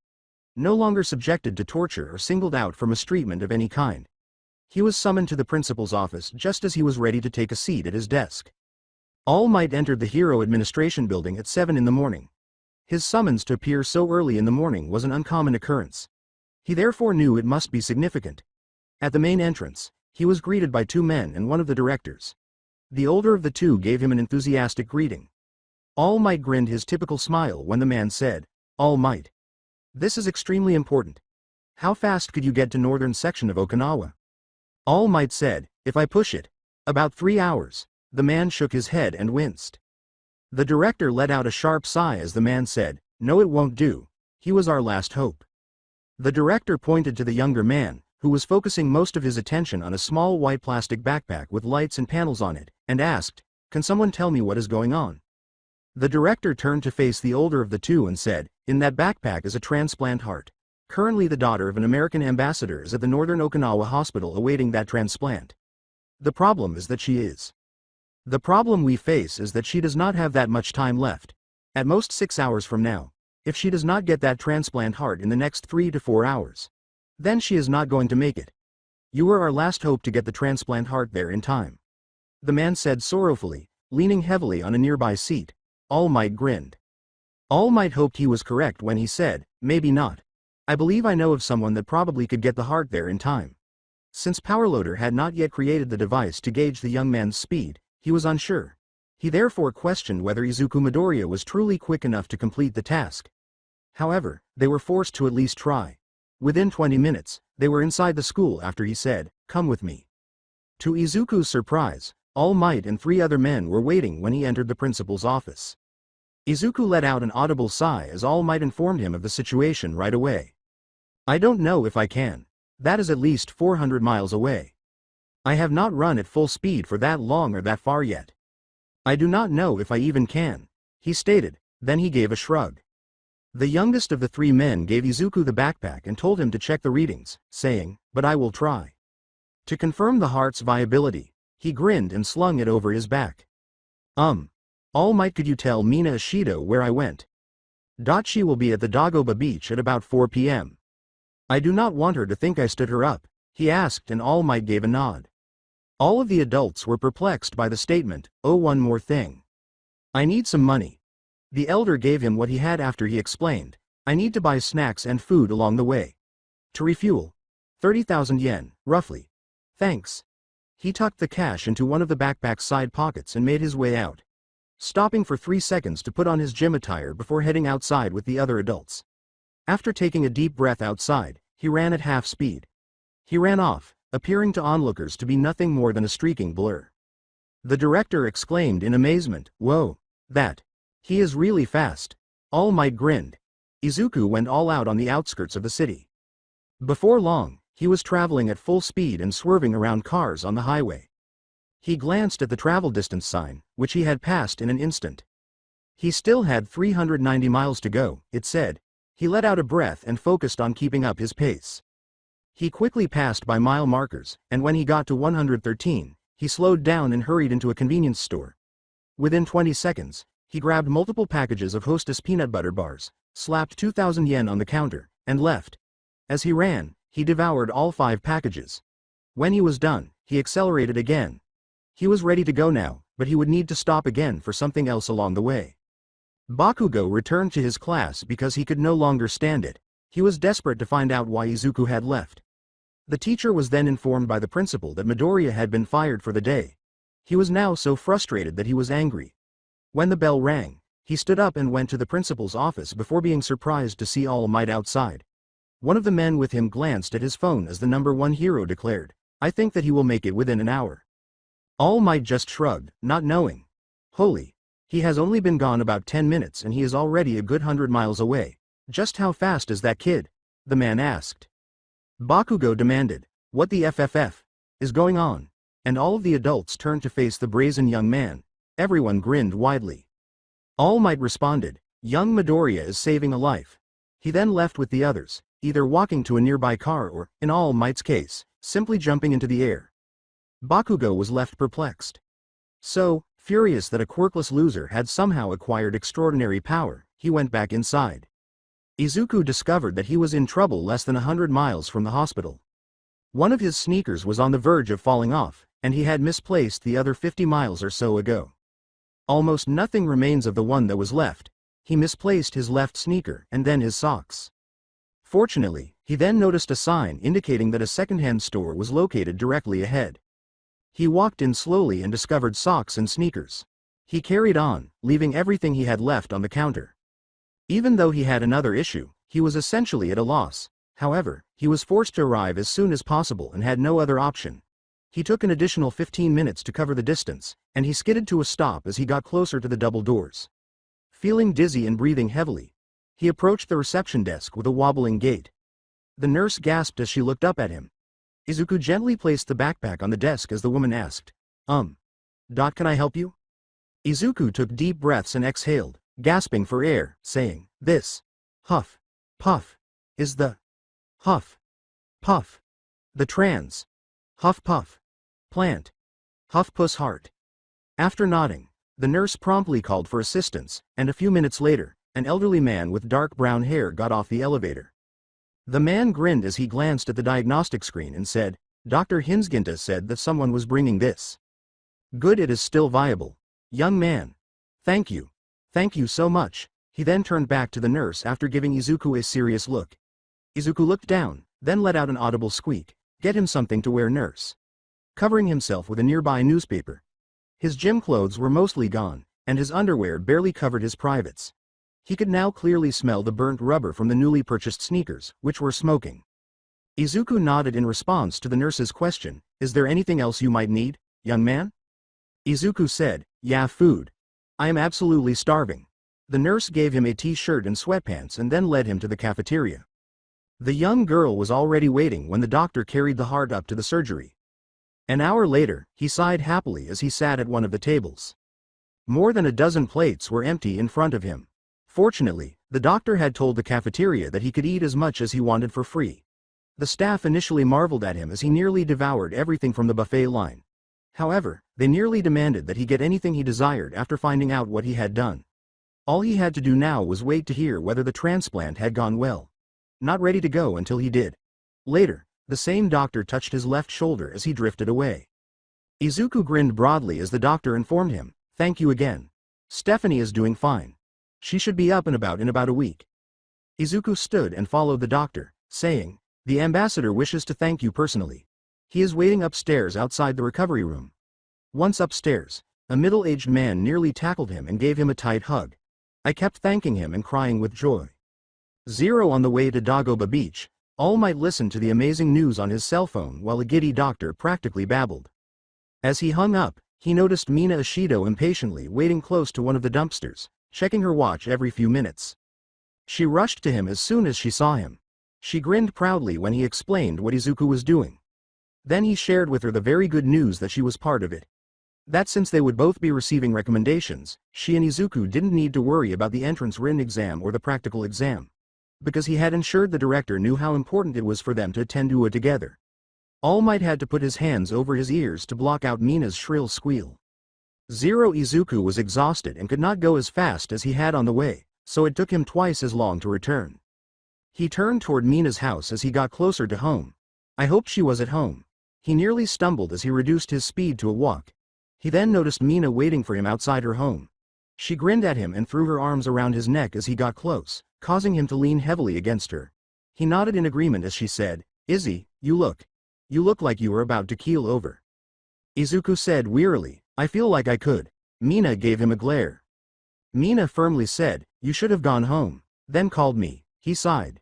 No longer subjected to torture or singled out for mistreatment of any kind. He was summoned to the principal's office just as he was ready to take a seat at his desk. All Might entered the Hero Administration Building at 7 in the morning. His summons to appear so early in the morning was an uncommon occurrence. He therefore knew it must be significant. At the main entrance, he was greeted by two men and one of the directors. The older of the two gave him an enthusiastic greeting. All Might grinned his typical smile when the man said, "All Might. This is extremely important. How fast could you get to northern section of Okinawa?" All Might said, "If I push it, about 3 hours." The man shook his head and winced. The director let out a sharp sigh as the man said, "No, it won't do. He was our last hope." The director pointed to the younger man, who was focusing most of his attention on a small white plastic backpack with lights and panels on it, and asked, "Can someone tell me what is going on?" The director turned to face the older of the two and said, "In that backpack is a transplant heart. Currently the daughter of an American ambassador is at the Northern Okinawa hospital awaiting that transplant. The problem is that she is. The problem we face is that she does not have that much time left. At most 6 hours from now. If she does not get that transplant heart in the next 3 to 4 hours, then she is not going to make it. You are our last hope to get the transplant heart there in time." The man said sorrowfully, leaning heavily on a nearby seat. All Might grinned. All Might hoped he was correct when he said, "Maybe not. I believe I know of someone that probably could get the heart there in time." Since Powerloader had not yet created the device to gauge the young man's speed, he was unsure. He therefore questioned whether Izuku Midoriya was truly quick enough to complete the task. However, they were forced to at least try. Within 20 minutes, they were inside the school after he said, "Come with me." To Izuku's surprise, All Might and 3 other men were waiting when he entered the principal's office. Izuku let out an audible sigh as All Might informed him of the situation right away. "I don't know if I can. That is at least 400 miles away. I have not run at full speed for that long or that far yet. I do not know if I even can," he stated, then he gave a shrug. The youngest of the 3 men gave Izuku the backpack and told him to check the readings, saying, "But I will try." To confirm the heart's viability, he grinned and slung it over his back. All Might, could you tell Mina Ishido where I went? She will be at the Dagoba beach at about 4 p.m. I do not want her to think I stood her up," he asked, and All Might gave a nod. All of the adults were perplexed by the statement, "Oh, one more thing. I need some money." The elder gave him what he had after he explained, "I need to buy snacks and food along the way. To refuel. 30,000 yen, roughly. Thanks." He tucked the cash into one of the backpack's side pockets and made his way out, stopping for 3 seconds to put on his gym attire before heading outside with the other adults. After taking a deep breath outside, he ran at half speed. He ran off, appearing to onlookers to be nothing more than a streaking blur. The director exclaimed in amazement, "Whoa, that. He is really fast." All Might grinned. Izuku went all out on the outskirts of the city. Before long, he was traveling at full speed and swerving around cars on the highway. He glanced at the travel distance sign, which he had passed in an instant. He still had 390 miles to go, it said. He let out a breath and focused on keeping up his pace. He quickly passed by mile markers, and when he got to 113, he slowed down and hurried into a convenience store. Within 20 seconds, he grabbed multiple packages of Hostess peanut butter bars, slapped 2,000 yen on the counter, and left. As he ran, he devoured all 5 packages. When he was done, he accelerated again. He was ready to go now, but he would need to stop again for something else along the way. Bakugo returned to his class because he could no longer stand it. He was desperate to find out why Izuku had left. The teacher was then informed by the principal that Midoriya had been fired for the day. He was now so frustrated that he was angry. When the bell rang, he stood up and went to the principal's office before being surprised to see All Might outside. One of the men with him glanced at his phone as the number 1 hero declared, "I think that he will make it within an hour." All Might just shrugged, not knowing. Holy. He has only been gone about 10 minutes and he is already a good 100 miles away. Just how fast is that kid? The man asked. Bakugo demanded, "What the FFF is going on?" And all of the adults turned to face the brazen young man. Everyone grinned widely. All Might responded, "Young Midoriya is saving a life." He then left with the others, either walking to a nearby car or, in All Might's case, simply jumping into the air. Bakugo was left perplexed. So, Furious that a quirkless loser had somehow acquired extraordinary power, he went back inside. Izuku discovered that he was in trouble less than 100 miles from the hospital. One of his sneakers was on the verge of falling off, and he had misplaced the other 50 miles or so ago. Almost nothing remains of the one that was left. He misplaced his left sneaker and then his socks. Fortunately, he then noticed a sign indicating that a second-hand store was located directly ahead. He walked in slowly and discovered socks and sneakers. He carried on, leaving everything he had left on the counter. Even though he had another issue, he was essentially at a loss. However, he was forced to arrive as soon as possible and had no other option. He took an additional 15 minutes to cover the distance, and he skidded to a stop as he got closer to the double doors. Feeling dizzy and breathing heavily, he approached the reception desk with a wobbling gait. The nurse gasped as she looked up at him. Izuku gently placed the backpack on the desk as the woman asked, Can I help you? Izuku took deep breaths and exhaled, gasping for air, saying, This, huff, puff, is the, huff, puff, the trans, huff puff, plant, huff puss heart. After nodding, the nurse promptly called for assistance, and a few minutes later, an elderly man with dark brown hair got off the elevator. The man grinned as he glanced at the diagnostic screen and said, Dr. Hinsginta said that someone was bringing this. Good, it is still viable. Young man. Thank you. Thank you so much. He then turned back to the nurse after giving Izuku a serious look. Izuku looked down, then let out an audible squeak. Get him something to wear, nurse. Covering himself with a nearby newspaper. His gym clothes were mostly gone, and his underwear barely covered his privates. He could now clearly smell the burnt rubber from the newly purchased sneakers, which were smoking. Izuku nodded in response to the nurse's question, Is there anything else you might need, young man? Izuku said, Yeah, food. I am absolutely starving. The nurse gave him a t-shirt and sweatpants and then led him to the cafeteria. The young girl was already waiting when the doctor carried the heart up to the surgery. An hour later, he sighed happily as he sat at one of the tables. More than a dozen plates were empty in front of him. Fortunately, the doctor had told the cafeteria that he could eat as much as he wanted for free. The staff initially marveled at him as he nearly devoured everything from the buffet line. However, they nearly demanded that he get anything he desired after finding out what he had done. All he had to do now was wait to hear whether the transplant had gone well. Not ready to go until he did. Later, the same doctor touched his left shoulder as he drifted away. Izuku grinned broadly as the doctor informed him, Thank you again. Stephanie is doing fine. She should be up and about in about a week. Izuku stood and followed the doctor, saying, The ambassador wishes to thank you personally. He is waiting upstairs outside the recovery room. Once upstairs, a middle-aged man nearly tackled him and gave him a tight hug. I kept thanking him and crying with joy. Zero on the way to Dagoba Beach, All Might listened to the amazing news on his cell phone while a giddy doctor practically babbled. As he hung up, he noticed Mina Ashido impatiently waiting close to one of the dumpsters, checking her watch every few minutes. She rushed to him as soon as she saw him. She grinned proudly when he explained what Izuku was doing. Then he shared with her the very good news that she was part of it. That since they would both be receiving recommendations, she and Izuku didn't need to worry about the entrance written exam or the practical exam. Because he had ensured the director knew how important it was for them to attend to it together. All Might had to put his hands over his ears to block out Mina's shrill squeal. Zero Izuku was exhausted and could not go as fast as he had on the way, so it took him twice as long to return. He turned toward Mina's house as he got closer to home. I hoped she was at home. He nearly stumbled as he reduced his speed to a walk. He then noticed Mina waiting for him outside her home. She grinned at him and threw her arms around his neck as he got close, causing him to lean heavily against her. He nodded in agreement as she said, Izzy, you look like you were about to keel over. Izuku said wearily, I feel like I could. Mina gave him a glare. Mina firmly said, You should have gone home, then called me. He sighed.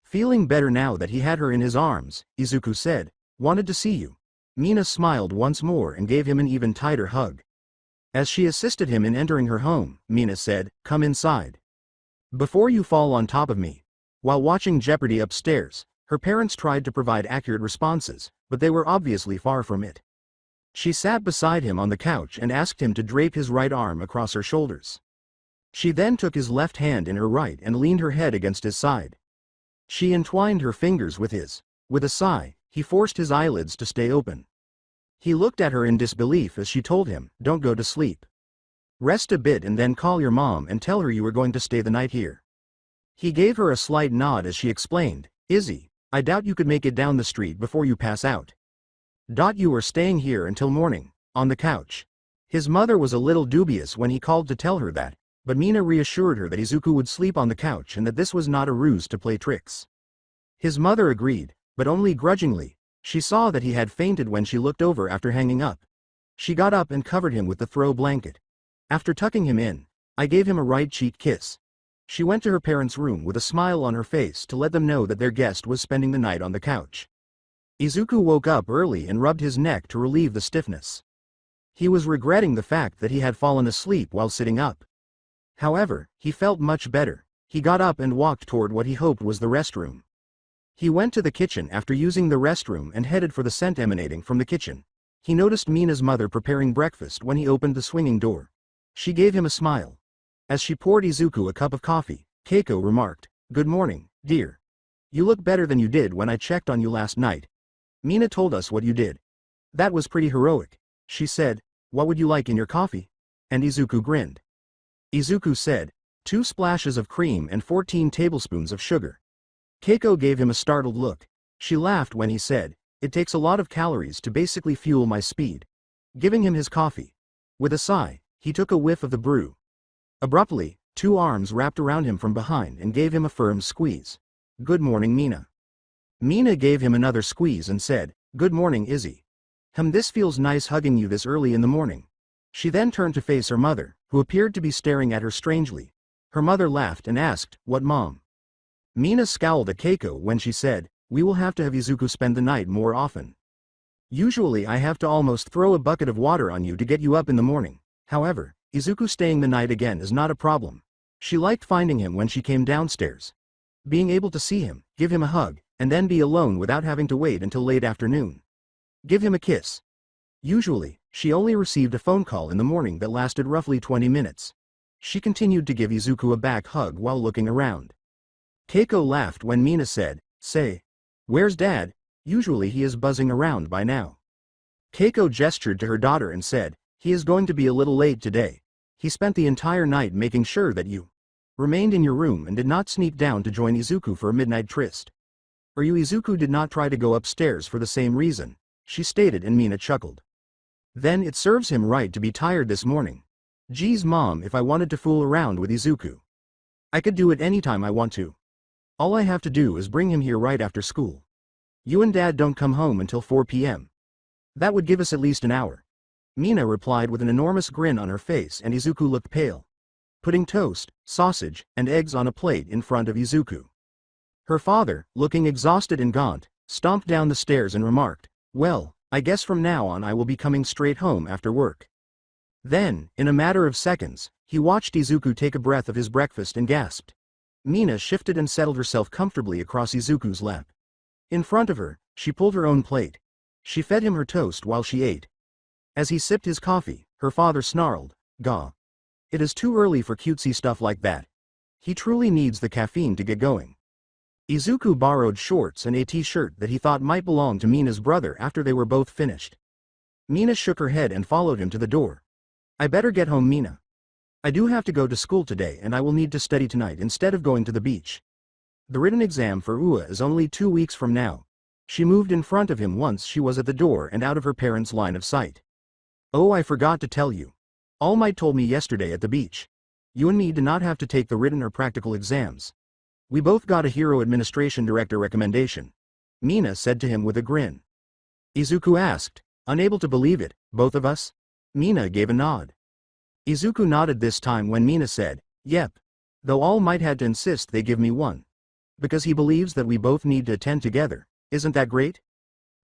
Feeling better now that he had her in his arms, Izuku said, Wanted to see you. Mina smiled once more and gave him an even tighter hug. As she assisted him in entering her home, Mina said, Come inside. Before you fall on top of me. While watching Jeopardy upstairs, her parents tried to provide accurate responses, but they were obviously far from it. She sat beside him on the couch and asked him to drape his right arm across her shoulders. She then took his left hand in her right and leaned her head against his side. She entwined her fingers with his. With a sigh, he forced his eyelids to stay open. He looked at her in disbelief as she told him, "Don't go to sleep. Rest a bit and then call your mom and tell her you were going to stay the night here." He gave her a slight nod as she explained, "Izzy, I doubt you could make it down the street before you pass out. You are staying here until morning, on the couch." His mother was a little dubious when he called to tell her that, but Mina reassured her that Izuku would sleep on the couch and that this was not a ruse to play tricks. His mother agreed, but only grudgingly. She saw that he had fainted when she looked over after hanging up. She got up and covered him with the throw blanket. After tucking him in, I gave him a right cheek kiss. She went to her parents' room with a smile on her face to let them know that their guest was spending the night on the couch. Izuku woke up early and rubbed his neck to relieve the stiffness. He was regretting the fact that he had fallen asleep while sitting up. However, he felt much better. He got up and walked toward what he hoped was the restroom. He went to the kitchen after using the restroom and headed for the scent emanating from the kitchen. He noticed Mina's mother preparing breakfast when he opened the swinging door. She gave him a smile. As she poured Izuku a cup of coffee, Keiko remarked, "Good morning, dear. You look better than you did when I checked on you last night. Mina told us what you did. That was pretty heroic." She said, "What would you like in your coffee?" And Izuku grinned. Izuku said, 2 splashes of cream and 14 tablespoons of sugar." Keiko gave him a startled look. She laughed when he said, "It takes a lot of calories to basically fuel my speed." Giving him his coffee. With a sigh, he took a whiff of the brew. Abruptly, 2 arms wrapped around him from behind and gave him a firm squeeze. "Good morning, Mina." Mina gave him another squeeze and said, "Good morning, Izzy. This feels nice hugging you this early in the morning." She then turned to face her mother, who appeared to be staring at her strangely. Her mother laughed and asked, "What, Mom?" Mina scowled at Keiko when she said, "We will have to have Izuku spend the night more often. Usually I have to almost throw a bucket of water on you to get you up in the morning. However, Izuku staying the night again is not a problem." She liked finding him when she came downstairs. Being able to see him, give him a hug, and then be alone without having to wait until late afternoon. Give him a kiss. Usually, she only received a phone call in the morning that lasted roughly 20 minutes. She continued to give Izuku a back hug while looking around. Keiko laughed when Mina said, "Say, where's Dad? Usually he is buzzing around by now." Keiko gestured to her daughter and said, "He is going to be a little late today. He spent the entire night making sure that you remained in your room and did not sneak down to join Izuku for a midnight tryst. Or you Izuku did not try to go upstairs for the same reason," she stated, and Mina chuckled. "Then it serves him right to be tired this morning. Geez, Mom, if I wanted to fool around with Izuku, I could do it anytime I want to. All I have to do is bring him here right after school. You and Dad don't come home until 4 p.m. That would give us at least an hour." Mina replied with an enormous grin on her face, and Izuku looked pale. Putting toast, sausage, and eggs on a plate in front of Izuku. Her father, looking exhausted and gaunt, stomped down the stairs and remarked, "Well, I guess from now on I will be coming straight home after work." Then, in a matter of seconds, he watched Izuku take a breath of his breakfast and gasped. Mina shifted and settled herself comfortably across Izuku's lap. In front of her, she pulled her own plate. She fed him her toast while she ate. As he sipped his coffee, her father snarled, "Gah. It is too early for cutesy stuff like that. He truly needs the caffeine to get going." Izuku borrowed shorts and a t-shirt that he thought might belong to Mina's brother after they were both finished. Mina shook her head and followed him to the door. "I better get home, Mina. I do have to go to school today and I will need to study tonight instead of going to the beach. The written exam for UA is only 2 weeks from now." She moved in front of him once she was at the door and out of her parents' line of sight. "Oh, I forgot to tell you. All Might told me yesterday at the beach. You and me did not have to take the written or practical exams. We both got a Hero Administration Director recommendation," Mina said to him with a grin. Izuku asked, unable to believe it, "Both of us?" Mina gave a nod. Izuku nodded this time when Mina said, "Yep. Though All Might had to insist they give me one. Because he believes that we both need to attend together. Isn't that great?"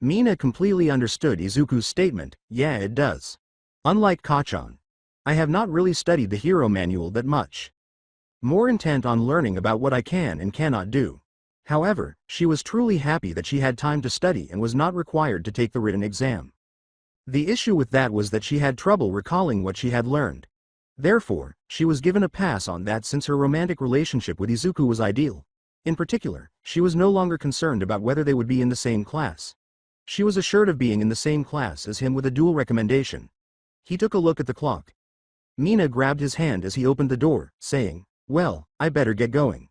Mina completely understood Izuku's statement. "Yeah, it does. Unlike Kachan, I have not really studied the hero manual that much. More intent on learning about what I can and cannot do." However, she was truly happy that she had time to study and was not required to take the written exam. The issue with that was that she had trouble recalling what she had learned. Therefore, she was given a pass on that since her romantic relationship with Izuku was ideal. In particular, she was no longer concerned about whether they would be in the same class. She was assured of being in the same class as him with a dual recommendation. He took a look at the clock. Mina grabbed his hand as he opened the door, saying, "Well, I better get going."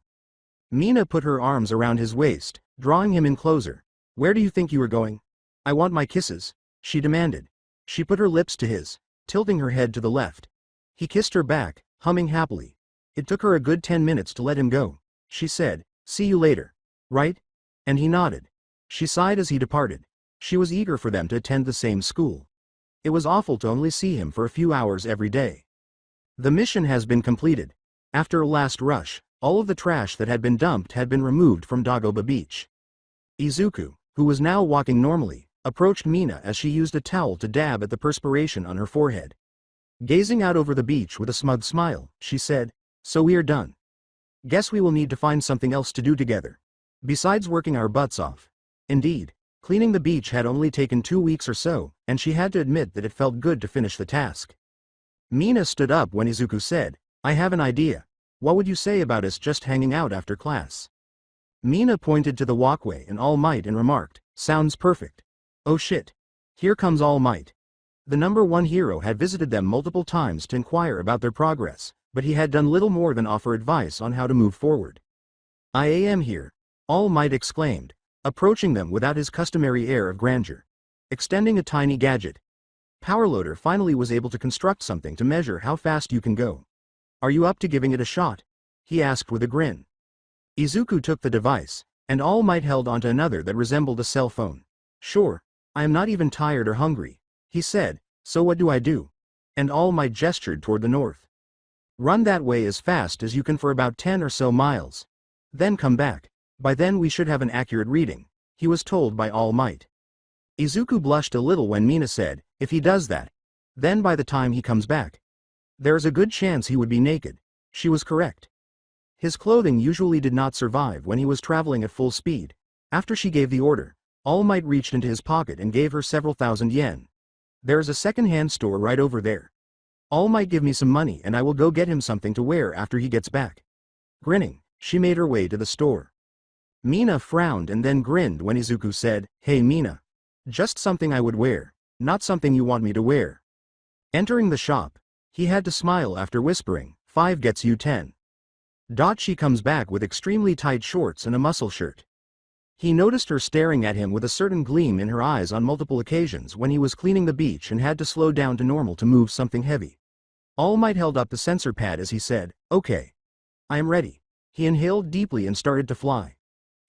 Mina put her arms around his waist, drawing him in closer. "Where do you think you are going?" "I want my kisses," she demanded. She put her lips to his, tilting her head to the left. He kissed her back, humming happily. It took her a good 10 minutes to let him go. She said, "See you later. Right?" And he nodded. She sighed as he departed. She was eager for them to attend the same school. It was awful to only see him for a few hours every day. The mission has been completed. After a last rush, all of the trash that had been dumped had been removed from Dagoba Beach. Izuku, who was now walking normally, approached Mina as she used a towel to dab at the perspiration on her forehead. Gazing out over the beach with a smug smile, she said, "So we are done. Guess we will need to find something else to do together. Besides working our butts off." Indeed, cleaning the beach had only taken 2 weeks or so, and she had to admit that it felt good to finish the task. Mina stood up when Izuku said, "I have an idea. What would you say about us just hanging out after class?" Mina pointed to the walkway and All Might and remarked, "Sounds perfect." Oh shit. Here comes All Might. The #1 hero had visited them multiple times to inquire about their progress, but he had done little more than offer advice on how to move forward. "I am here," All Might exclaimed, approaching them without his customary air of grandeur. Extending a tiny gadget. Powerloader finally was able to construct something to measure how fast you can go. "Are you up to giving it a shot?" he asked with a grin. Izuku took the device, and All Might held onto another that resembled a cell phone. "Sure, I am not even tired or hungry," he said, "so what do I do?" And All Might gestured toward the north. "Run that way as fast as you can for about 10 or so miles. Then come back. By then we should have an accurate reading," he was told by All Might. Izuku blushed a little when Mina said, "If he does that, then by the time he comes back, there is a good chance he would be naked." She was correct. His clothing usually did not survive when he was traveling at full speed. After she gave the order, All Might reached into his pocket and gave her several thousand yen. "There is a second-hand store right over there. All Might give me some money and I will go get him something to wear after he gets back." Grinning, she made her way to the store. Mina frowned and then grinned when Izuku said, "Hey Mina. Just something I would wear, not something you want me to wear." Entering the shop, he had to smile after whispering, "5 gets you 10. She comes back with extremely tight shorts and a muscle shirt. He noticed her staring at him with a certain gleam in her eyes on multiple occasions when he was cleaning the beach and had to slow down to normal to move something heavy. All Might held up the sensor pad as he said, "Okay. I am ready." He inhaled deeply and started to fly.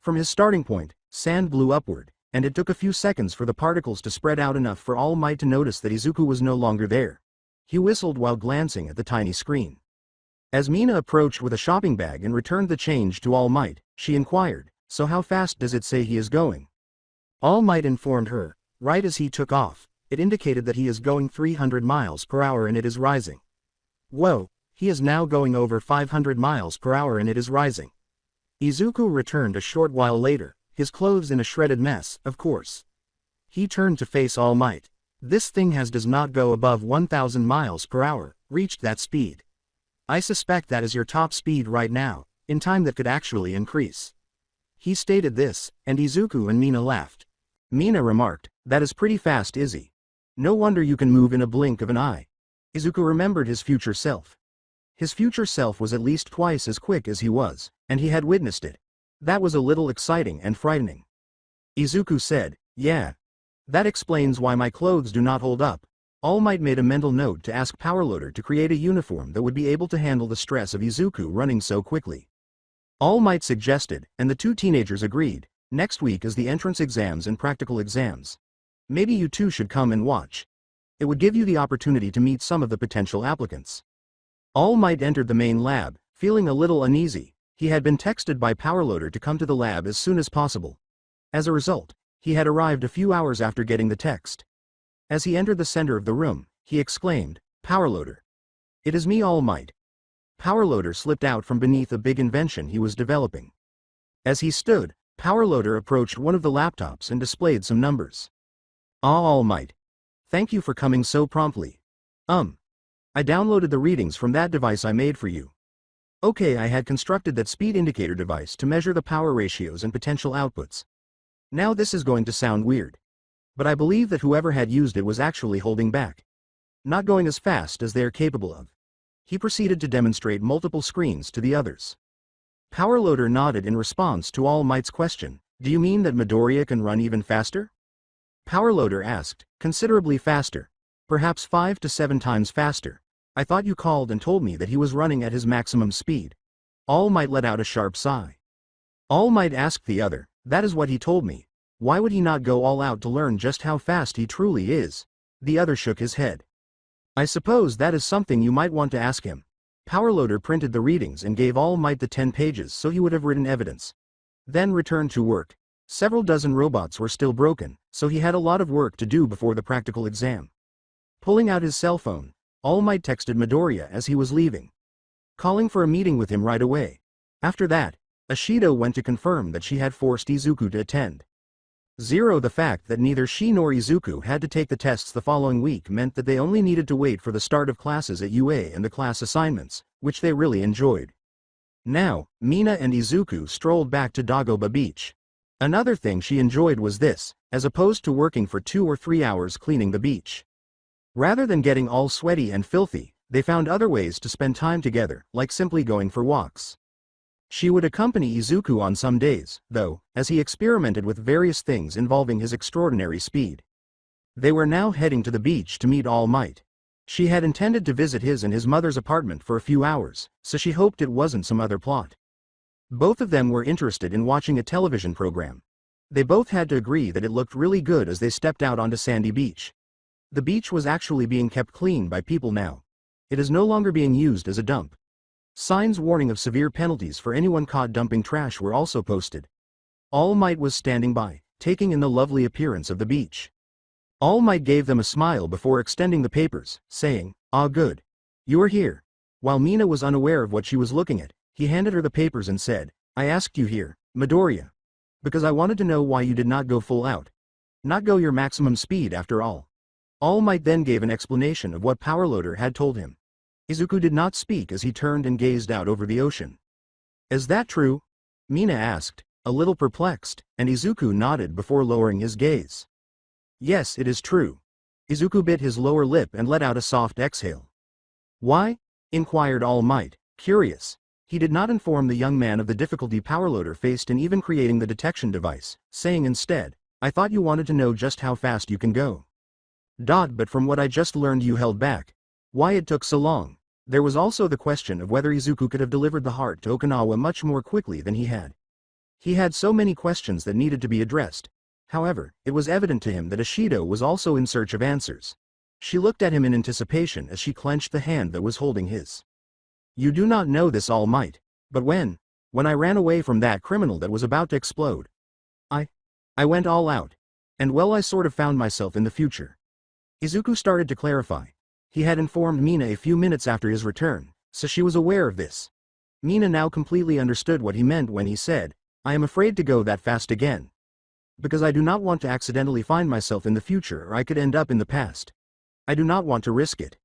From his starting point, sand blew upward, and it took a few seconds for the particles to spread out enough for All Might to notice that Izuku was no longer there. He whistled while glancing at the tiny screen. As Mina approached with a shopping bag and returned the change to All Might, she inquired, "So how fast does it say he is going?" All Might informed her, "Right as he took off, it indicated that he is going 300 miles per hour and it is rising." "Whoa, he is now going over 500 miles per hour and it is rising." Izuku returned a short while later, his clothes in a shredded mess, of course. He turned to face All Might. "This thing does not go above 1,000 miles per hour, reached that speed. I suspect that is your top speed right now, in time that could actually increase." He stated this, and Izuku and Mina laughed. Mina remarked, "That is pretty fast, Izzy. No wonder you can move in a blink of an eye." Izuku remembered his future self. His future self was at least twice as quick as he was, and he had witnessed it. That was a little exciting and frightening. Izuku said, "Yeah. That explains why my clothes do not hold up." All Might made a mental note to ask Powerloader to create a uniform that would be able to handle the stress of Izuku running so quickly. All Might suggested, and the two teenagers agreed. "Next week is the entrance exams and practical exams. Maybe you two should come and watch. It would give you the opportunity to meet some of the potential applicants." All Might entered the main lab, feeling a little uneasy. He had been texted by Powerloader to come to the lab as soon as possible. As a result, he had arrived a few hours after getting the text. As he entered the center of the room, he exclaimed, "Powerloader. It is me, All Might." Powerloader slipped out from beneath a big invention he was developing. As he stood, Powerloader approached one of the laptops and displayed some numbers. "Ah, All Might. Thank you for coming so promptly. I downloaded the readings from that device I made for you." "Okay, I had constructed that speed indicator device to measure the power ratios and potential outputs. Now this is going to sound weird. But I believe that whoever had used it was actually holding back, not going as fast as they are capable of. He proceeded to demonstrate multiple screens to the others. Powerloader nodded in response to All Might's question. Do you mean that Midoriya can run even faster? Powerloader asked. Considerably faster. Perhaps 5 to 7 times faster. I thought you called and told me that he was running at his maximum speed. All Might let out a sharp sigh. All Might asked the other. That is what he told me. Why would he not go all out to learn just how fast he truly is? The other shook his head. I suppose that is something you might want to ask him. Powerloader printed the readings and gave All Might the 10 pages so he would have written evidence. Then returned to work. Several dozen robots were still broken, so he had a lot of work to do before the practical exam. Pulling out his cell phone, All Might texted Midoriya as he was leaving, calling for a meeting with him right away. After that, Ashido went to confirm that she had forced Izuku to attend. The fact that neither she nor Izuku had to take the tests the following week meant that they only needed to wait for the start of classes at UA and the class assignments, which they really enjoyed. Now, Mina and Izuku strolled back to Dagoba Beach. Another thing she enjoyed was this, as opposed to working for 2 or 3 hours cleaning the beach. Rather than getting all sweaty and filthy, they found other ways to spend time together, like simply going for walks. She would accompany Izuku on some days, though, as he experimented with various things involving his extraordinary speed. They were now heading to the beach to meet All Might. She had intended to visit his and his mother's apartment for a few hours, so she hoped it wasn't some other plot. Both of them were interested in watching a television program. They both had to agree that it looked really good as they stepped out onto Sandy Beach. The beach was actually being kept clean by people now. It is no longer being used as a dump. Signs warning of severe penalties for anyone caught dumping trash were also posted. All Might was standing by, taking in the lovely appearance of the beach. All Might gave them a smile before extending the papers, saying, "Ah, good. You are here." While Mina was unaware of what she was looking at, he handed her the papers and said, "I asked you here, Midoriya, because I wanted to know why you did not go full out. Not go your maximum speed after all." All Might then gave an explanation of what Powerloader had told him. Izuku did not speak as he turned and gazed out over the ocean. "Is that true?" Mina asked, a little perplexed, and Izuku nodded before lowering his gaze. "Yes, it is true." Izuku bit his lower lip and let out a soft exhale. "Why?" inquired All Might, curious. He did not inform the young man of the difficulty Powerloader faced in even creating the detection device, saying instead, "I thought you wanted to know just how fast you can go. But from what I just learned you held back. Why it took so long?" There was also the question of whether Izuku could have delivered the heart to Okinawa much more quickly than he had. He had so many questions that needed to be addressed. However, it was evident to him that Ashido was also in search of answers. She looked at him in anticipation as she clenched the hand that was holding his. "You do not know this, All Might, but when I ran away from that criminal that was about to explode, I went all out. And well, I sort of found myself in the future." Izuku started to clarify. He had informed Mina a few minutes after his return, so she was aware of this. Mina now completely understood what he meant when he said, "I am afraid to go that fast again. Because I do not want to accidentally find myself in the future, or I could end up in the past. I do not want to risk it."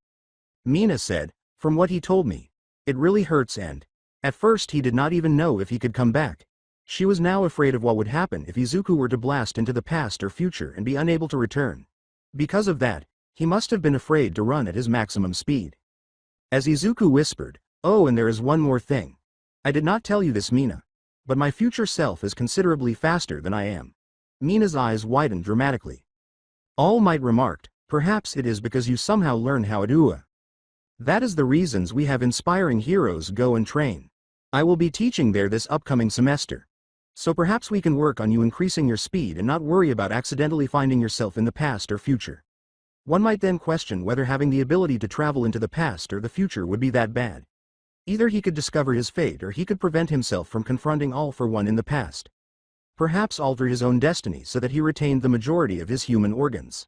Mina said, "From what he told me, it really hurts and..." At first he did not even know if he could come back. She was now afraid of what would happen if Izuku were to blast into the past or future and be unable to return. Because of that, he must have been afraid to run at his maximum speed. As Izuku whispered, "Oh, and there is one more thing. I did not tell you this, Mina. But my future self is considerably faster than I am." Mina's eyes widened dramatically. All Might remarked, "Perhaps it is because you somehow learn how to UA. That is the reasons we have inspiring heroes go and train. I will be teaching there this upcoming semester. So perhaps we can work on you increasing your speed and not worry about accidentally finding yourself in the past or future." One might then question whether having the ability to travel into the past or the future would be that bad. Either he could discover his fate or he could prevent himself from confronting All for One in the past. Perhaps alter his own destiny so that he retained the majority of his human organs.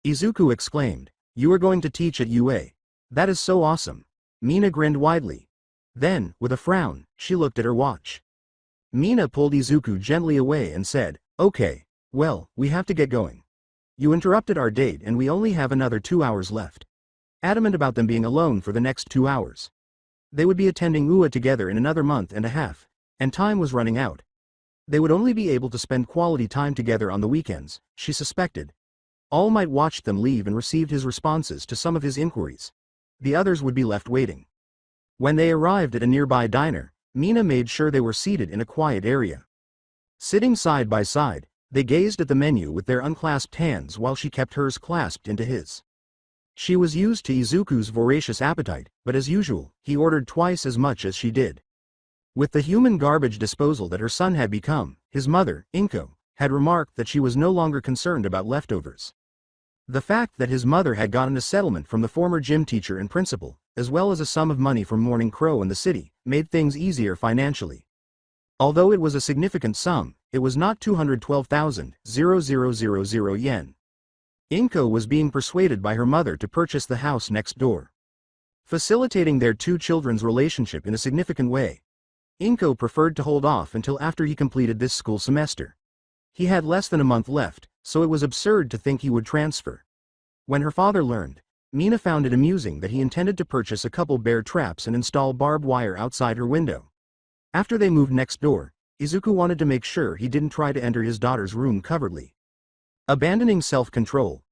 Izuku exclaimed, "You are going to teach at UA. That is so awesome." Mina grinned widely. Then, with a frown, she looked at her watch. Mina pulled Izuku gently away and said, "Okay, well, we have to get going. You interrupted our date and we only have another 2 hours left." Adamant about them being alone for the next 2 hours. They would be attending UA together in another month and a half, and time was running out. They would only be able to spend quality time together on the weekends, she suspected, All Might watched them leave and received his responses to some of his inquiries. The others would be left waiting. When they arrived at a nearby diner, Mina made sure they were seated in a quiet area. Sitting side by side, they gazed at the menu with their unclasped hands while she kept hers clasped into his. She was used to Izuku's voracious appetite, but as usual, he ordered twice as much as she did. With the human garbage disposal that her son had become, his mother, Inko, had remarked that she was no longer concerned about leftovers. The fact that his mother had gotten a settlement from the former gym teacher and principal, as well as a sum of money from Morning Crow and the city, made things easier financially. Although it was a significant sum, it was not 212,000 yen. Inko was being persuaded by her mother to purchase the house next door, facilitating their two children's relationship in a significant way. Inko preferred to hold off until after he completed this school semester. He had less than a month left, so it was absurd to think he would transfer. When her father learned, Mina found it amusing that he intended to purchase a couple bear traps and install barbed wire outside her window. After they moved next door, Izuku wanted to make sure he didn't try to enter his daughter's room covertly. Abandoning self-control,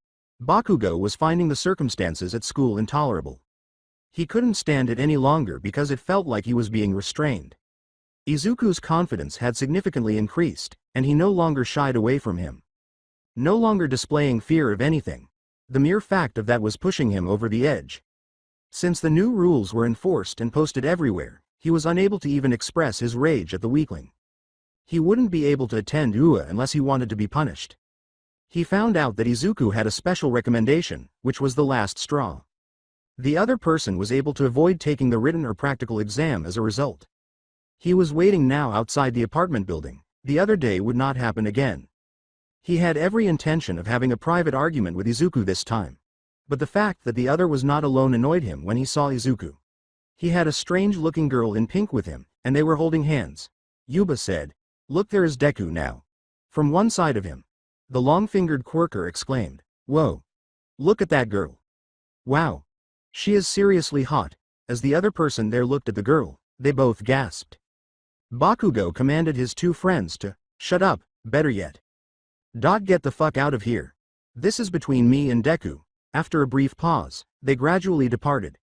Bakugo was finding the circumstances at school intolerable. He couldn't stand it any longer because it felt like he was being restrained. Izuku's confidence had significantly increased, and he no longer shied away from him. No longer displaying fear of anything. The mere fact of that was pushing him over the edge. Since the new rules were enforced and posted everywhere, he was unable to even express his rage at the weakling. He wouldn't be able to attend UA unless he wanted to be punished. He found out that Izuku had a special recommendation, which was the last straw. The other person was able to avoid taking the written or practical exam as a result. He was waiting now outside the apartment building. The other day would not happen again. He had every intention of having a private argument with Izuku this time. But the fact that the other was not alone annoyed him when he saw Izuku. He had a strange-looking girl in pink with him, and they were holding hands. Yuba said, "Look, there is Deku now." From one side of him, the long-fingered quirker exclaimed, "Whoa! Look at that girl. Wow. She is seriously hot." As the other person there looked at the girl, they both gasped. Bakugo commanded his two friends to shut up, better yet. Get the fuck out of here. This is between me and Deku." After a brief pause, they gradually departed.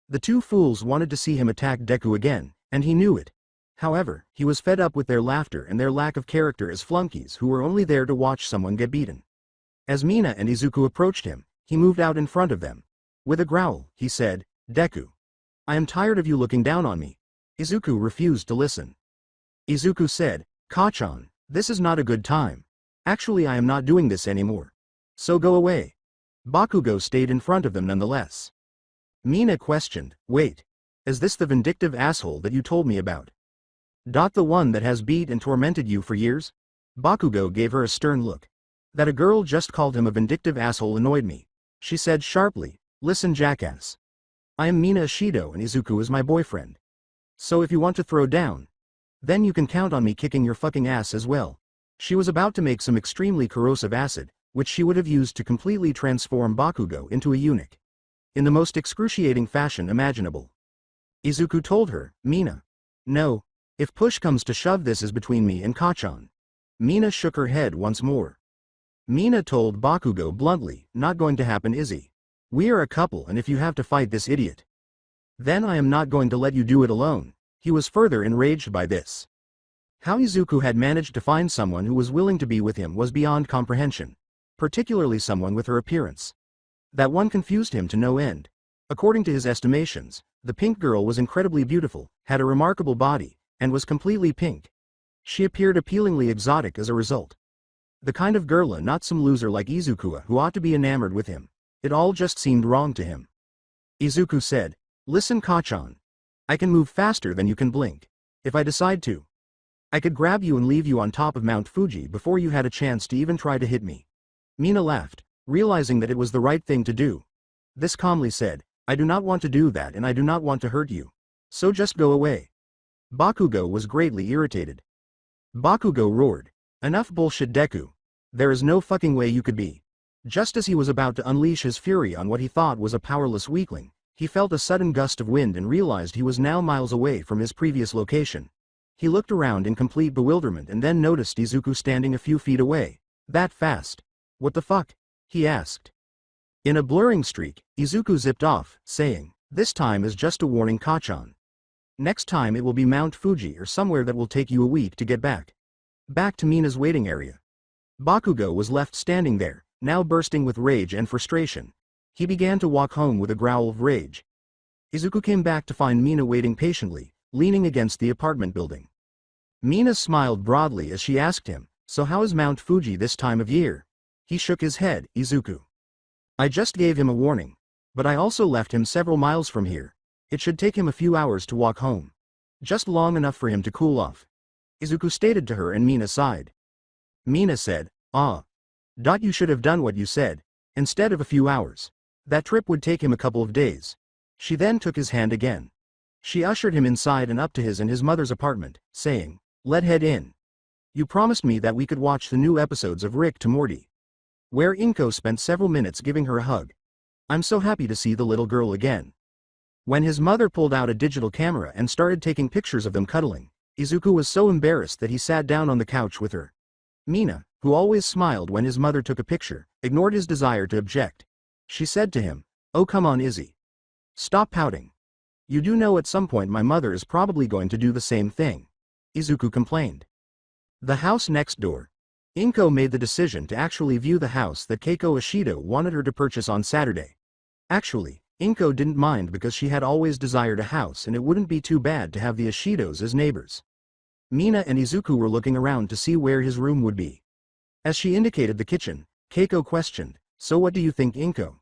The two fools wanted to see him attack Deku again, and he knew it. However, he was fed up with their laughter and their lack of character as flunkies who were only there to watch someone get beaten. As Mina and Izuku approached him, he moved out in front of them. With a growl, he said, "Deku. I am tired of you looking down on me." Izuku refused to listen. Izuku said, "Kachan, this is not a good time. Actually, I am not doing this anymore. So go away." Bakugo stayed in front of them nonetheless. Mina questioned, "Wait. Is this the vindictive asshole that you told me about? The one that has beat and tormented you for years?" Bakugo gave her a stern look. "That a girl just called him a vindictive asshole annoyed me," she said sharply. "Listen, jackass. I am Mina Ishido and Izuku is my boyfriend. So if you want to throw down, then you can count on me kicking your fucking ass as well." She was about to make some extremely corrosive acid, which she would have used to completely transform Bakugo into a eunuch. In the most excruciating fashion imaginable. Izuku told her, "Mina. No. If push comes to shove, this is between me and Kachan." Mina shook her head once more. Mina told Bakugo bluntly, "Not going to happen, Izzy. We are a couple, and if you have to fight this idiot, then I am not going to let you do it alone." He was further enraged by this. How Izuku had managed to find someone who was willing to be with him was beyond comprehension, particularly someone with her appearance. That one confused him to no end. According to his estimations, the pink girl was incredibly beautiful, had a remarkable body, and was completely pink. She appeared appealingly exotic as a result. The kind of girl, not some loser like Izuku who ought to be enamored with him. It all just seemed wrong to him. Izuku said, "Listen, Kachan. I can move faster than you can blink. If I decide to, I could grab you and leave you on top of Mount Fuji before you had a chance to even try to hit me." Mina laughed, realizing that it was the right thing to do. This calmly said, "I do not want to do that and I do not want to hurt you. So just go away." Bakugo was greatly irritated. Bakugo roared, "Enough bullshit, Deku. There is no fucking way you could be." Just as he was about to unleash his fury on what he thought was a powerless weakling, he felt a sudden gust of wind and realized he was now miles away from his previous location. He looked around in complete bewilderment and then noticed Izuku standing a few feet away. That fast. What the fuck? he asked. In a blurring streak, Izuku zipped off, saying, "This time is just a warning, Kachan. Next time it will be Mount Fuji or somewhere that will take you a week to get back." Back to Mina's waiting area. Bakugo was left standing there, now bursting with rage and frustration. He began to walk home with a growl of rage. Izuku came back to find Mina waiting patiently, leaning against the apartment building. Mina smiled broadly as she asked him, "So how is Mount Fuji this time of year?" He shook his head. "Izuku, I just gave him a warning. But I also left him several miles from here. It should take him a few hours to walk home. Just long enough for him to cool off," Izuku stated to her, and Mina sighed. Mina said, "Ah. You should have done what you said. Instead of a few hours. That trip would take him a couple of days." She then took his hand again. She ushered him inside and up to his and his mother's apartment, saying, "Let head in. You promised me that we could watch the new episodes of Rick to Morty." Where Inko spent several minutes giving her a hug. "I'm so happy to see the little girl again." When his mother pulled out a digital camera and started taking pictures of them cuddling, Izuku was so embarrassed that he sat down on the couch with her. Mina, who always smiled when his mother took a picture, ignored his desire to object. She said to him, "Oh, come on, Izzy. Stop pouting. You do know at some point my mother is probably going to do the same thing," Izuku complained. The house next door. Inko made the decision to actually view the house that Keiko Ishido wanted her to purchase on Saturday. Actually, Inko didn't mind because she had always desired a house and it wouldn't be too bad to have the Ishidos as neighbors. Mina and Izuku were looking around to see where his room would be. As she indicated the kitchen, Keiko questioned, "So what do you think, Inko?"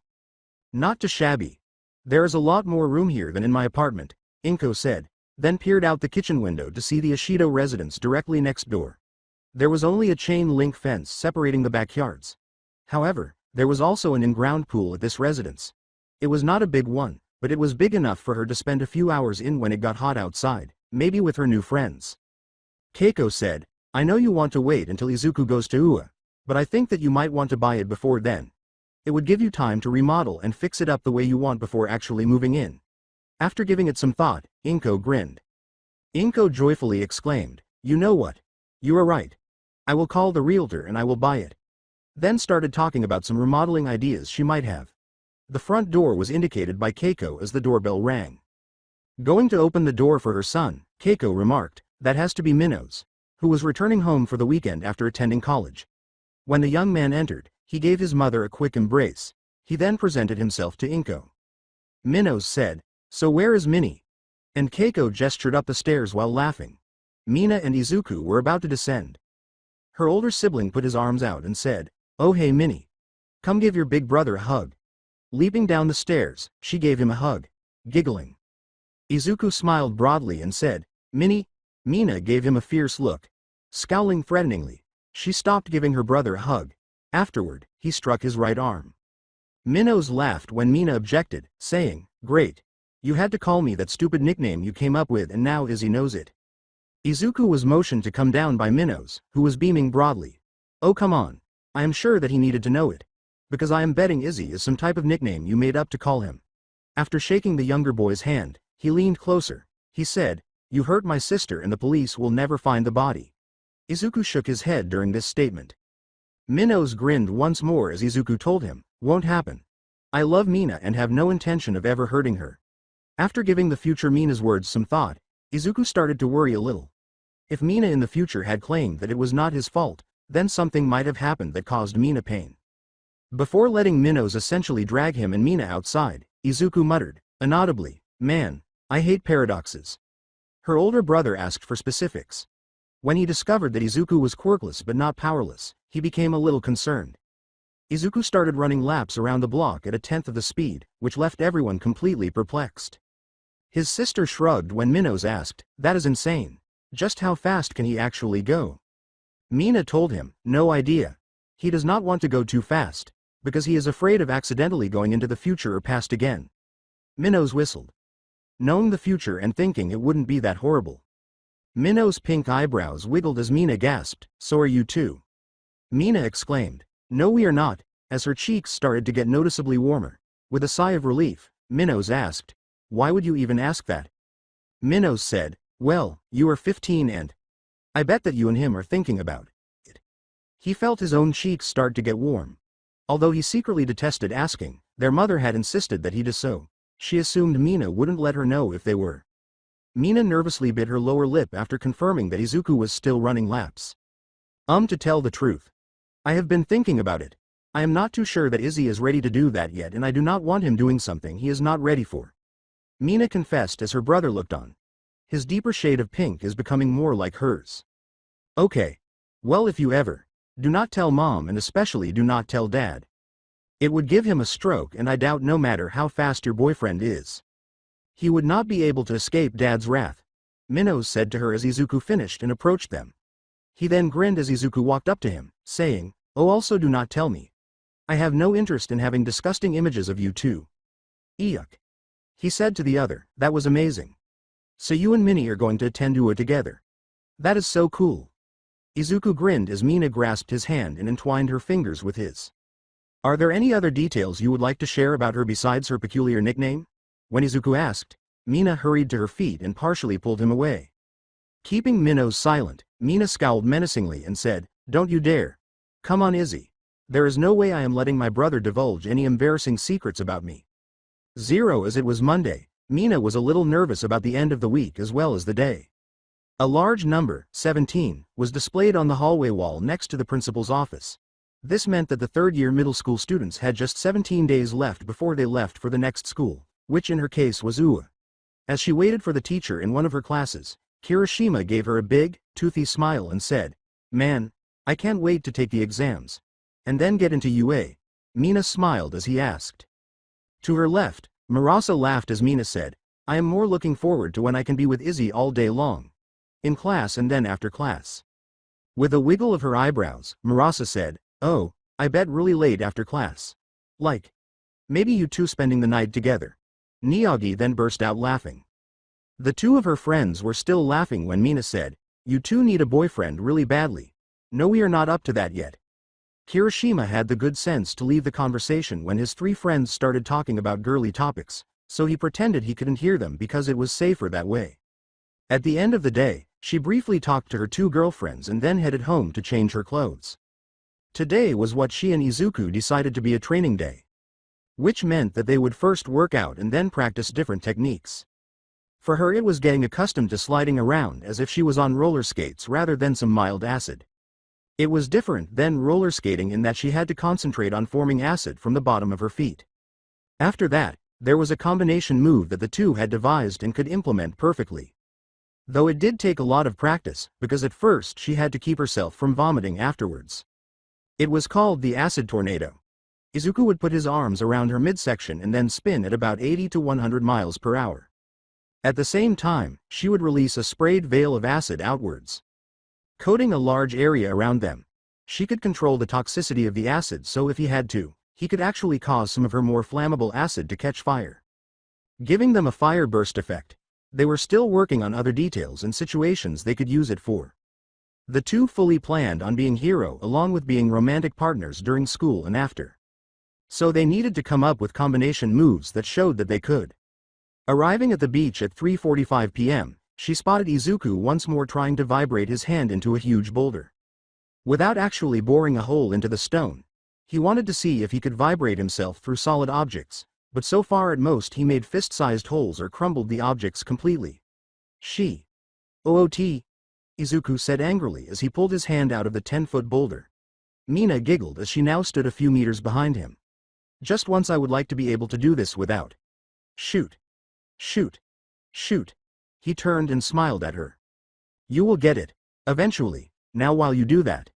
"Not too shabby. There is a lot more room here than in my apartment," Inko said, then peered out the kitchen window to see the Ishido residence directly next door. There was only a chain-link fence separating the backyards. However, there was also an in-ground pool at this residence. It was not a big one, but it was big enough for her to spend a few hours in when it got hot outside, maybe with her new friends. Keiko said, "I know you want to wait until Izuku goes to UA, but I think that you might want to buy it before then. It would give you time to remodel and fix it up the way you want before actually moving in." After giving it some thought, Inko grinned. Inko joyfully exclaimed, "You know what? You are right. I will call the realtor and I will buy it." Then started talking about some remodeling ideas she might have. The front door was indicated by Keiko as the doorbell rang. Going to open the door for her son, Keiko remarked, "That has to be Minnows," who was returning home for the weekend after attending college. When the young man entered, he gave his mother a quick embrace. He then presented himself to Inko. Minnows said, "So where is Minnie?" And Keiko gestured up the stairs while laughing. Mina and Izuku were about to descend. Her older sibling put his arms out and said, "Oh hey Minnie. Come give your big brother a hug." Leaping down the stairs, she gave him a hug. Giggling. Izuku smiled broadly and said, "Minnie." Mina gave him a fierce look. Scowling threateningly, she stopped giving her brother a hug. Afterward, he struck his right arm. Minnows laughed when Mina objected, saying, "Great. You had to call me that stupid nickname you came up with and now Izzy knows it." Izuku was motioned to come down by Minnows, who was beaming broadly. "Oh come on. I am sure that he needed to know it. Because I am betting Izzy is some type of nickname you made up to call him." After shaking the younger boy's hand, he leaned closer. He said, "You hurt my sister and the police will never find the body." Izuku shook his head during this statement. Minnows grinned once more as Izuku told him, "Won't happen. I love Mina and have no intention of ever hurting her." After giving the future Mina's words some thought, Izuku started to worry a little. If Mina in the future had claimed that it was not his fault, then something might have happened that caused Mina pain. Before letting Minnows essentially drag him and Mina outside, Izuku muttered, inaudibly, "Man, I hate paradoxes." Her older brother asked for specifics. When he discovered that Izuku was quirkless but not powerless, he became a little concerned. Izuku started running laps around the block at a tenth of the speed, which left everyone completely perplexed. His sister shrugged when Minnows asked, "That is insane. Just how fast can he actually go?" Mina told him, "No idea. He does not want to go too fast, because he is afraid of accidentally going into the future or past again." Minnows whistled. Knowing the future and thinking it wouldn't be that horrible. Minnow's pink eyebrows wiggled as Mina gasped, "So are you too?" Mina exclaimed, "No we are not," as her cheeks started to get noticeably warmer. With a sigh of relief, Minnows asked, "Why would you even ask that?" Minnows said, "Well, you are 15 and I bet that you and him are thinking about it." He felt his own cheeks start to get warm. Although he secretly detested asking, their mother had insisted that he do so. She assumed Mina wouldn't let her know if they were. Mina nervously bit her lower lip after confirming that Izuku was still running laps. To tell the truth, I have been thinking about it. I am not too sure that Izzy is ready to do that yet, and I do not want him doing something he is not ready for. Mina confessed as her brother looked on. His deeper shade of pink is becoming more like hers. Okay. Well, if you ever, do not tell Mom, and especially do not tell Dad. It would give him a stroke, and I doubt no matter how fast your boyfriend is, he would not be able to escape Dad's wrath, Minnow said to her as Izuku finished and approached them. He then grinned as Izuku walked up to him, saying, "Oh, also do not tell me. I have no interest in having disgusting images of you two." Yuck. He said to the other, "That was amazing. So you and Minnie are going to attend UA together. That is so cool." Izuku grinned as Mina grasped his hand and entwined her fingers with his. "Are there any other details you would like to share about her besides her peculiar nickname?" When Izuku asked, Mina hurried to her feet and partially pulled him away. Keeping Minnow silent, Mina scowled menacingly and said, "Don't you dare. Come on, Izzy. There is no way I am letting my brother divulge any embarrassing secrets about me." As it was Monday, Mina was a little nervous about the end of the week as well as the day. A large number, 17, was displayed on the hallway wall next to the principal's office. This meant that the third-year middle school students had just 17 days left before they left for the next school, which in her case was UA. As she waited for the teacher in one of her classes, Kirishima gave her a big, toothy smile and said, "Man, I can't wait to take the exams. And then get into UA." Mina smiled as he asked. To her left, Marasa laughed as Mina said, "I am more looking forward to when I can be with Izzy all day long. In class and then after class." With a wiggle of her eyebrows, Marasa said, "Oh, I bet really late after class. Like, maybe you two spending the night together." Miyagi then burst out laughing. The two of her friends were still laughing when Mina said, "You two need a boyfriend really badly. No, we are not up to that yet." Kirishima had the good sense to leave the conversation when his three friends started talking about girly topics, so he pretended he couldn't hear them because it was safer that way. At the end of the day, she briefly talked to her two girlfriends and then headed home to change her clothes. Today was what she and Izuku decided to be a training day, which meant that they would first work out and then practice different techniques. For her, it was getting accustomed to sliding around as if she was on roller skates rather than some mild acid. It was different than roller skating in that she had to concentrate on forming acid from the bottom of her feet. After that, there was a combination move that the two had devised and could implement perfectly. Though it did take a lot of practice, because at first she had to keep herself from vomiting afterwards. It was called the acid tornado. Izuku would put his arms around her midsection and then spin at about 80 to 100 miles per hour. At the same time, she would release a sprayed veil of acid outwards, coating a large area around them. She could control the toxicity of the acid, so if he had to, he could actually cause some of her more flammable acid to catch fire, giving them a fire burst effect. They were still working on other details and situations they could use it for. The two fully planned on being hero along with being romantic partners during school and after. So they needed to come up with combination moves that showed that they could. Arriving at the beach at 3:45 p.m., she spotted Izuku once more trying to vibrate his hand into a huge boulder. Without actually boring a hole into the stone, he wanted to see if he could vibrate himself through solid objects, but so far at most he made fist-sized holes or crumbled the objects completely. "OOT," Izuku said angrily as he pulled his hand out of the 10-foot boulder. Mina giggled as she now stood a few meters behind him. "Just once I would like to be able to do this without." "Shoot. Shoot. Shoot." He turned and smiled at her. "You will get it. Eventually. Now while you do that,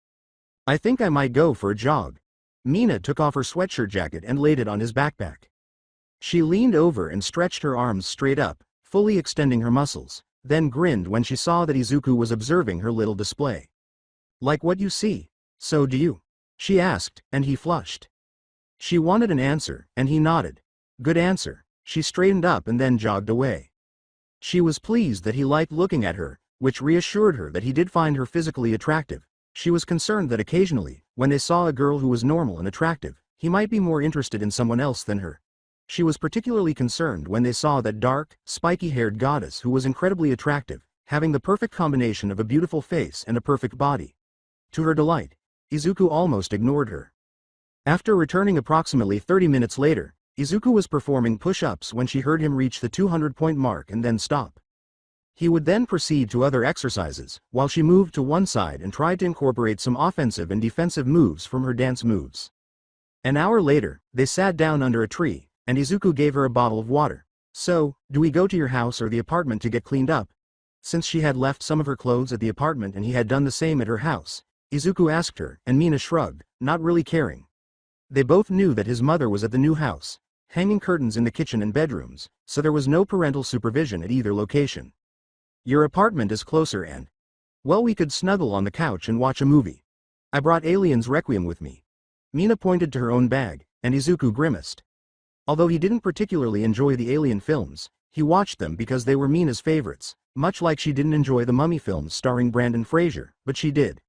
I think I might go for a jog." Mina took off her sweatshirt jacket and laid it on his backpack. She leaned over and stretched her arms straight up, fully extending her muscles, then grinned when she saw that Izuku was observing her little display. "Like what you see, so do you?" she asked, and he flushed. She wanted an answer, and he nodded. "Good answer." She straightened up and then jogged away. She was pleased that he liked looking at her, which reassured her that he did find her physically attractive. She was concerned that occasionally, when they saw a girl who was normal and attractive, he might be more interested in someone else than her. She was particularly concerned when they saw that dark, spiky-haired goddess who was incredibly attractive, having the perfect combination of a beautiful face and a perfect body. To her delight, Izuku almost ignored her. After returning approximately 30 minutes later, Izuku was performing push-ups when she heard him reach the 200-point mark and then stop. He would then proceed to other exercises, while she moved to one side and tried to incorporate some offensive and defensive moves from her dance moves. An hour later, they sat down under a tree, and Izuku gave her a bottle of water. "So, do we go to your house or the apartment to get cleaned up?" Since she had left some of her clothes at the apartment and he had done the same at her house, Izuku asked her, and Mina shrugged, not really caring. They both knew that his mother was at the new house, hanging curtains in the kitchen and bedrooms, so there was no parental supervision at either location. "Your apartment is closer and, well, we could snuggle on the couch and watch a movie. I brought Alien's Requiem with me." Mina pointed to her own bag, and Izuku grimaced. Although he didn't particularly enjoy the Alien films, he watched them because they were Mina's favorites, much like she didn't enjoy the Mummy films starring Brendan Fraser, but she did.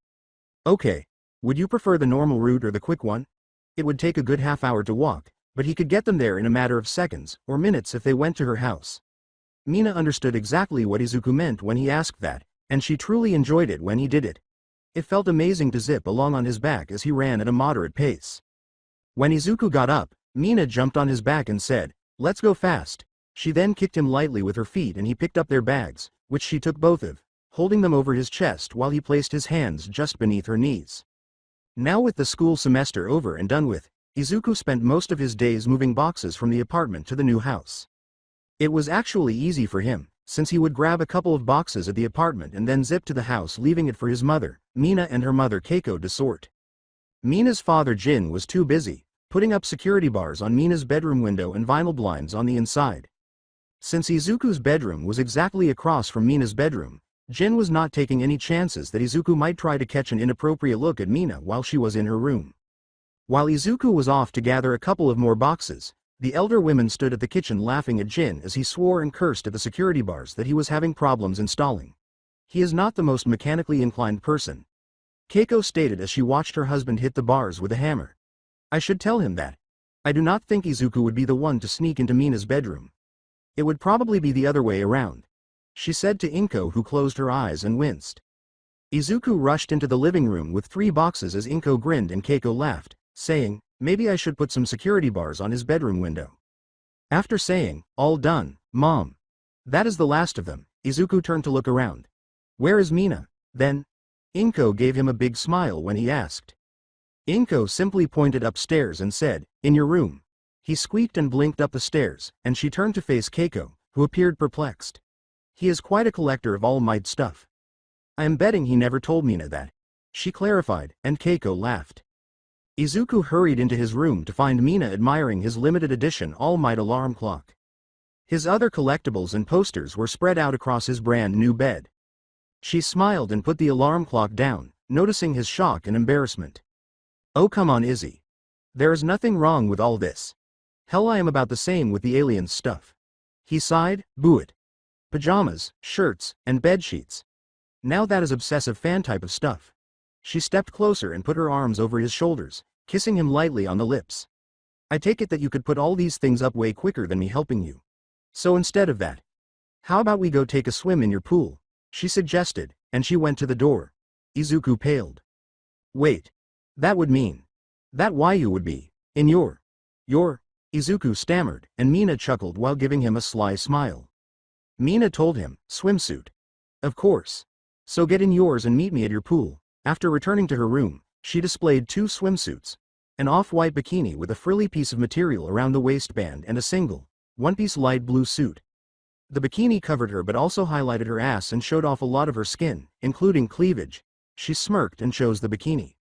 "Okay. Would you prefer the normal route or the quick one? It would take a good half-hour to walk, but he could get them there in a matter of seconds, or minutes if they went to her house." Mina understood exactly what Izuku meant when he asked that, and she truly enjoyed it when he did it. It felt amazing to zip along on his back as he ran at a moderate pace. When Izuku got up, Mina jumped on his back and said, "Let's go fast." She then kicked him lightly with her feet and he picked up their bags, which she took both of, holding them over his chest while he placed his hands just beneath her knees. Now with the school semester over and done with, Izuku spent most of his days moving boxes from the apartment to the new house. It was actually easy for him, since he would grab a couple of boxes at the apartment and then zip to the house, leaving it for his mother, Mina, and her mother Keiko to sort. Mina's father Jin was too busy, putting up security bars on Mina's bedroom window and vinyl blinds on the inside. Since Izuku's bedroom was exactly across from Mina's bedroom, Jin was not taking any chances that Izuku might try to catch an inappropriate look at Mina while she was in her room. While Izuku was off to gather a couple of more boxes, the elder women stood at the kitchen laughing at Jin as he swore and cursed at the security bars that he was having problems installing. "He is not the most mechanically inclined person," Keiko stated as she watched her husband hit the bars with a hammer. "I should tell him that. I do not think Izuku would be the one to sneak into Mina's bedroom. It would probably be the other way around," she said to Inko, who closed her eyes and winced. Izuku rushed into the living room with 3 boxes as Inko grinned and Keiko laughed, saying, "Maybe I should put some security bars on his bedroom window." After saying, "All done, Mom. That is the last of them," Izuku turned to look around. "Where is Mina, then?" Inko gave him a big smile when he asked. Inko simply pointed upstairs and said, "In your room." He squeaked and blinked up the stairs, and she turned to face Keiko, who appeared perplexed. "He is quite a collector of All Might stuff. I am betting he never told Mina that," she clarified, and Keiko laughed. Izuku hurried into his room to find Mina admiring his limited edition All Might alarm clock. His other collectibles and posters were spread out across his brand new bed. She smiled and put the alarm clock down, noticing his shock and embarrassment. "Oh, come on, Izzy. There is nothing wrong with all this. Hell, I am about the same with the aliens stuff." He sighed, "Boo it. Pajamas, shirts, and bed sheets. Now that is obsessive fan type of stuff." She stepped closer and put her arms over his shoulders, kissing him lightly on the lips. "I take it that you could put all these things up way quicker than me helping you. So instead of that, how about we go take a swim in your pool?" she suggested, and she went to the door. Izuku paled. "Wait. That would mean that why you would be in your, Izuku stammered, and Mina chuckled while giving him a sly smile. Mina told him, "Swimsuit. Of course. So get in yours and meet me at your pool." After returning to her room, she displayed 2 swimsuits, an off-white bikini with a frilly piece of material around the waistband and a single, one-piece light blue suit. The bikini covered her but also highlighted her ass and showed off a lot of her skin, including cleavage. She smirked and chose the bikini.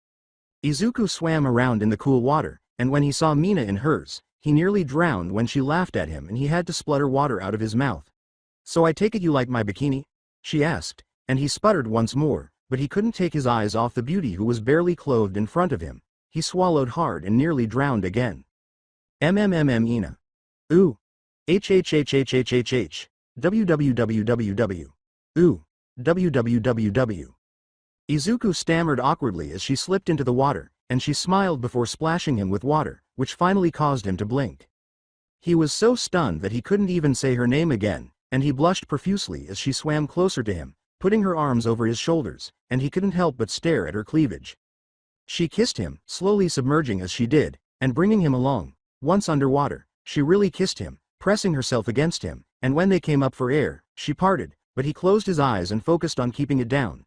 Izuku swam around in the cool water, and when he saw Mina in hers, he nearly drowned when she laughed at him and he had to splutter water out of his mouth. "So I take it you like my bikini?" she asked, and he sputtered once more. But he couldn't take his eyes off the beauty who was barely clothed in front of him. He swallowed hard and nearly drowned again. Ina. Ooh. HHHHHHH. WWWWW. Ooh. WWWW. Izuku stammered awkwardly as she slipped into the water, and she smiled before splashing him with water, which finally caused him to blink. He was so stunned that he couldn't even say her name again, and he blushed profusely as she swam closer to him, putting her arms over his shoulders, and he couldn't help but stare at her cleavage. She kissed him, slowly submerging as she did, and bringing him along. Once underwater, she really kissed him, pressing herself against him, and when they came up for air, she parted, but he closed his eyes and focused on keeping it down.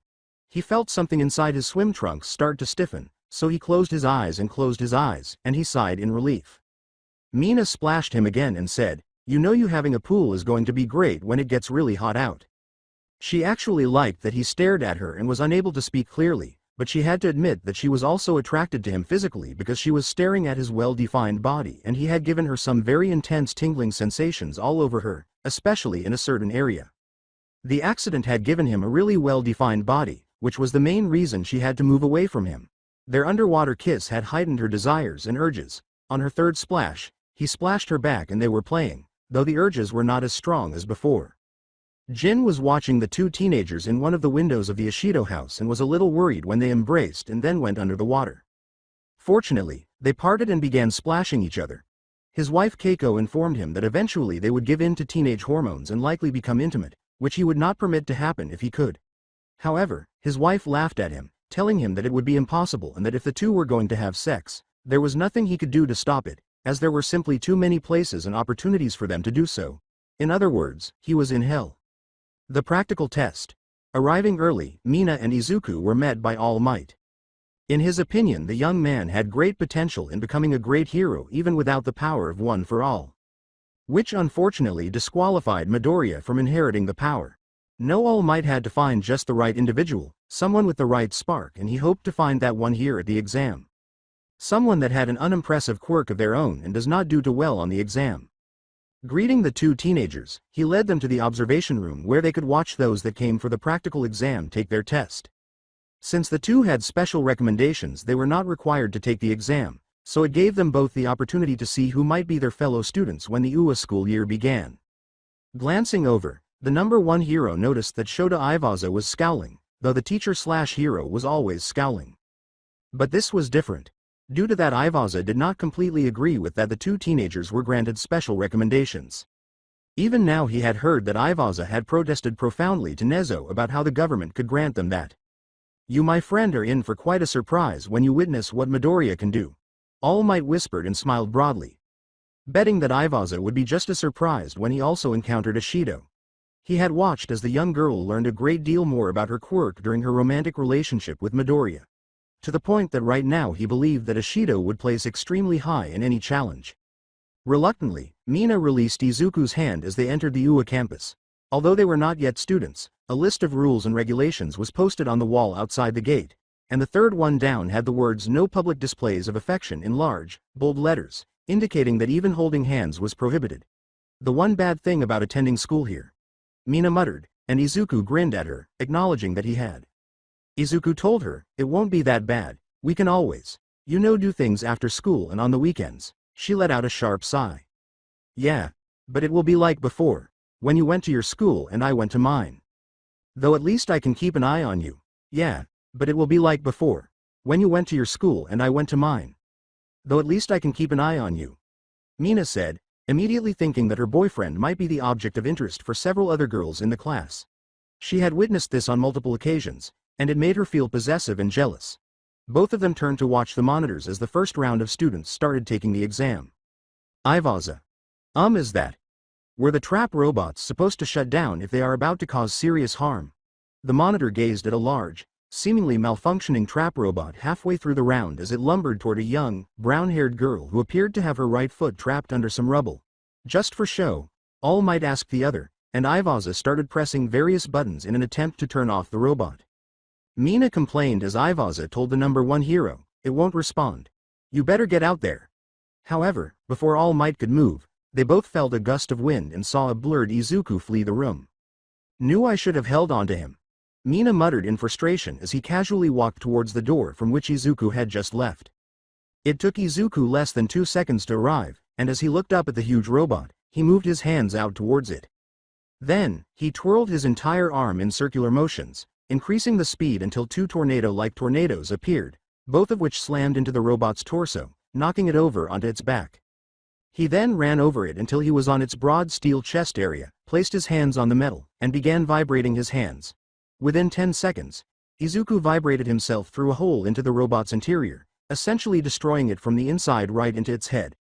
He felt something inside his swim trunks start to stiffen, so he closed his eyes, and he sighed in relief. Mina splashed him again and said, "You know you having a pool is going to be great when it gets really hot out." She actually liked that he stared at her and was unable to speak clearly, but she had to admit that she was also attracted to him physically because she was staring at his well-defined body and he had given her some very intense tingling sensations all over her, especially in a certain area. The accident had given him a really well-defined body, which was the main reason she had to move away from him. Their underwater kiss had heightened her desires and urges. On her third splash, he splashed her back and they were playing, though the urges were not as strong as before. Jin was watching the two teenagers in one of the windows of the Ishido house and was a little worried when they embraced and then went under the water. Fortunately, they parted and began splashing each other. His wife Keiko informed him that eventually they would give in to teenage hormones and likely become intimate, which he would not permit to happen if he could. However, his wife laughed at him, telling him that it would be impossible and that if the two were going to have sex, there was nothing he could do to stop it, as there were simply too many places and opportunities for them to do so. In other words, he was in hell. The practical test. Arriving early, Mina and Izuku were met by All Might. In his opinion, the young man had great potential in becoming a great hero even without the power of One for All, which unfortunately disqualified Midoriya from inheriting the power. No, All Might had to find just the right individual, someone with the right spark, and he hoped to find that one here at the exam. Someone that had an unimpressive quirk of their own and does not do too well on the exam. Greeting the two teenagers, he led them to the observation room where they could watch those that came for the practical exam take their test. Since the two had special recommendations, they were not required to take the exam, so it gave them both the opportunity to see who might be their fellow students when the UA school year began. Glancing over, the number one hero noticed that Shota Iwaza was scowling, though the teacher/hero was always scowling. But this was different. Due to that, Iwaza did not completely agree with that the two teenagers were granted special recommendations. Even now he had heard that Iwaza had protested profoundly to Nezo about how the government could grant them that. "You, my friend, are in for quite a surprise when you witness what Midoriya can do," All Might whispered and smiled broadly, betting that Iwaza would be just as surprised when he also encountered Ishido. He had watched as the young girl learned a great deal more about her quirk during her romantic relationship with Midoriya, to the point that right now he believed that Ishido would place extremely high in any challenge. Reluctantly, Mina released Izuku's hand as they entered the UA campus. Although they were not yet students, a list of rules and regulations was posted on the wall outside the gate, and the third one down had the words "No public displays of affection" in large, bold letters, indicating that even holding hands was prohibited. "The one bad thing about attending school here," Mina muttered, and Izuku grinned at her, acknowledging that he had. Izuku told her, "It won't be that bad, we can always, do things after school and on the weekends." She let out a sharp sigh. "Yeah, but it will be like before, when you went to your school and I went to mine. Though at least I can keep an eye on you." "Yeah, but it will be like before, when you went to your school and I went to mine. Though at least I can keep an eye on you," Mina said, immediately thinking that her boyfriend might be the object of interest for several other girls in the class. She had witnessed this on multiple occasions, and it made her feel possessive and jealous. Both of them turned to watch the monitors as the first round of students started taking the exam. Iwaza. Is that? Were the trap robots supposed to shut down if they are about to cause serious harm? The monitor gazed at a large, seemingly malfunctioning trap robot halfway through the round as it lumbered toward a young, brown-haired girl who appeared to have her right foot trapped under some rubble. Just for show, All Might asked the other, and Iwaza started pressing various buttons in an attempt to turn off the robot. Mina complained as Iwaza told the number one hero, "It won't respond. You better get out there." However, before All Might could move, they both felt a gust of wind and saw a blurred Izuku flee the room. "Knew I should have held on to him," Mina muttered in frustration as he casually walked towards the door from which Izuku had just left. It took Izuku less than 2 seconds to arrive, and as he looked up at the huge robot, he moved his hands out towards it. Then, he twirled his entire arm in circular motions, increasing the speed until two tornado-like tornadoes appeared, both of which slammed into the robot's torso, knocking it over onto its back. He then ran over it until he was on its broad steel chest area, placed his hands on the metal, and began vibrating his hands. Within 10 seconds, Izuku vibrated himself through a hole into the robot's interior, essentially destroying it from the inside right into its head.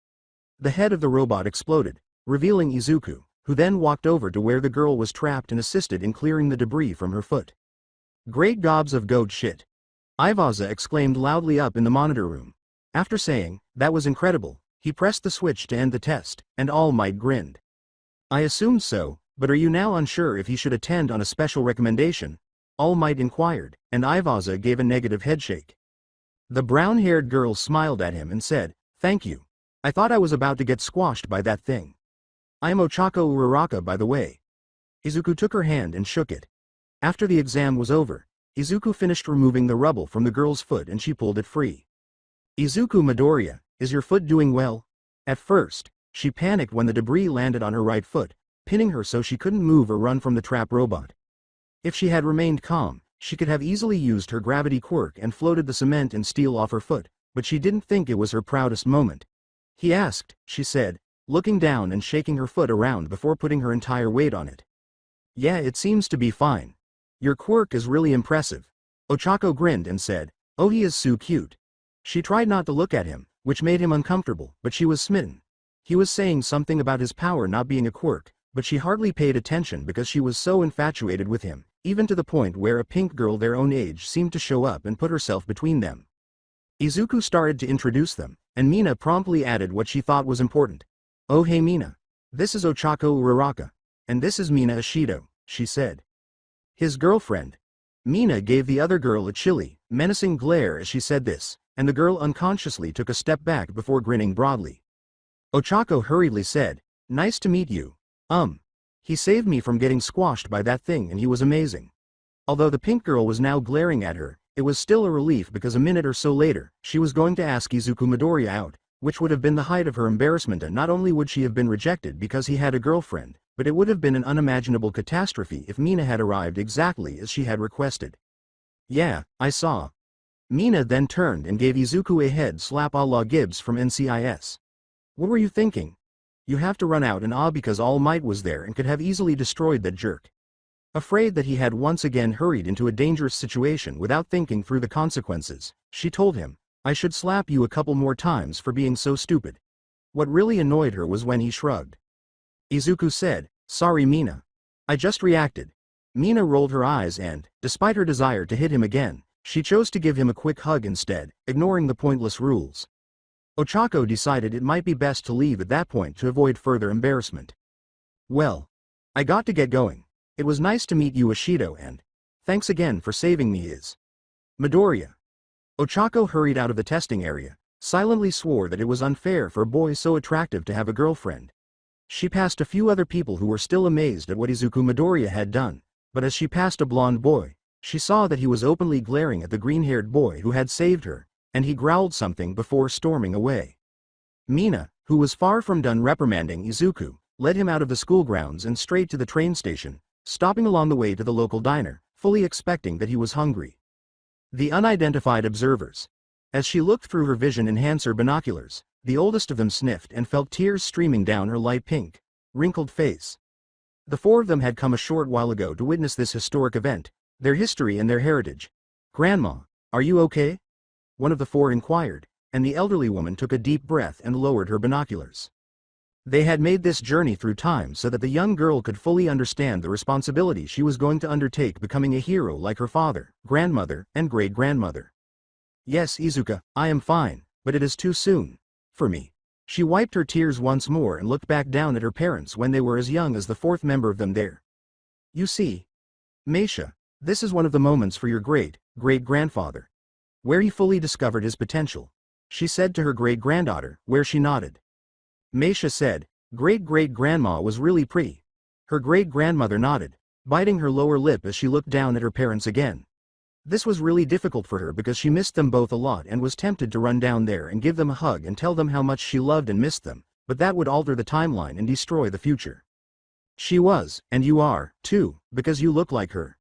The head of the robot exploded, revealing Izuku, who then walked over to where the girl was trapped and assisted in clearing the debris from her foot. Great gobs of goat shit. Ivaza exclaimed loudly up in the monitor room. After saying, "That was incredible," he pressed the switch to end the test, and All Might grinned. "I assumed so, but are you now unsure if he should attend on a special recommendation?" All Might inquired, and Ivaza gave a negative headshake. The brown-haired girl smiled at him and said, "Thank you. I thought I was about to get squashed by that thing. I am Ochako Uraraka, by the way." Izuku took her hand and shook it. After the exam was over, Izuku finished removing the rubble from the girl's foot and she pulled it free. "Izuku Midoriya, is your foot doing well?" At first, she panicked when the debris landed on her right foot, pinning her so she couldn't move or run from the trap robot. If she had remained calm, she could have easily used her gravity quirk and floated the cement and steel off her foot, but she didn't think it was her proudest moment. "He asked," she said, looking down and shaking her foot around before putting her entire weight on it. "Yeah, it seems to be fine. Your quirk is really impressive." Ochako grinned and said, "Oh, he is so cute." She tried not to look at him, which made him uncomfortable, but she was smitten. He was saying something about his power not being a quirk, but she hardly paid attention because she was so infatuated with him, even to the point where a pink girl their own age seemed to show up and put herself between them. Izuku started to introduce them, and Mina promptly added what she thought was important. "Oh hey Mina. This is Ochako Uraraka. And this is Mina Ashido," she said. "His girlfriend." Mina gave the other girl a chilly, menacing glare as she said this, and the girl unconsciously took a step back before grinning broadly. Ochako hurriedly said, "Nice to meet you. He saved me from getting squashed by that thing and he was amazing." Although the pink girl was now glaring at her, it was still a relief because a minute or so later, she was going to ask Izuku Midoriya out, which would have been the height of her embarrassment, and not only would she have been rejected because he had a girlfriend, but it would have been an unimaginable catastrophe if Mina had arrived exactly as she had requested. "Yeah, I saw." Mina then turned and gave Izuku a head slap a la Gibbs from NCIS. "What were you thinking? You have to run out and because All Might was there and could have easily destroyed that jerk." Afraid that he had once again hurried into a dangerous situation without thinking through the consequences, she told him, "I should slap you a couple more times for being so stupid." What really annoyed her was when he shrugged. Izuku said, "Sorry Mina. I just reacted." Mina rolled her eyes and, despite her desire to hit him again, she chose to give him a quick hug instead, ignoring the pointless rules. Ochako decided it might be best to leave at that point to avoid further embarrassment. "Well, I got to get going. It was nice to meet you Ashido and thanks again for saving me Midoriya." Ochako hurried out of the testing area, silently swore that it was unfair for a boy so attractive to have a girlfriend. She passed a few other people who were still amazed at what Izuku Midoriya had done, but as she passed a blonde boy, she saw that he was openly glaring at the green-haired boy who had saved her, and he growled something before storming away. Mina, who was far from done reprimanding Izuku, led him out of the school grounds and straight to the train station, stopping along the way to the local diner, fully expecting that he was hungry. The unidentified observers. As she looked through her vision enhancer binoculars, the oldest of them sniffed and felt tears streaming down her light pink, wrinkled face. The four of them had come a short while ago to witness this historic event, their history and their heritage. "Grandma, are you okay?" one of the four inquired, and the elderly woman took a deep breath and lowered her binoculars. They had made this journey through time so that the young girl could fully understand the responsibility she was going to undertake, becoming a hero like her father, grandmother, and great-grandmother. "Yes, Izuka, I am fine, but it is too soon for me." She wiped her tears once more and looked back down at her parents when they were as young as the fourth member of them there. "You see, Meisha, this is one of the moments for your great-great-grandfather, where he fully discovered his potential," she said to her great-granddaughter, where she nodded. Meisha said, "Great-great-grandma was really pretty." Her great-grandmother nodded, biting her lower lip as she looked down at her parents again. This was really difficult for her because she missed them both a lot and was tempted to run down there and give them a hug and tell them how much she loved and missed them, but that would alter the timeline and destroy the future. She was, and you are, too, because you look like her.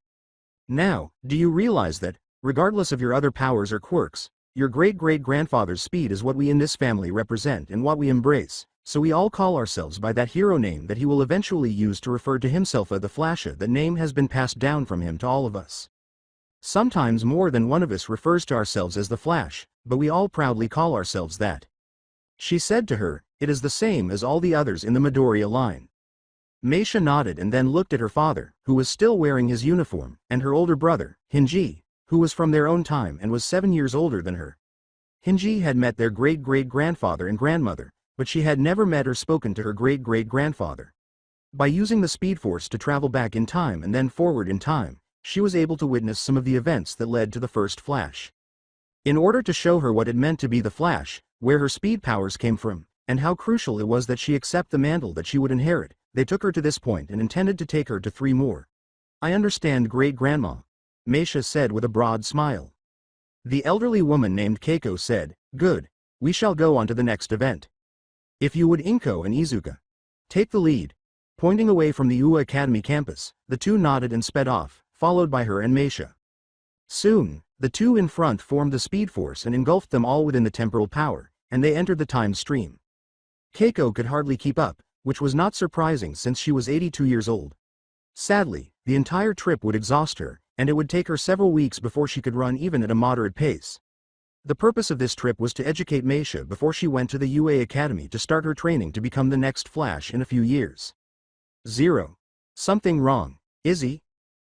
Now, do you realize that, regardless of your other powers or quirks, your great-great-grandfather's speed is what we in this family represent and what we embrace, so we all call ourselves by that hero name that he will eventually use to refer to himself as the Flasha. That name has been passed down from him to all of us. Sometimes more than one of us refers to ourselves as the Flash, but we all proudly call ourselves that. She said to her, it is the same as all the others in the Midoriya line. Meisha nodded and then looked at her father, who was still wearing his uniform, and her older brother, Hinji, who was from their own time and was 7 years older than her. Hinji had met their great-great-grandfather and grandmother, but she had never met or spoken to her great-great-grandfather. By using the Speed Force to travel back in time and then forward in time, she was able to witness some of the events that led to the first Flash. In order to show her what it meant to be the Flash, where her speed powers came from, and how crucial it was that she accept the mantle that she would inherit, they took her to this point and intended to take her to 3 more. I understand, great-grandma, Meisha said with a broad smile. The elderly woman named Keiko said, good, we shall go on to the next event. If you would Inko and Izuka take the lead. Pointing away from the UA Academy campus, the two nodded and sped off, followed by her and Meisha. Soon, the two in front formed the Speed Force and engulfed them all within the temporal power, and they entered the time stream. Keiko could hardly keep up, which was not surprising since she was 82 years old. Sadly, the entire trip would exhaust her, and it would take her several weeks before she could run even at a moderate pace. The purpose of this trip was to educate Meisha before she went to the UA Academy to start her training to become the next Flash in a few years. 0. Something wrong, Izzy?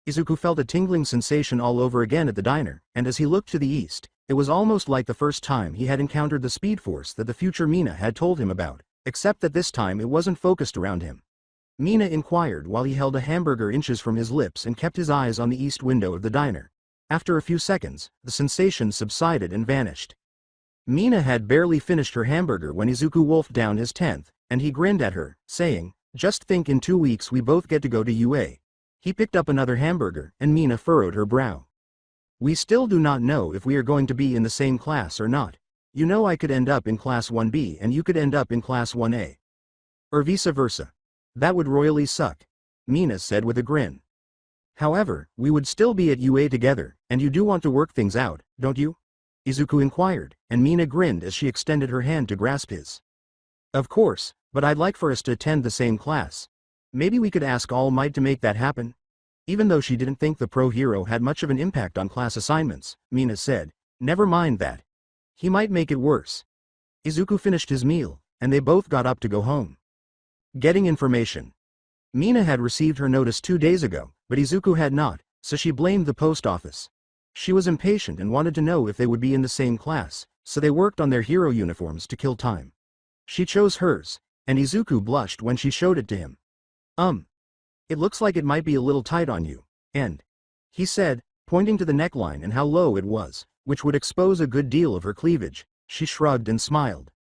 Izuku felt a tingling sensation all over again at the diner, and as he looked to the east, it was almost like the first time he had encountered the Speed Force that the future Mina had told him about, except that this time it wasn't focused around him. Mina inquired while he held a hamburger inches from his lips and kept his eyes on the east window of the diner. After a few seconds, the sensation subsided and vanished. Mina had barely finished her hamburger when Izuku wolfed down his 10th, and he grinned at her, saying, just think, in 2 weeks we both get to go to UA. He picked up another hamburger, and Mina furrowed her brow. We still do not know if we are going to be in the same class or not. You know, I could end up in class 1B and you could end up in class 1A. Or vice versa. That would royally suck, Mina said with a grin. However, we would still be at UA together, and you do want to work things out, don't you? Izuku inquired, and Mina grinned as she extended her hand to grasp his. Of course, but I'd like for us to attend the same class. Maybe we could ask All Might to make that happen? Even though she didn't think the pro hero had much of an impact on class assignments, Mina said, never mind that. He might make it worse. Izuku finished his meal, and they both got up to go home. Getting information. Mina had received her notice 2 days ago, but Izuku had not, so she blamed the post office. She was impatient and wanted to know if they would be in the same class, so they worked on their hero uniforms to kill time. She chose hers, and Izuku blushed when she showed it to him. It looks like it might be a little tight on you, and he said, pointing to the neckline and how low it was, which would expose a good deal of her cleavage. She shrugged and smiled.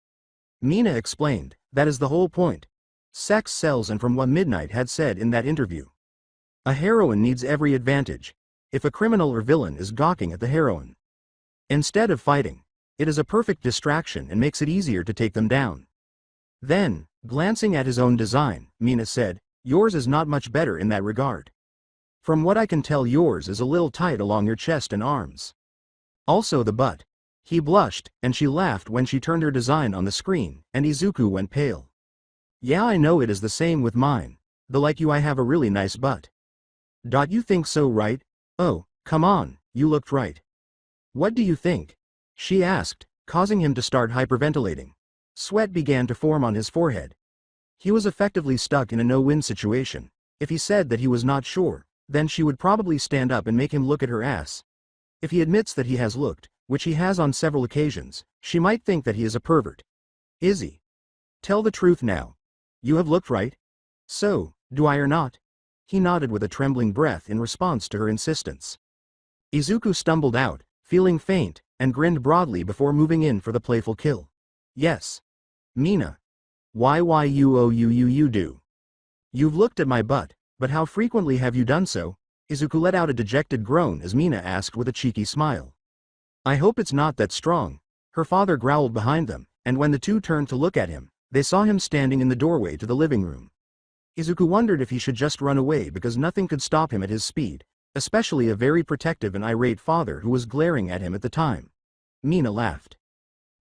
Mina explained, that is the whole point. Sex sells, and from what Midnight had said in that interview. A heroine needs every advantage. If a criminal or villain is gawking at the heroine, instead of fighting, it is a perfect distraction and makes it easier to take them down. Then, glancing at his own design, Mina said, yours is not much better in that regard. From what I can tell, yours is a little tight along your chest and arms. Also the butt. He blushed, and she laughed when she turned her design on the screen, and Izuku went pale. Yeah, I know it is the same with mine. Though like you, I have a really nice butt. You think so, right? Oh, come on, you looked right. What do you think? She asked, causing him to start hyperventilating. Sweat began to form on his forehead. He was effectively stuck in a no-win situation. If he said that he was not sure, then she would probably stand up and make him look at her ass. If he admits that he has looked, which he has on several occasions, she might think that he is a pervert. Izzy. Tell the truth now. You have looked right? So, do I or not? He nodded with a trembling breath in response to her insistence. Izuku stumbled out, feeling faint, and grinned broadly before moving in for the playful kill. Yes. Mina. Why you do. You've looked at my butt, but how frequently have you done so? Izuku let out a dejected groan as Mina asked with a cheeky smile. I hope it's not that strong. Her father growled behind them, and when the two turned to look at him, they saw him standing in the doorway to the living room. Izuku wondered if he should just run away because nothing could stop him at his speed, especially a very protective and irate father who was glaring at him at the time. Mina laughed.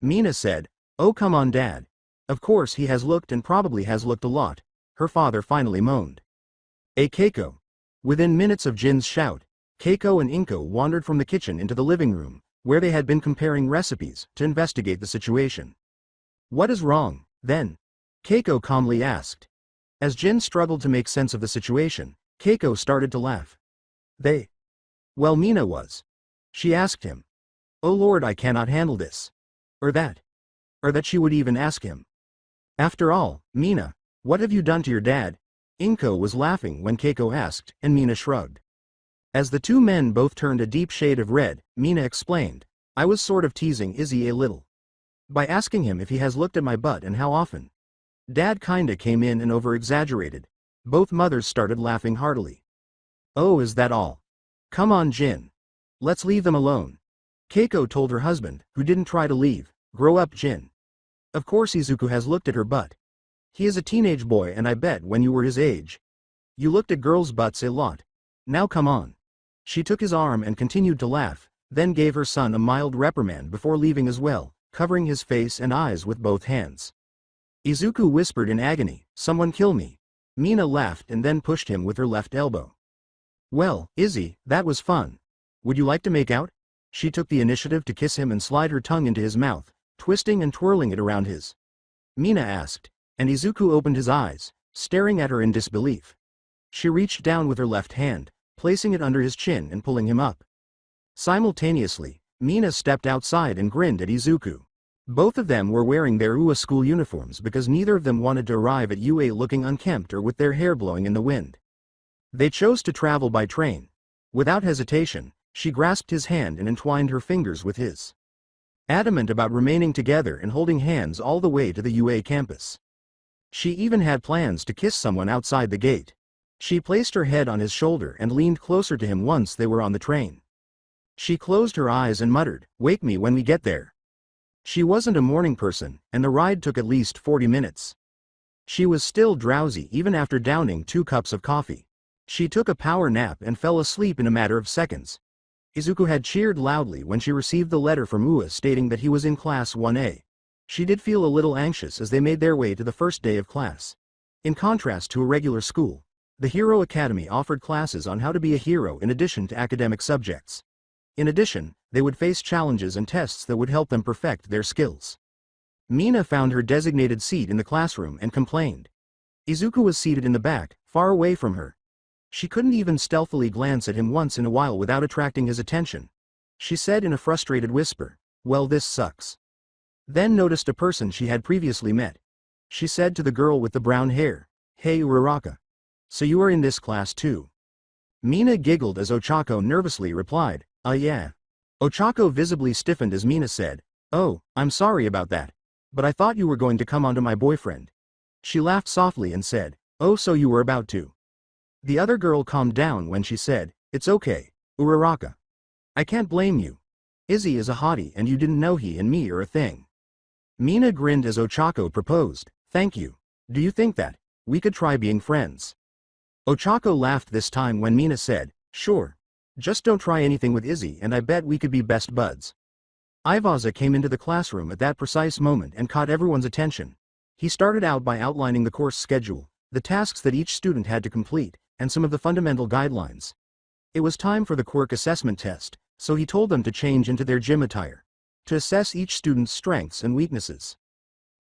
Mina said, oh come on dad. Of course he has looked and probably has looked a lot, her father finally moaned. Keiko. Within minutes of Jin's shout, Keiko and Inko wandered from the kitchen into the living room, where they had been comparing recipes, to investigate the situation. "What is wrong, then?" Keiko calmly asked. As Jin struggled to make sense of the situation, Keiko started to laugh. "They? Well, Mina was." She asked him. "Oh Lord, I cannot handle this." Or that. Or that she would even ask him. "After all, Mina, what have you done to your dad?" Inko was laughing when Keiko asked, and Mina shrugged. As the two men both turned a deep shade of red, Mina explained, "I was sort of teasing Izzy a little. By asking him if he has looked at my butt and how often." Dad kinda came in and over-exaggerated. Both mothers started laughing heartily. "Oh, is that all? Come on, Jin. Let's leave them alone." Keiko told her husband, who didn't try to leave, "Grow up, Jin. Of course Izuku has looked at her butt. He is a teenage boy, and I bet when you were his age, you looked at girls' butts a lot. Now come on." She took his arm and continued to laugh, then gave her son a mild reprimand before leaving as well, covering his face and eyes with both hands. Izuku whispered in agony, "Someone kill me." Mina laughed and then pushed him with her left elbow. "Well, Izzy, that was fun. Would you like to make out?" She took the initiative to kiss him and slide her tongue into his mouth, twisting and twirling it around his. Mina asked, and Izuku opened his eyes, staring at her in disbelief. She reached down with her left hand, placing it under his chin and pulling him up. Simultaneously, Mina stepped outside and grinned at Izuku. Both of them were wearing their UA school uniforms because neither of them wanted to arrive at UA looking unkempt or with their hair blowing in the wind. They chose to travel by train. Without hesitation, she grasped his hand and entwined her fingers with his. Adamant about remaining together and holding hands all the way to the UA campus. She even had plans to kiss someone outside the gate. She placed her head on his shoulder and leaned closer to him once they were on the train. She closed her eyes and muttered, "Wake me when we get there." She wasn't a morning person, and the ride took at least 40 minutes. She was still drowsy even after downing 2 cups of coffee. She took a power nap and fell asleep in a matter of seconds. Izuku had cheered loudly when she received the letter from UA stating that he was in Class 1A. She did feel a little anxious as they made their way to the first day of class. In contrast to a regular school, the Hero Academy offered classes on how to be a hero in addition to academic subjects. In addition, they would face challenges and tests that would help them perfect their skills. Mina found her designated seat in the classroom and complained. Izuku was seated in the back, far away from her. She couldn't even stealthily glance at him once in a while without attracting his attention. She said in a frustrated whisper, "Well, this sucks." Then noticed a person she had previously met. She said to the girl with the brown hair, "Hey Uraraka. So you are in this class too?" Mina giggled as Ochako nervously replied, Yeah." Ochako visibly stiffened as Mina said, "Oh, I'm sorry about that. But I thought you were going to come onto my boyfriend." She laughed softly and said, "Oh, so you were about to." The other girl calmed down when she said, "It's okay, Uraraka. I can't blame you. Izzy is a hottie and you didn't know he and me are a thing." Mina grinned as Ochako proposed, "Thank you. Do you think that we could try being friends?" Ochako laughed this time when Mina said, "Sure. Just don't try anything with Izzy and I bet we could be best buds." Ivaza came into the classroom at that precise moment and caught everyone's attention. He started out by outlining the course schedule, the tasks that each student had to complete, and some of the fundamental guidelines. It was time for the quirk assessment test, so he told them to change into their gym attire, to assess each student's strengths and weaknesses.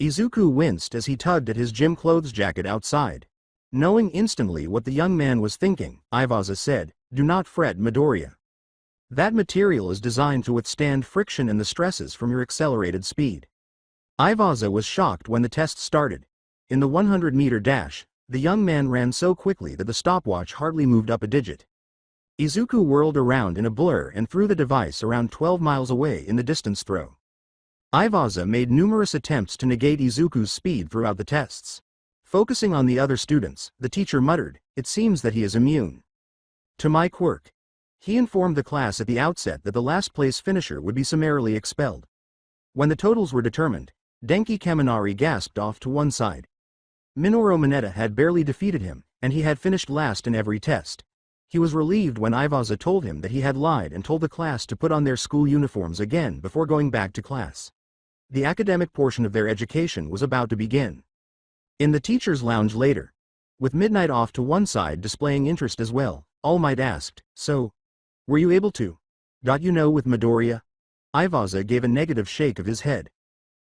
Izuku winced as he tugged at his gym clothes jacket outside. Knowing instantly what the young man was thinking, Ivaza said, "Do not fret, Midoriya. That material is designed to withstand friction and the stresses from your accelerated speed." Ivaza was shocked when the test started. In the 100-meter dash, the young man ran so quickly that the stopwatch hardly moved up a digit. Izuku whirled around in a blur and threw the device around 12 miles away in the distance throw. Ivaza made numerous attempts to negate Izuku's speed throughout the tests. Focusing on the other students, the teacher muttered, "It seems that he is immune to my quirk." He informed the class at the outset that the last place finisher would be summarily expelled. When the totals were determined, Denki Kaminari gasped off to one side. Minoru Mineta had barely defeated him, and he had finished last in every test. He was relieved when Ivaza told him that he had lied and told the class to put on their school uniforms again before going back to class. The academic portion of their education was about to begin. In the teacher's lounge later, with Midnight off to one side displaying interest as well, All Might asked, "So, Were you able to? With Midoriya? Ivaza gave a negative shake of his head.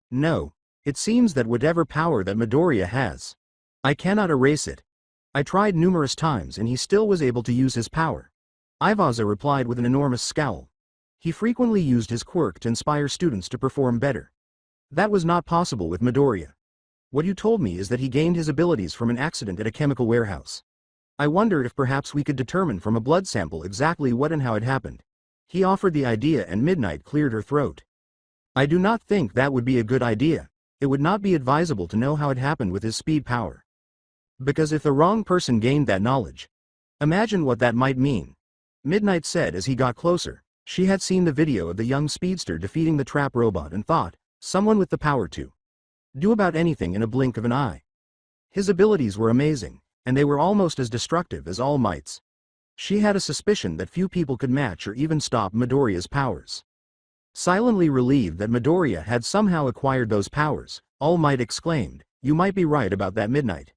No. It seems that whatever power that Midoriya has, I cannot erase it. I tried numerous times and he still was able to use his power. Ivaza replied with an enormous scowl. He frequently used his quirk to inspire students to perform better. That was not possible with Midoriya. What you told me is that he gained his abilities from an accident at a chemical warehouse. I wondered if perhaps we could determine from a blood sample exactly what and how it happened. He offered the idea and Midnight cleared her throat. I do not think that would be a good idea. It would not be advisable to know how it happened with his speed power. Because if the wrong person gained that knowledge, imagine what that might mean. Midnight said as he got closer. She had seen the video of the young speedster defeating the trap robot and thought, someone with the power to do about anything in a blink of an eye. His abilities were amazing, and they were almost as destructive as All Might's. She had a suspicion that few people could match or even stop Midoriya's powers. Silently relieved that Midoriya had somehow acquired those powers, All Might exclaimed, you might be right about that, Midnight.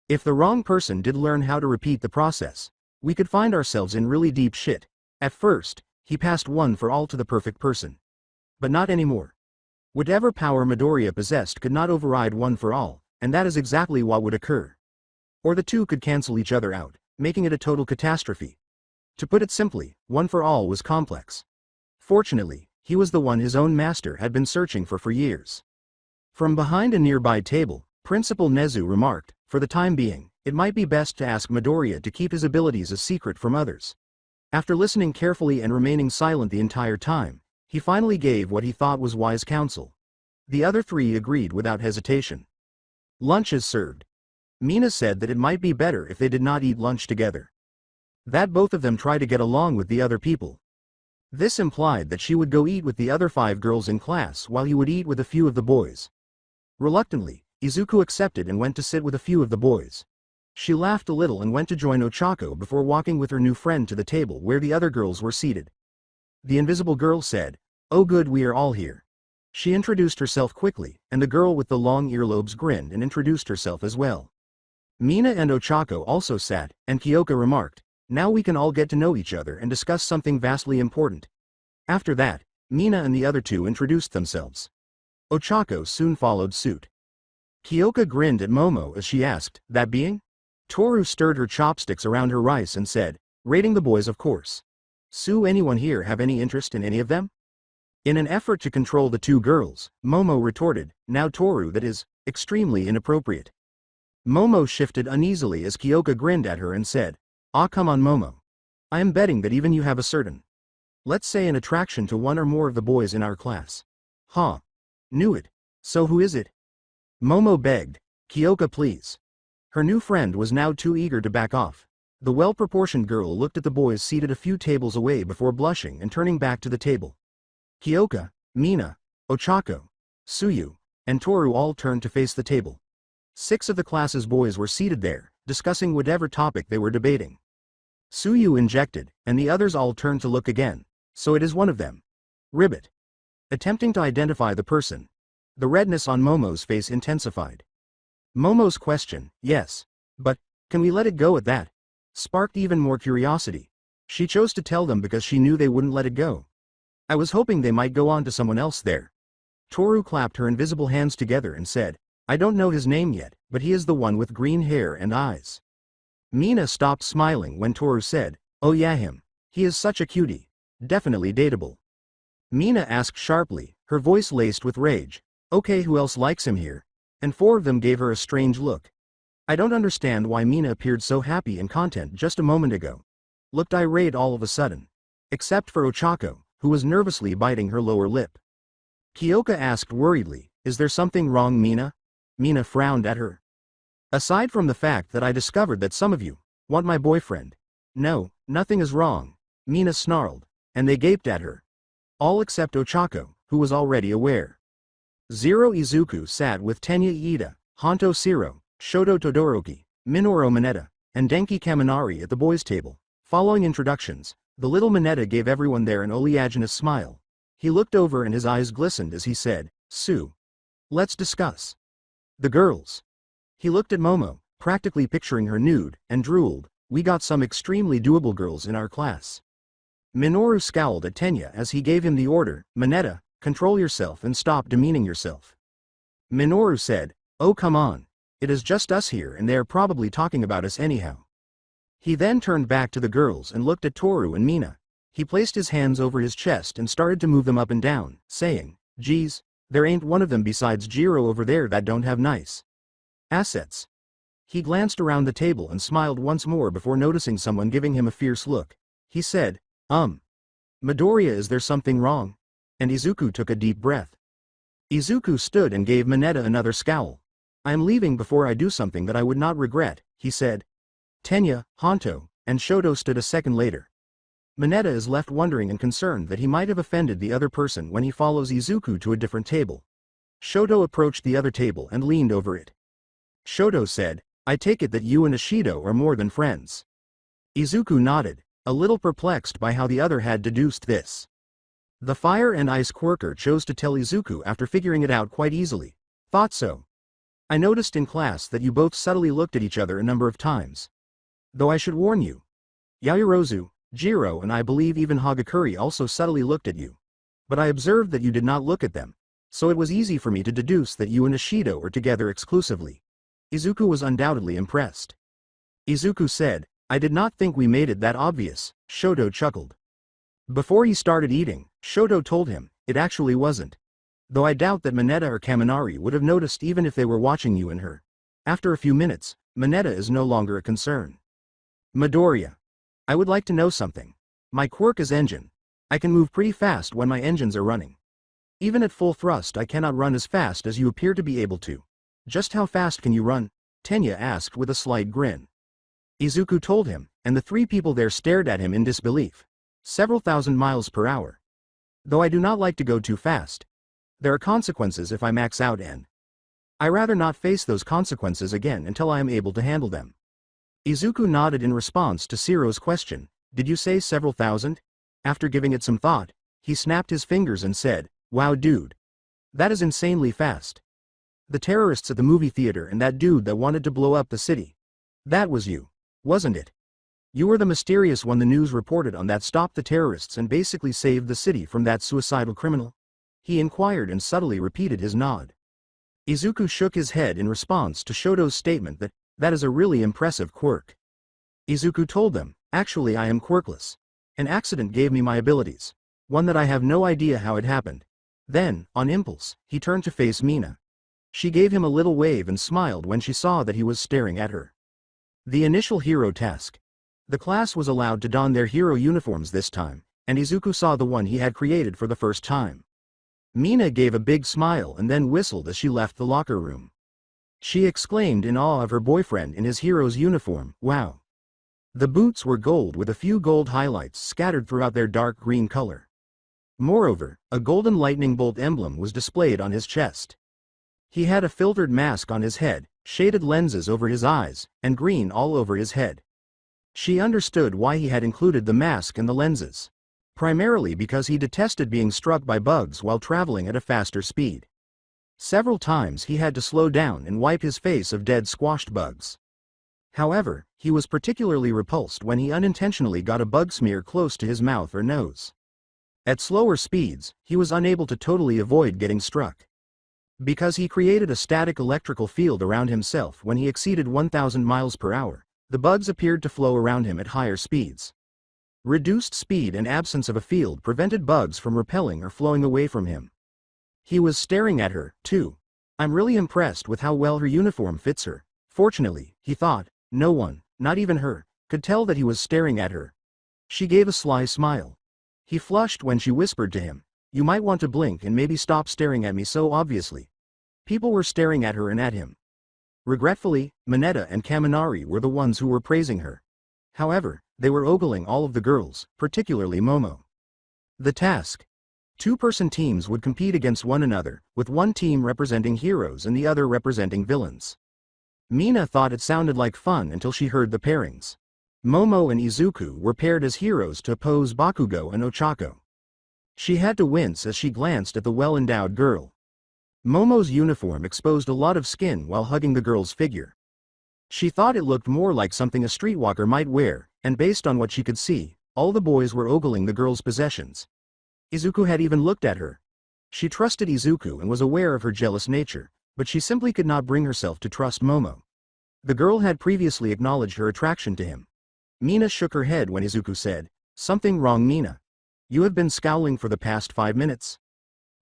If the wrong person did learn how to repeat the process, we could find ourselves in really deep shit. At first, he passed one for all to the perfect person. But not anymore. Whatever power Midoriya possessed could not override one for all, and that is exactly what would occur. Or the two could cancel each other out, making it a total catastrophe. To put it simply, one for all was complex. Fortunately, he was the one his own master had been searching for years. From behind a nearby table, Principal Nezu remarked, for the time being, it might be best to ask Midoriya to keep his abilities a secret from others. After listening carefully and remaining silent the entire time, he finally gave what he thought was wise counsel. The other three agreed without hesitation. Lunch is served. Mina said that it might be better if they did not eat lunch together. That both of them try to get along with the other people. This implied that she would go eat with the other 5 girls in class while he would eat with a few of the boys. Reluctantly, Izuku accepted and went to sit with a few of the boys. She laughed a little and went to join Ochako before walking with her new friend to the table where the other girls were seated. The invisible girl said, "Oh good, we are all here." She introduced herself quickly, and the girl with the long earlobes grinned and introduced herself as well. Mina and Ochako also sat, and Kyoka remarked, "Now we can all get to know each other and discuss something vastly important." After that, Mina and the other two introduced themselves. Ochako soon followed suit. Kyoka grinned at Momo as she asked, "That being?" Toru stirred her chopsticks around her rice and said, "Rating the boys of course. Sue, anyone here have any interest in any of them?" In an effort to control the two girls, Momo retorted, "Now Toru, that is extremely inappropriate." Momo shifted uneasily as Kyoka grinned at her and said, "Ah, come on Momo. I am betting that even you have a certain, let's say, an attraction to one or more of the boys in our class." "Huh. Knew it. So who is it?" Momo begged. "Kyoka, please." Her new friend was now too eager to back off. The well-proportioned girl looked at the boys seated a few tables away before blushing and turning back to the table. Kyoka, Mina, Ochako, Tsuyu, and Toru all turned to face the table. 6 of the class's boys were seated there, discussing whatever topic they were debating. Tsuyu injected, and the others all turned to look again. So it is one of them. Ribbit. Attempting to identify the person. The redness on Momo's face intensified. Momo's question, "Yes. But, can we let it go at that?" sparked even more curiosity. She chose to tell them because she knew they wouldn't let it go. "I was hoping they might go on to someone else there." Toru clapped her invisible hands together and said, "I don't know his name yet, but he is the one with green hair and eyes." Mina stopped smiling when Toru said, "Oh yeah, him. He is such a cutie. Definitely dateable." Mina asked sharply, her voice laced with rage, "Okay, who else likes him here?" And 4 of them gave her a strange look. I don't understand why Mina appeared so happy and content just a moment ago. Looked irate all of a sudden. Except for Ochako, who was nervously biting her lower lip. Kyoka asked worriedly, "Is there something wrong, Mina?" Mina frowned at her. "Aside from the fact that I discovered that some of you want my boyfriend." "No, nothing is wrong," Mina snarled, and they gaped at her. All except Ochako, who was already aware. Zero Izuku sat with Tenya Iida, Honto Shiro, Shoto Todoroki, Minoru Mineta, and Denki Kaminari at the boys' table. Following introductions, the little Mineta gave everyone there an oleaginous smile. He looked over and his eyes glistened as he said, "Sue. Let's discuss the girls." He looked at Momo, practically picturing her nude, and drooled, "We got some extremely doable girls in our class. Minoru scowled at Tenya as he gave him the order, Mineta, control yourself and stop demeaning yourself. Minoru said, oh come on. It is just us here and they are probably talking about us anyhow. He then turned back to the girls and looked at Toru and Mina. He placed his hands over his chest and started to move them up and down, saying, geez, there ain't one of them besides Jiro over there that don't have nice assets. He glanced around the table and smiled once more before noticing someone giving him a fierce look. He said, Midoriya, is there something wrong? And Izuku took a deep breath. Izuku stood and gave Mineta another scowl. I am leaving before I do something that I would not regret, he said. Tenya, Honto, and Shoto stood a second later. Mineta is left wondering and concerned that he might have offended the other person when he follows Izuku to a different table. Shoto approached the other table and leaned over it. Shoto said, I take it that you and Ishido are more than friends. Izuku nodded, a little perplexed by how the other had deduced this. The Fire and Ice Quirker chose to tell Izuku after figuring it out quite easily. Thought so. I noticed in class that you both subtly looked at each other a number of times. Though I should warn you. Yaoyorozu, Jiro and I believe even Hagakure also subtly looked at you. But I observed that you did not look at them, so it was easy for me to deduce that you and Ishido are together exclusively. Izuku was undoubtedly impressed. Izuku said, I did not think we made it that obvious, Shoto chuckled. Before he started eating, Shoto told him, it actually wasn't. Though I doubt that Mineta or Kaminari would have noticed even if they were watching you and her. After a few minutes, Mineta is no longer a concern. Midoriya. I would like to know something. My quirk is engine. I can move pretty fast when my engines are running. Even at full thrust I cannot run as fast as you appear to be able to. Just how fast can you run? Tenya asked with a slight grin. Izuku told him, and the three people there stared at him in disbelief. Several thousand miles per hour. Though I do not like to go too fast. There are consequences if I max out and I rather not face those consequences again until I am able to handle them. Izuku nodded in response to Siro's question, did you say several thousand? After giving it some thought, he snapped his fingers and said, wow dude. That is insanely fast. The terrorists at the movie theater and that dude that wanted to blow up the city. That was you, wasn't it? You were the mysterious one the news reported on that stopped the terrorists and basically saved the city from that suicidal criminal? He inquired and subtly repeated his nod. Izuku shook his head in response to Shoto's statement that is a really impressive quirk. Izuku told them, actually I am quirkless. An accident gave me my abilities. One that I have no idea how it happened. Then, on impulse, he turned to face Mina. She gave him a little wave and smiled when she saw that he was staring at her. The initial hero task. The class was allowed to don their hero uniforms this time, and Izuku saw the one he had created for the first time. Mina gave a big smile and then whistled as she left the locker room. She exclaimed in awe of her boyfriend in his hero's uniform, wow. The boots were gold with a few gold highlights scattered throughout their dark green color. Moreover, a golden lightning bolt emblem was displayed on his chest. He had a filtered mask on his head, shaded lenses over his eyes, and green all over his head. She understood why he had included the mask and the lenses. Primarily because he detested being struck by bugs while traveling at a faster speed. Several times he had to slow down and wipe his face of dead squashed bugs. However, he was particularly repulsed when he unintentionally got a bug smear close to his mouth or nose. At slower speeds, he was unable to totally avoid getting struck. Because he created a static electrical field around himself when he exceeded 1,000 miles per hour, the bugs appeared to flow around him at higher speeds. Reduced speed and absence of a field prevented bugs from repelling or flowing away from him. He was staring at her, too. I'm really impressed with how well her uniform fits her. Fortunately, he thought, no one, not even her, could tell that he was staring at her. She gave a sly smile. He flushed when she whispered to him, you might want to blink and maybe stop staring at me so obviously. People were staring at her and at him. Regretfully, Mineta and Kaminari were the ones who were praising her. However, they were ogling all of the girls, particularly Momo. The task. Two-person teams would compete against one another, with one team representing heroes and the other representing villains. Mina thought it sounded like fun until she heard the pairings. Momo and Izuku were paired as heroes to oppose Bakugo and Ochako. She had to wince as she glanced at the well-endowed girl. Momo's uniform exposed a lot of skin while hugging the girl's figure. She thought it looked more like something a streetwalker might wear, and based on what she could see, All the boys were ogling the girl's possessions. Izuku had even looked at her. She trusted Izuku and was aware of her jealous nature, but she simply could not bring herself to trust Momo. The girl had previously acknowledged her attraction to him. Mina shook her head when Izuku said, "Something wrong, Mina? You have been scowling for the past 5 minutes."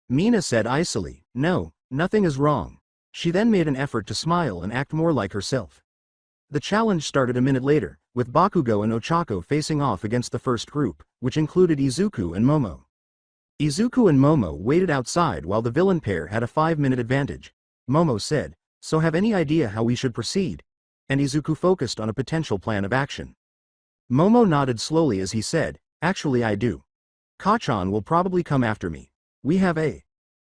Mina said icily, "No, nothing is wrong." She then made an effort to smile and act more like herself. The challenge started a minute later, with Bakugo and Ochako facing off against the first group, which included Izuku and Momo. Izuku and Momo waited outside while the villain pair had a 5-minute advantage. Momo said, "So have any idea how we should proceed?" And Izuku focused on a potential plan of action. Momo nodded slowly as he said, "Actually I do. Kachan will probably come after me. We have a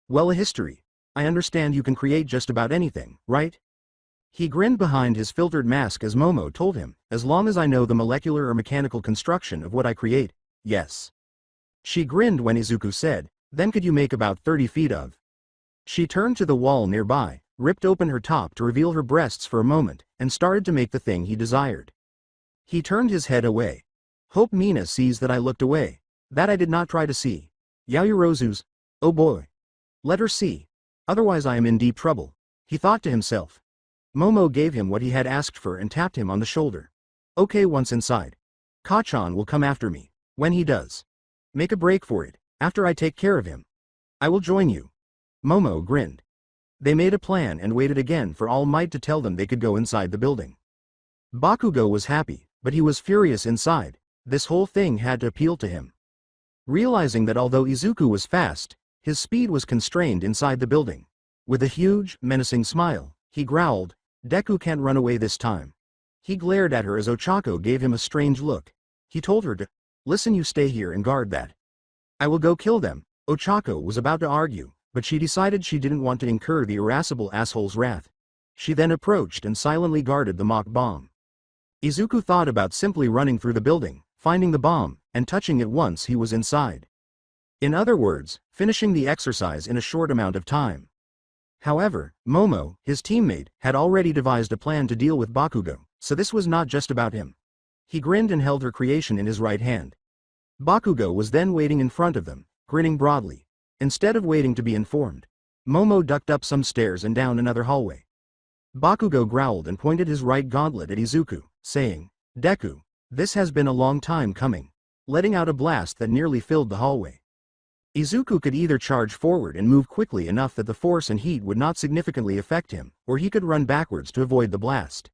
history. I understand you can create just about anything, right?" He grinned behind his filtered mask as Momo told him, "As long as I know the molecular or mechanical construction of what I create, yes." She grinned when Izuku said, "Then could you make about 30 feet of?" She turned to the wall nearby, ripped open her top to reveal her breasts for a moment, and started to make the thing he desired. He turned his head away. "Hope Mina sees that I looked away. That I did not try to see. Yaoyorozu's, oh boy. Let her see. Otherwise I am in deep trouble," he thought to himself. Momo gave him what he had asked for and tapped him on the shoulder. "Okay, once inside. Kachan will come after me. When he does, make a break for it. After I take care of him, I will join you." Momo grinned. They made a plan and waited again for All Might to tell them they could go inside the building. Bakugo was happy, but he was furious inside. This whole thing had to appeal to him. Realizing that although Izuku was fast, his speed was constrained inside the building. With a huge, menacing smile, he growled, "Deku can't run away this time." He glared at her as Ochako gave him a strange look. He told her to, "Listen, you stay here and guard that. I will go kill them." Ochako was about to argue, but she decided she didn't want to incur the irascible asshole's wrath. She then approached and silently guarded the mock bomb. Izuku thought about simply running through the building, finding the bomb, and touching it once he was inside. In other words, finishing the exercise in a short amount of time. However, Momo, his teammate, had already devised a plan to deal with Bakugo, so this was not just about him. He grinned and held her creation in his right hand. Bakugo was then waiting in front of them, grinning broadly. Instead of waiting to be informed, Momo ducked up some stairs and down another hallway. Bakugo growled and pointed his right gauntlet at Izuku, saying, "Deku, this has been a long time coming," letting out a blast that nearly filled the hallway. Izuku could either charge forward and move quickly enough that the force and heat would not significantly affect him, or he could run backwards to avoid the blast.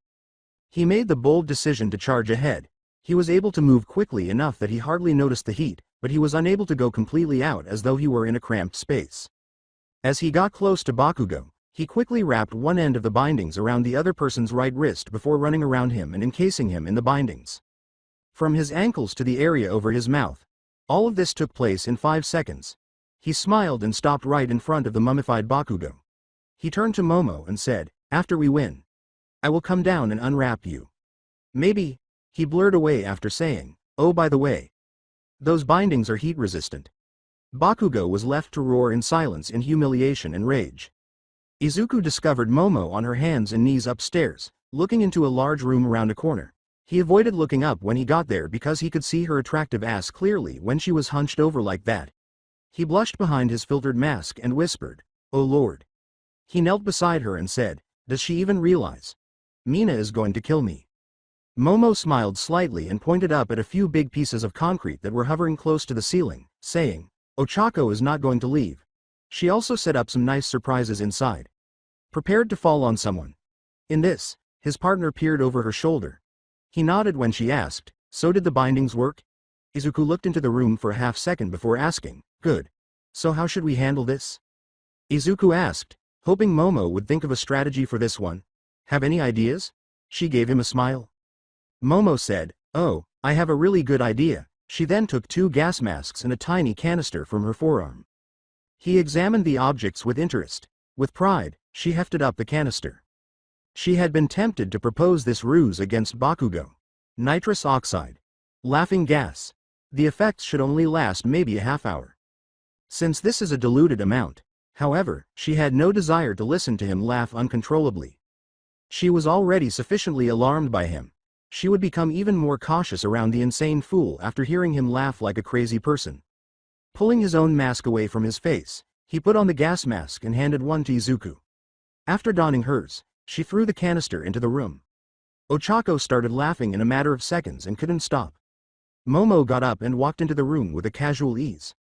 He made the bold decision to charge ahead. He was able to move quickly enough that he hardly noticed the heat, but he was unable to go completely out as though he were in a cramped space. As he got close to Bakugo, he quickly wrapped one end of the bindings around the other person's right wrist before running around him and encasing him in the bindings. From his ankles to the area over his mouth, all of this took place in 5 seconds. He smiled and stopped right in front of the mummified Bakugo. He turned to Momo and said, "After we win, I will come down and unwrap you. Maybe," he blurred away after saying, "Oh, by the way, those bindings are heat resistant." Bakugo was left to roar in silence in humiliation and rage. Izuku discovered Momo on her hands and knees upstairs, looking into a large room around a corner. He avoided looking up when he got there because he could see her attractive ass clearly when she was hunched over like that. He blushed behind his filtered mask and whispered, "Oh Lord." He knelt beside her and said, "Does she even realize? Mina is going to kill me." Momo smiled slightly and pointed up at a few big pieces of concrete that were hovering close to the ceiling, saying, "Ochako is not going to leave." She also set up some nice surprises inside. Prepared to fall on someone. In this, his partner peered over her shoulder. He nodded when she asked, "So did the bindings work?" Izuku looked into the room for a half-second before asking, "Good. So how should we handle this?" Izuku asked, hoping Momo would think of a strategy for this one. "Have any ideas?" She gave him a smile. Momo said, "Oh, I have a really good idea." She then took 2 gas masks and a tiny canister from her forearm. He examined the objects with interest. With pride, she hefted up the canister. She had been tempted to propose this ruse against Bakugo. Nitrous oxide. Laughing gas. The effects should only last maybe a half hour. Since this is a diluted amount, however, she had no desire to listen to him laugh uncontrollably. She was already sufficiently alarmed by him. She would become even more cautious around the insane fool after hearing him laugh like a crazy person. Pulling his own mask away from his face, he put on the gas mask and handed one to Izuku. After donning hers, she threw the canister into the room. Ochako started laughing in a matter of seconds and couldn't stop. Momo got up and walked into the room with a casual ease.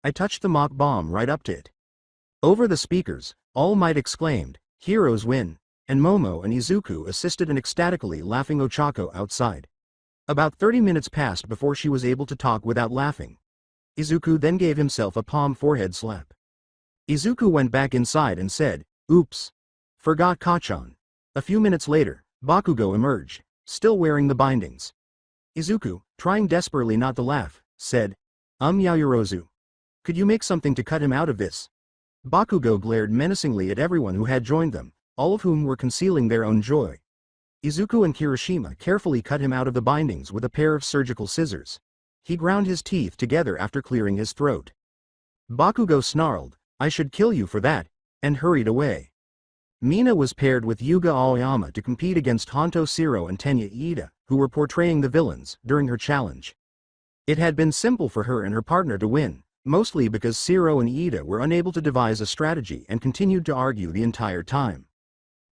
I touched the mock bomb right up to it. Over the speakers, All Might exclaimed, "Heroes win," and Momo and Izuku assisted in ecstatically laughing Ochako outside. About 30 minutes passed before she was able to talk without laughing. Izuku then gave himself a palm forehead slap. Izuku went back inside and said, "Oops. Forgot Kachan." A few minutes later, Bakugo emerged, still wearing the bindings. Izuku, trying desperately not to laugh, said, Yayorozu. Could you make something to cut him out of this?" Bakugo glared menacingly at everyone who had joined them, all of whom were concealing their own joy. Izuku and Kirishima carefully cut him out of the bindings with a pair of surgical scissors. He ground his teeth together after clearing his throat. Bakugo snarled, "I should kill you for that," and hurried away. Mina was paired with Yuga Aoyama to compete against Honto Shiro and Tenya Iida, who were portraying the villains, during her challenge. It had been simple for her and her partner to win, mostly because Shiro and Iida were unable to devise a strategy and continued to argue the entire time.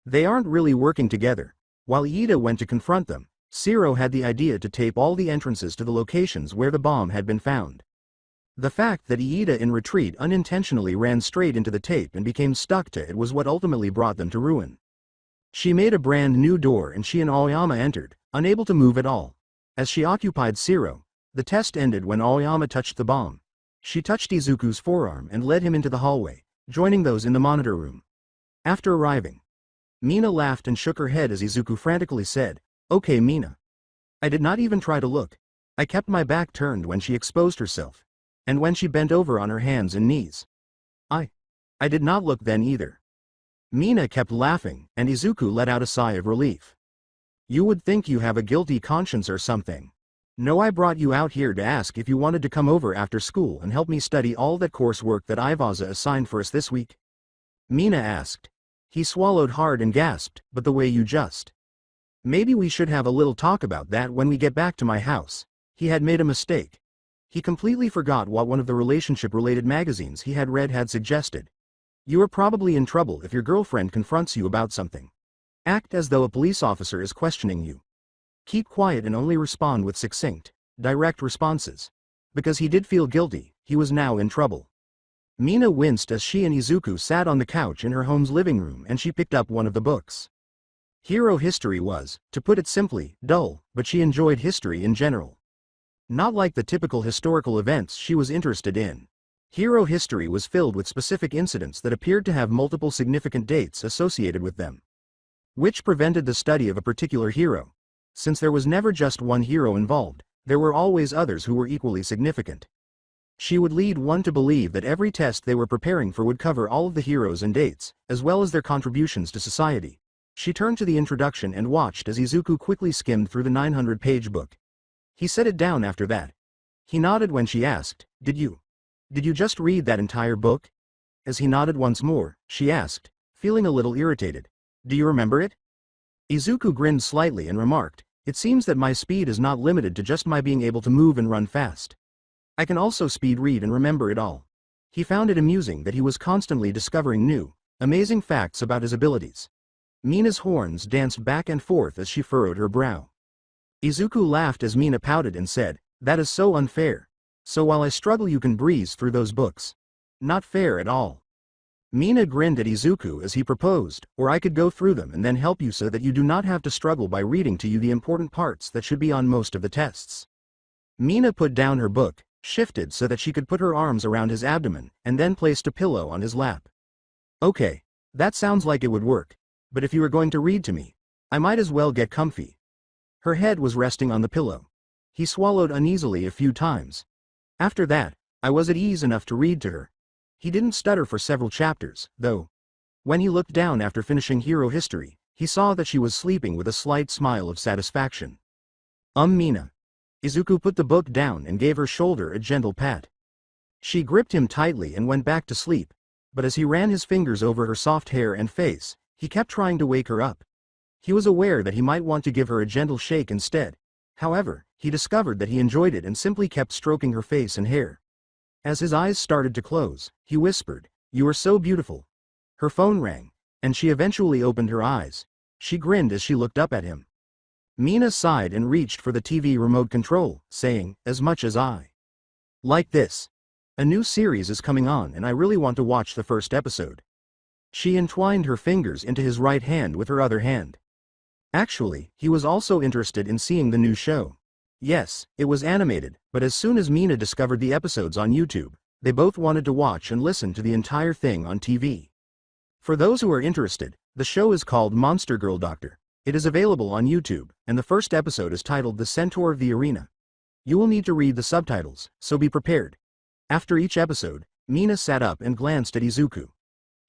They aren't really working together. While Iida went to confront them, Shiro had the idea to tape all the entrances to the locations where the bomb had been found. The fact that Iida in retreat unintentionally ran straight into the tape and became stuck to it was what ultimately brought them to ruin. She made a brand new door and she and Aoyama entered, unable to move at all. As she occupied Shiro, the test ended when Aoyama touched the bomb. She touched Izuku's forearm and led him into the hallway, joining those in the monitor room. After arriving, Mina laughed and shook her head as Izuku frantically said, "Okay, Mina." I did not even try to look. I kept my back turned when she exposed herself, and when she bent over on her hands and knees. I did not look then either. Mina kept laughing, and Izuku let out a sigh of relief. "You would think you have a guilty conscience or something. No, I brought you out here to ask if you wanted to come over after school and help me study all that coursework that Ivaza assigned for us this week." Mina asked. He swallowed hard and gasped, "But the way you just. Maybe we should have a little talk about that when we get back to my house." He had made a mistake. He completely forgot what one of the relationship-related magazines he had read had suggested. You are probably in trouble if your girlfriend confronts you about something. Act as though a police officer is questioning you. Keep quiet and only respond with succinct, direct responses. Because he did feel guilty, he was now in trouble. Mina winced as she and Izuku sat on the couch in her home's living room and she picked up one of the books. Hero history was, to put it simply, dull, but she enjoyed history in general. Not like the typical historical events she was interested in. Hero history was filled with specific incidents that appeared to have multiple significant dates associated with them, which prevented the study of a particular hero. Since there was never just one hero involved, there were always others who were equally significant. She would lead one to believe that every test they were preparing for would cover all of the heroes and dates, as well as their contributions to society. She turned to the introduction and watched as Izuku quickly skimmed through the 900-page book. He set it down after that. He nodded when she asked, Did you just read that entire book?" As he nodded once more, she asked, feeling a little irritated, "Do you remember it?" Izuku grinned slightly and remarked, "It seems that my speed is not limited to just my being able to move and run fast. I can also speed read and remember it all." He found it amusing that he was constantly discovering new, amazing facts about his abilities. Mina's horns danced back and forth as she furrowed her brow. Izuku laughed as Mina pouted and said, "That is so unfair. So while I struggle you can breeze through those books. Not fair at all." Mina grinned at Izuku as he proposed, "Or I could go through them and then help you so that you do not have to struggle by reading to you the important parts that should be on most of the tests." Mina put down her book, shifted so that she could put her arms around his abdomen, and then placed a pillow on his lap. "Okay, that sounds like it would work, but if you are going to read to me, I might as well get comfy." Her head was resting on the pillow. He swallowed uneasily a few times. After that, I was at ease enough to read to her. He didn't stutter for several chapters, though. When he looked down after finishing hero history, he saw that she was sleeping with a slight smile of satisfaction. Mina." Izuku put the book down and gave her shoulder a gentle pat. She gripped him tightly and went back to sleep, but as he ran his fingers over her soft hair and face, he kept trying to wake her up. He was aware that he might want to give her a gentle shake instead. However, he discovered that he enjoyed it and simply kept stroking her face and hair. As his eyes started to close, he whispered, "You are so beautiful." Her phone rang, and she eventually opened her eyes. She grinned as she looked up at him. Mina sighed and reached for the TV remote control, saying, "As much as I like this. A new series is coming on and I really want to watch the first episode." She entwined her fingers into his right hand with her other hand. Actually, he was also interested in seeing the new show. Yes, it was animated, but as soon as Mina discovered the episodes on YouTube, they both wanted to watch and listen to the entire thing on TV. For those who are interested, the show is called Monster Girl Doctor. It is available on YouTube, and the first episode is titled The Centaur of the Arena. You will need to read the subtitles, so be prepared. After each episode, Mina sat up and glanced at Izuku.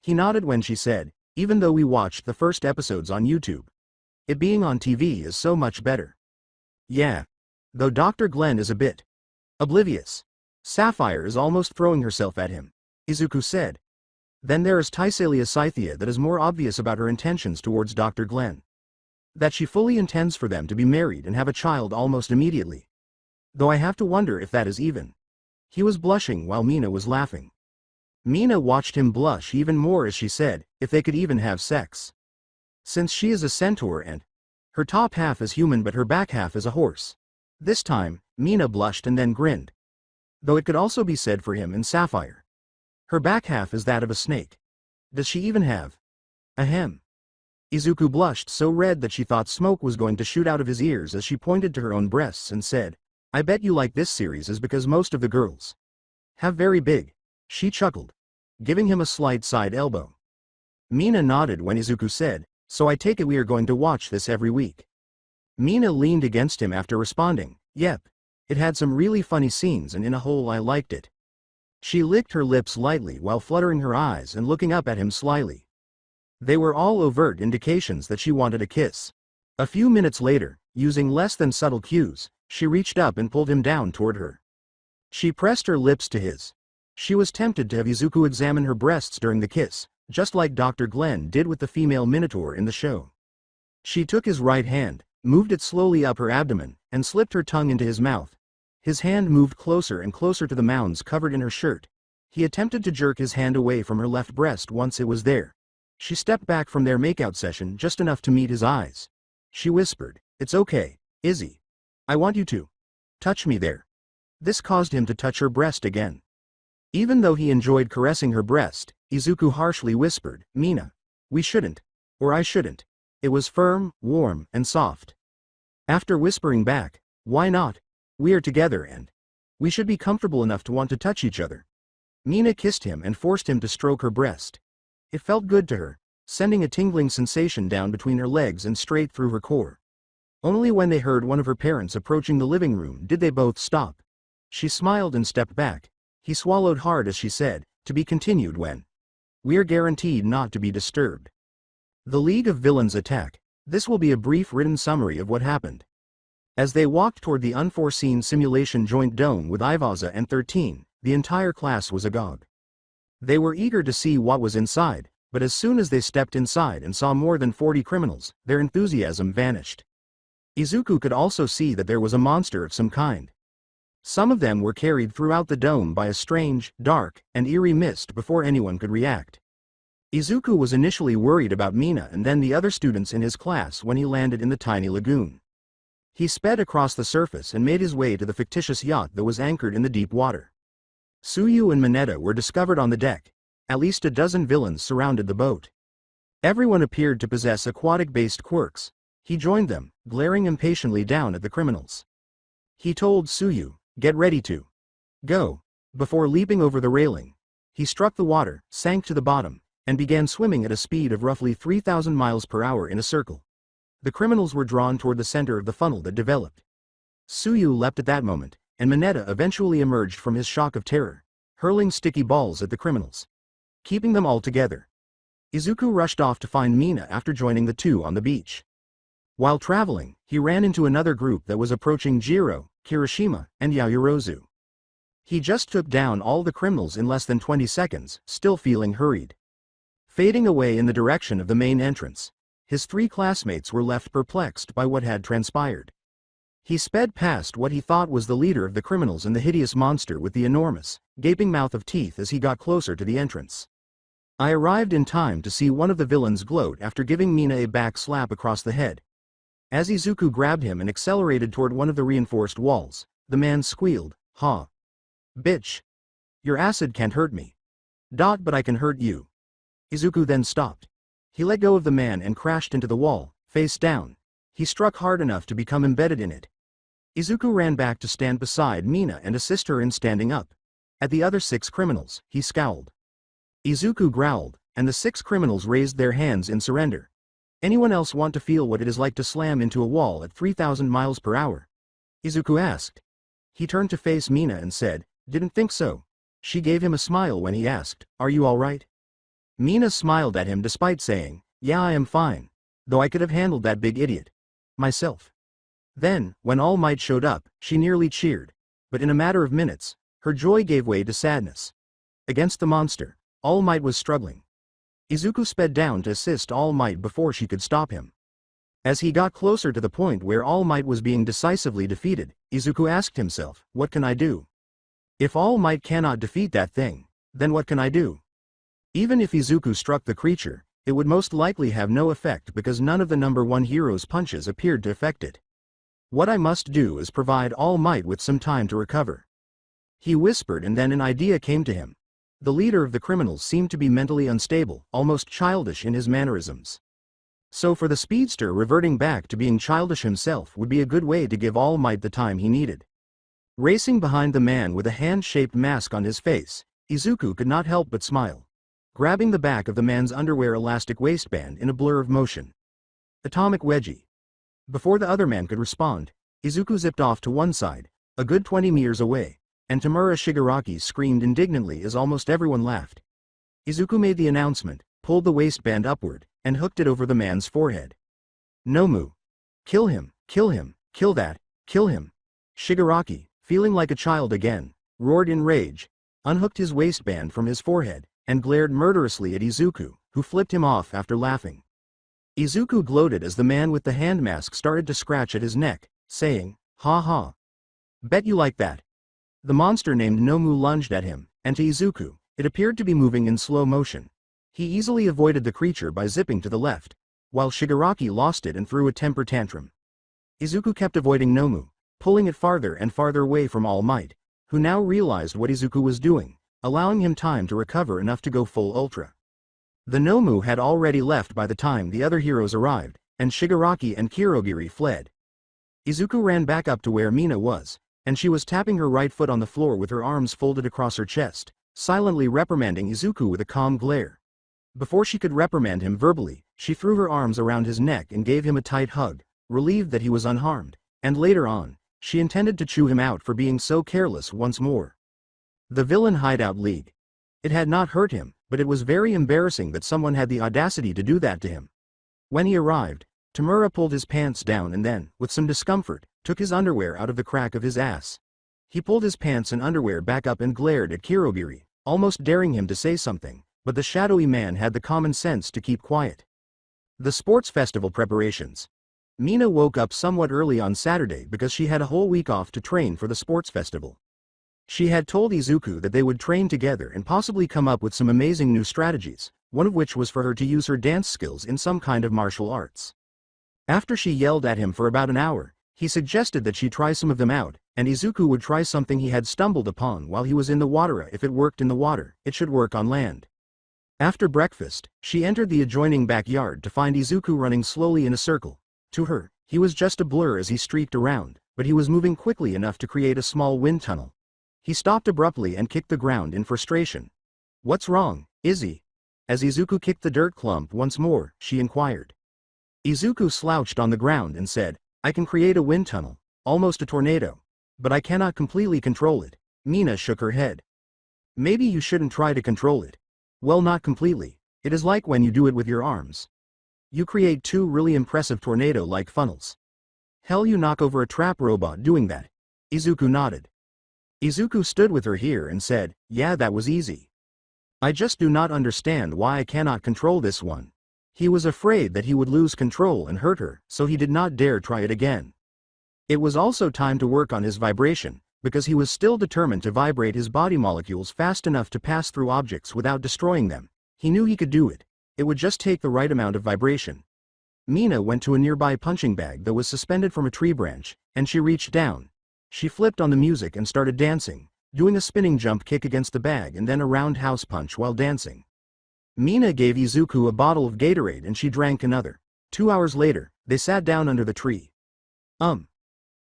He nodded when she said, "Even though we watched the first episodes on YouTube, it being on TV is so much better." Yeah. Though Dr. Glenn is a bit oblivious. Sapphire is almost throwing herself at him, Izuku said. Then there is Taisalia Scythia that is more obvious about her intentions towards Dr. Glenn. That she fully intends for them to be married and have a child almost immediately. Though I have to wonder if that is even. He was blushing while Mina was laughing. Mina watched him blush even more as she said, if they could even have sex. Since she is a centaur and her top half is human but her back half is a horse. This time, Mina blushed and then grinned. Though it could also be said for him and Sapphire. Her back half is that of a snake. Does she even have a hem? Izuku blushed so red that she thought smoke was going to shoot out of his ears as she pointed to her own breasts and said, "I bet you like this series is because most of the girls have very big." She chuckled, giving him a slight side elbow. Mina nodded when Izuku said, "So I take it we are going to watch this every week." Mina leaned against him after responding, "Yep. It had some really funny scenes and in a whole I liked it." She licked her lips lightly while fluttering her eyes and looking up at him slyly. They were all overt indications that she wanted a kiss. A few minutes later, using less than subtle cues, she reached up and pulled him down toward her. She pressed her lips to his. She was tempted to have Izuku examine her breasts during the kiss, just like Dr. Glenn did with the female minotaur in the show. She took his right hand, moved it slowly up her abdomen, and slipped her tongue into his mouth. His hand moved closer and closer to the mounds covered in her shirt. He attempted to jerk his hand away from her left breast once it was there. She stepped back from their makeout session just enough to meet his eyes. She whispered, "It's okay, Izzy. I want you to touch me there." This caused him to touch her breast again. Even though he enjoyed caressing her breast, Izuku harshly whispered, "Mina. We shouldn't. Or I shouldn't." It was firm, warm, and soft. After whispering back, "Why not? We are together and we should be comfortable enough to want to touch each other." Mina kissed him and forced him to stroke her breast. It felt good to her, sending a tingling sensation down between her legs and straight through her core. Only when they heard one of her parents approaching the living room did they both stop. She smiled and stepped back. He swallowed hard as she said, "To be continued when we're guaranteed not to be disturbed." The League of Villains attack. This will be a brief written summary of what happened. As they walked toward the unforeseen simulation joint dome with Ivaza and 13, the entire class was agog. They were eager to see what was inside, but as soon as they stepped inside and saw more than 40 criminals, their enthusiasm vanished. Izuku could also see that there was a monster of some kind. Some of them were carried throughout the dome by a strange, dark, and eerie mist before anyone could react. Izuku was initially worried about Mina and then the other students in his class when he landed in the tiny lagoon. He sped across the surface and made his way to the fictitious yacht that was anchored in the deep water. Tsuyu and Mineta were discovered on the deck. At least a dozen villains surrounded the boat. Everyone appeared to possess aquatic-based quirks. He joined them, glaring impatiently down at the criminals. He told Tsuyu, "Get ready to go." Before leaping over the railing, he struck the water, sank to the bottom, and began swimming at a speed of roughly 3,000 miles per hour in a circle. The criminals were drawn toward the center of the funnel that developed. Tsuyu leapt at that moment, and Mineta eventually emerged from his shock of terror, hurling sticky balls at the criminals, keeping them all together. Izuku rushed off to find Mina after joining the two on the beach. While traveling, he ran into another group that was approaching Jiro, Kirishima, and Yaoyorozu. He just took down all the criminals in less than 20 seconds, still feeling hurried. Fading away in the direction of the main entrance, His 3 classmates were left perplexed by what had transpired. He sped past what he thought was the leader of the criminals and the hideous monster with the enormous, gaping mouth of teeth as he got closer to the entrance. I arrived in time to see one of the villains gloat after giving Mina a back slap across the head. As Izuku grabbed him and accelerated toward one of the reinforced walls, the man squealed, "Ha! Bitch! Your acid can't hurt me. But I can hurt you." Izuku then stopped. He let go of the man and crashed into the wall, face down. He struck hard enough to become embedded in it. Izuku ran back to stand beside Mina and assist her in standing up. At the other 6 criminals, he scowled. Izuku growled, and the 6 criminals raised their hands in surrender. "Anyone else want to feel what it is like to slam into a wall at 3,000 miles per hour?" Izuku asked. He turned to face Mina and said, "Didn't think so." She gave him a smile when he asked, "Are you alright?" Mina smiled at him despite saying, "Yeah, I am fine. Though I could have handled that big idiot myself." Then, when All Might showed up, she nearly cheered. But in a matter of minutes, her joy gave way to sadness. Against the monster, All Might was struggling. Izuku sped down to assist All Might before she could stop him. As he got closer to the point where All Might was being decisively defeated, Izuku asked himself, "What can I do? If All Might cannot defeat that thing, then what can I do?" Even if Izuku struck the creature, it would most likely have no effect because none of the number 1 hero's punches appeared to affect it. "What I must do is provide All Might with some time to recover," he whispered, and then an idea came to him. The leader of the criminals seemed to be mentally unstable, almost childish in his mannerisms. So for the speedster, reverting back to being childish himself would be a good way to give All Might the time he needed. Racing behind the man with a hand-shaped mask on his face, Izuku could not help but smile, grabbing the back of the man's underwear elastic waistband in a blur of motion. Atomic Wedgie. Before the other man could respond, Izuku zipped off to one side, a good 20 meters away, and Tamura Shigaraki screamed indignantly as almost everyone laughed. Izuku made the announcement, pulled the waistband upward, and hooked it over the man's forehead. "Nomu! Kill him, kill him, kill that, kill him!" Shigaraki, feeling like a child again, roared in rage, unhooked his waistband from his forehead, and glared murderously at Izuku, who flipped him off after laughing. Izuku gloated as the man with the hand mask started to scratch at his neck, saying, "Ha ha! Bet you like that." The monster named Nomu lunged at him, and to Izuku, it appeared to be moving in slow motion. He easily avoided the creature by zipping to the left, while Shigaraki lost it and threw a temper tantrum. Izuku kept avoiding Nomu, pulling it farther and farther away from All Might, who now realized what Izuku was doing, allowing him time to recover enough to go full ultra. The Nomu had already left by the time the other heroes arrived, and Shigaraki and Kirogiri fled. Izuku ran back up to where Mina was, and she was tapping her right foot on the floor with her arms folded across her chest, silently reprimanding Izuku with a calm glare. Before she could reprimand him verbally, she threw her arms around his neck and gave him a tight hug, relieved that he was unharmed, and later on, she intended to chew him out for being so careless once more. The Villain Hideout League. It had not hurt him, but it was very embarrassing that someone had the audacity to do that to him. When he arrived, Tamura pulled his pants down and then, with some discomfort, took his underwear out of the crack of his ass. He pulled his pants and underwear back up and glared at Kirogiri, almost daring him to say something, but the shadowy man had the common sense to keep quiet. The sports festival preparations. Mina woke up somewhat early on Saturday because she had a whole week off to train for the sports festival. She had told Izuku that they would train together and possibly come up with some amazing new strategies, one of which was for her to use her dance skills in some kind of martial arts. After she yelled at him for about an hour, he suggested that she try some of them out, and Izuku would try something he had stumbled upon while he was in the water. If it worked in the water, it should work on land. After breakfast, she entered the adjoining backyard to find Izuku running slowly in a circle. To her, he was just a blur as he streaked around, but he was moving quickly enough to create a small wind tunnel. He stopped abruptly and kicked the ground in frustration. "What's wrong, Izzy?" As Izuku kicked the dirt clump once more, she inquired. Izuku slouched on the ground and said, "I can create a wind tunnel, almost a tornado. But I cannot completely control it." Mina shook her head. "Maybe you shouldn't try to control it." "Well, not completely. It is like when you do it with your arms. You create 2 really impressive tornado-like funnels. Hell, you knock over a trap robot doing that." Izuku nodded. Izuku stood with her here and said, "Yeah, that was easy. I just do not understand why I cannot control this one." He was afraid that he would lose control and hurt her, so he did not dare try it again. It was also time to work on his vibration, because he was still determined to vibrate his body molecules fast enough to pass through objects without destroying them. He knew he could do it. It would just take the right amount of vibration. Mina went to a nearby punching bag that was suspended from a tree branch, and she reached down. She flipped on the music and started dancing, doing a spinning jump kick against the bag and then a roundhouse punch while dancing. Mina gave Izuku a bottle of Gatorade and she drank another. 2 hours later, they sat down under the tree.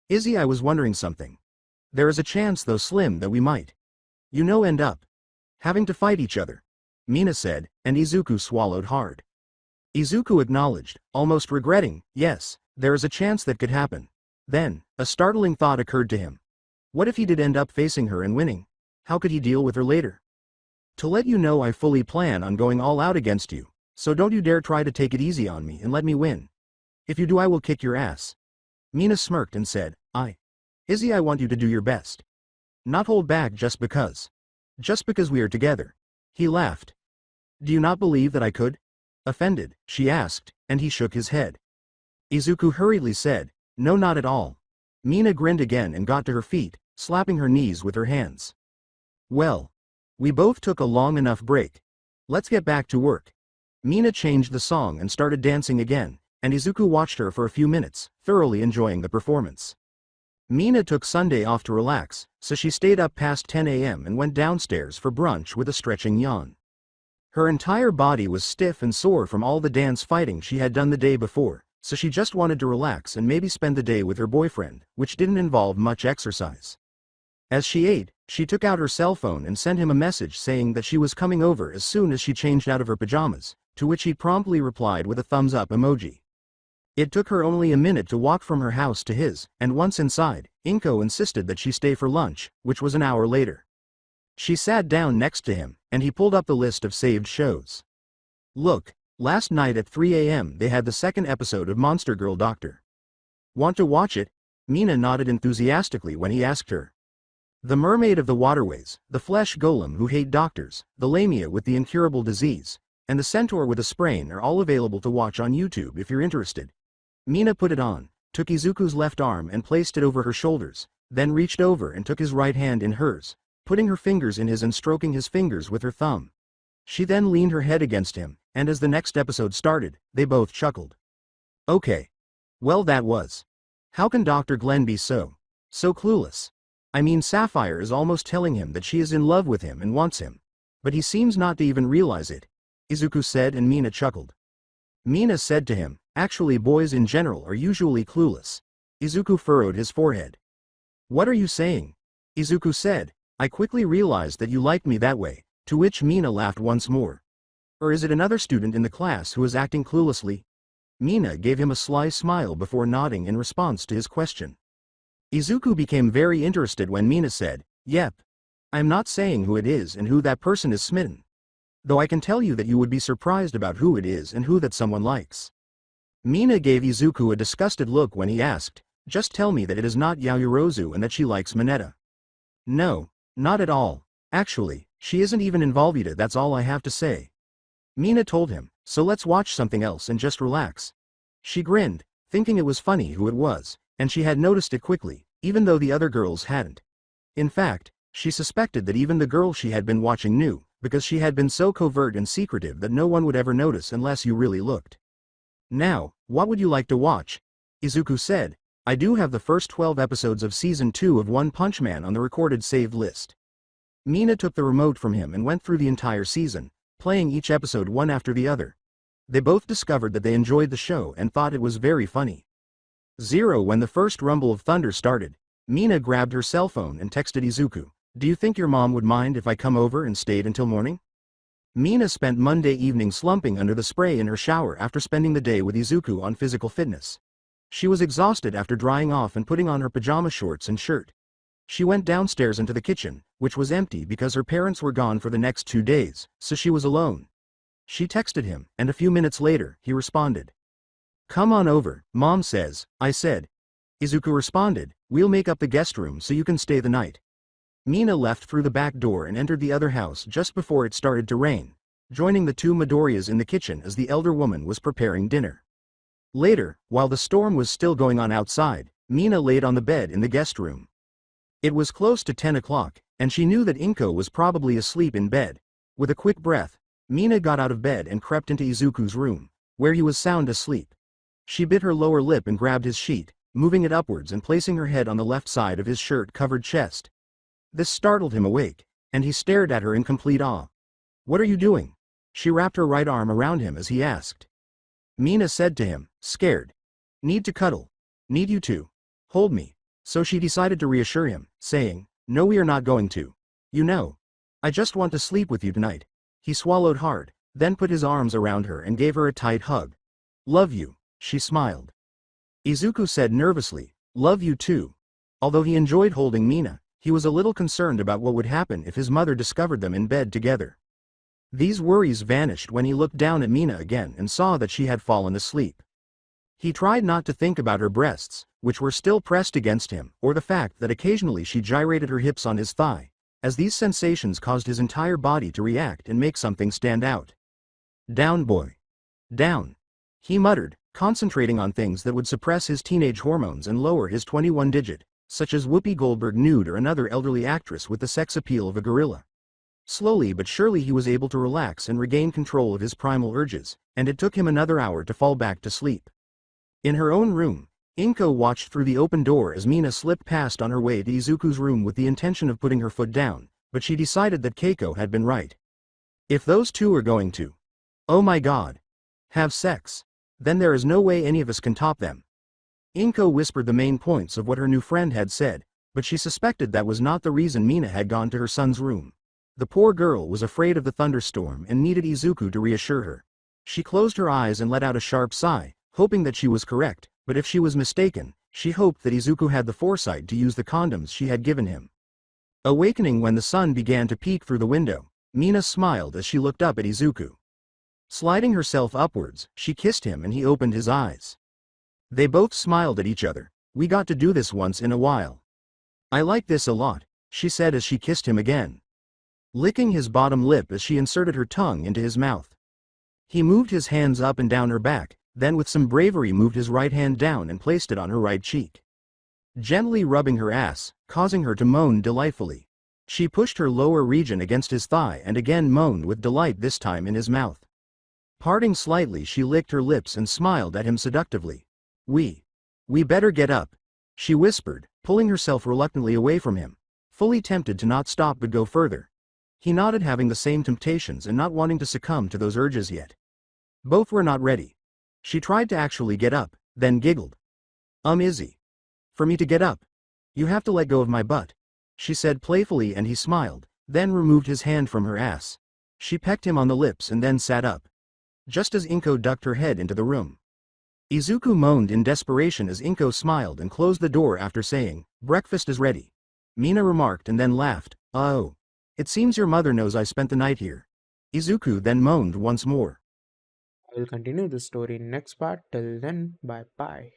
Izzy, I was wondering something. There is a chance, though slim, that we might, end up having to fight each other, Mina said, and Izuku swallowed hard. Izuku acknowledged, almost regretting, yes, there is a chance that could happen. Then, a startling thought occurred to him. What if he did end up facing her and winning? How could he deal with her later? To let you know, I fully plan on going all out against you, so don't you dare try to take it easy on me and let me win. If you do, I will kick your ass. Mina smirked and said, Izzy, I want you to do your best. Not hold back just because. Just because we are together. He laughed. Do you not believe that I could? Offended, she asked, and he shook his head. Izuku hurriedly said, no, not at all. Mina grinned again and got to her feet, slapping her knees with her hands. Well, we both took a long enough break. Let's get back to work. Mina changed the song and started dancing again, and Izuku watched her for a few minutes, thoroughly enjoying the performance. Mina took Sunday off to relax, so she stayed up past 10 a.m. and went downstairs for brunch with a stretching yawn. Her entire body was stiff and sore from all the dance fighting she had done the day before, so she just wanted to relax and maybe spend the day with her boyfriend, which didn't involve much exercise. As she ate, she took out her cell phone and sent him a message saying that she was coming over as soon as she changed out of her pajamas, to which he promptly replied with a thumbs up emoji. It took her only a minute to walk from her house to his, and once inside, Inko insisted that she stay for lunch, which was an hour later. She sat down next to him, and he pulled up the list of saved shows. Look, last night at 3 a.m. they had the second episode of Monster Girl Doctor. Want to watch it? Mina nodded enthusiastically when he asked her. The Mermaid of the Waterways, the Flesh Golem who hate doctors, the Lamia with the incurable disease, and the Centaur with a sprain are all available to watch on YouTube if you're interested. Mina put it on, took Izuku's left arm and placed it over her shoulders, then reached over and took his right hand in hers, putting her fingers in his and stroking his fingers with her thumb. She then leaned her head against him, and as the next episode started, they both chuckled. Okay. Well, that was. How can Dr. Glenn be so clueless? I mean, Sapphire is almost telling him that she is in love with him and wants him. But he seems not to even realize it, Izuku said, and Mina chuckled. Mina said to him, actually boys in general are usually clueless. Izuku furrowed his forehead. What are you saying? Izuku said, I quickly realized that you liked me that way, to which Mina laughed once more. Or is it another student in the class who is acting cluelessly? Mina gave him a sly smile before nodding in response to his question. Izuku became very interested when Mina said, yep. I'm not saying who it is and who that person is smitten. Though I can tell you that you would be surprised about who it is and who that someone likes. Mina gave Izuku a disgusted look when he asked, just tell me that it is not Yaoyorozu and that she likes Mineta. No, not at all. Actually, she isn't even in Volvita, that's all I have to say. Mina told him, so let's watch something else and just relax. She grinned, thinking it was funny who it was, and she had noticed it quickly, even though the other girls hadn't. In fact, she suspected that even the girl she had been watching knew, because she had been so covert and secretive that no one would ever notice unless you really looked. Now, what would you like to watch? Izuku said, I do have the first 12 episodes of Season 2 of One Punch Man on the recorded saved list. Mina took the remote from him and went through the entire season, playing each episode one after the other. They both discovered that they enjoyed the show and thought it was very funny. When the first rumble of thunder started, Mina grabbed her cell phone and texted Izuku, do you think your mom would mind if I come over and stayed until morning? Mina spent Monday evening slumping under the spray in her shower after spending the day with Izuku on physical fitness. She was exhausted after drying off and putting on her pajama shorts and shirt. She went downstairs into the kitchen, which was empty because her parents were gone for the next 2 days, so she was alone. She texted him, and a few minutes later, he responded. Come on over, Mom says, I said. Izuku responded, we'll make up the guest room so you can stay the night. Mina left through the back door and entered the other house just before it started to rain. joining the two Midoriyas in the kitchen as the elder woman was preparing dinner. Later, while the storm was still going on outside, Mina laid on the bed in the guest room. It was close to 10 o'clock, and she knew that Inko was probably asleep in bed. With a quick breath, Mina got out of bed and crept into Izuku's room, where he was sound asleep. She bit her lower lip and grabbed his sheet, moving it upwards and placing her head on the left side of his shirt-covered chest. This startled him awake, and he stared at her in complete awe. "What are you doing?" She wrapped her right arm around him as he asked. Mina said to him, scared. "Need to cuddle. Need you to hold me." So she decided to reassure him, saying, "No, we are not going to. You know. I just want to sleep with you tonight." He swallowed hard, then put his arms around her and gave her a tight hug. "Love you," she smiled. Izuku said nervously, "Love you too." Although he enjoyed holding Mina, he was a little concerned about what would happen if his mother discovered them in bed together. These worries vanished when he looked down at Mina again and saw that she had fallen asleep. He tried not to think about her breasts, which were still pressed against him, or the fact that occasionally she gyrated her hips on his thigh, as these sensations caused his entire body to react and make something stand out. "Down, boy. Down," he muttered, concentrating on things that would suppress his teenage hormones and lower his 21 digit, such as Whoopi Goldberg nude or another elderly actress with the sex appeal of a gorilla. Slowly but surely he was able to relax and regain control of his primal urges, and it took him another hour to fall back to sleep. In her own room, Inko watched through the open door as Mina slipped past on her way to Izuku's room with the intention of putting her foot down, but she decided that Keiko had been right. If those two are going to, oh my god, have sex, then there is no way any of us can top them. Inko whispered the main points of what her new friend had said, but she suspected that was not the reason Mina had gone to her son's room. The poor girl was afraid of the thunderstorm and needed Izuku to reassure her. She closed her eyes and let out a sharp sigh, hoping that she was correct, but if she was mistaken, she hoped that Izuku had the foresight to use the condoms she had given him. Awakening when the sun began to peek through the window, Mina smiled as she looked up at Izuku. Sliding herself upwards, she kissed him and he opened his eyes. They both smiled at each other. "We got to do this once in a while. I like this a lot," she said as she kissed him again, licking his bottom lip as she inserted her tongue into his mouth. He moved his hands up and down her back, then with some bravery moved his right hand down and placed it on her right cheek, gently rubbing her ass, causing her to moan delightfully. She pushed her lower region against his thigh and again moaned with delight, this time in his mouth. Parting slightly, she licked her lips and smiled at him seductively. We better get up," she whispered, pulling herself reluctantly away from him, fully tempted to not stop but go further. He nodded, having the same temptations and not wanting to succumb to those urges yet. Both were not ready. She tried to actually get up, then giggled. Izzy. For me to get up? You have to let go of my butt," she said playfully, and he smiled, then removed his hand from her ass. She pecked him on the lips and then sat up, just as Inko ducked her head into the room. Izuku moaned in desperation as Inko smiled and closed the door after saying, "Breakfast is ready," Mina remarked and then laughed. "Oh. It seems your mother knows I spent the night here." Izuku then moaned once more. I will continue the story in next part. Till then, bye bye.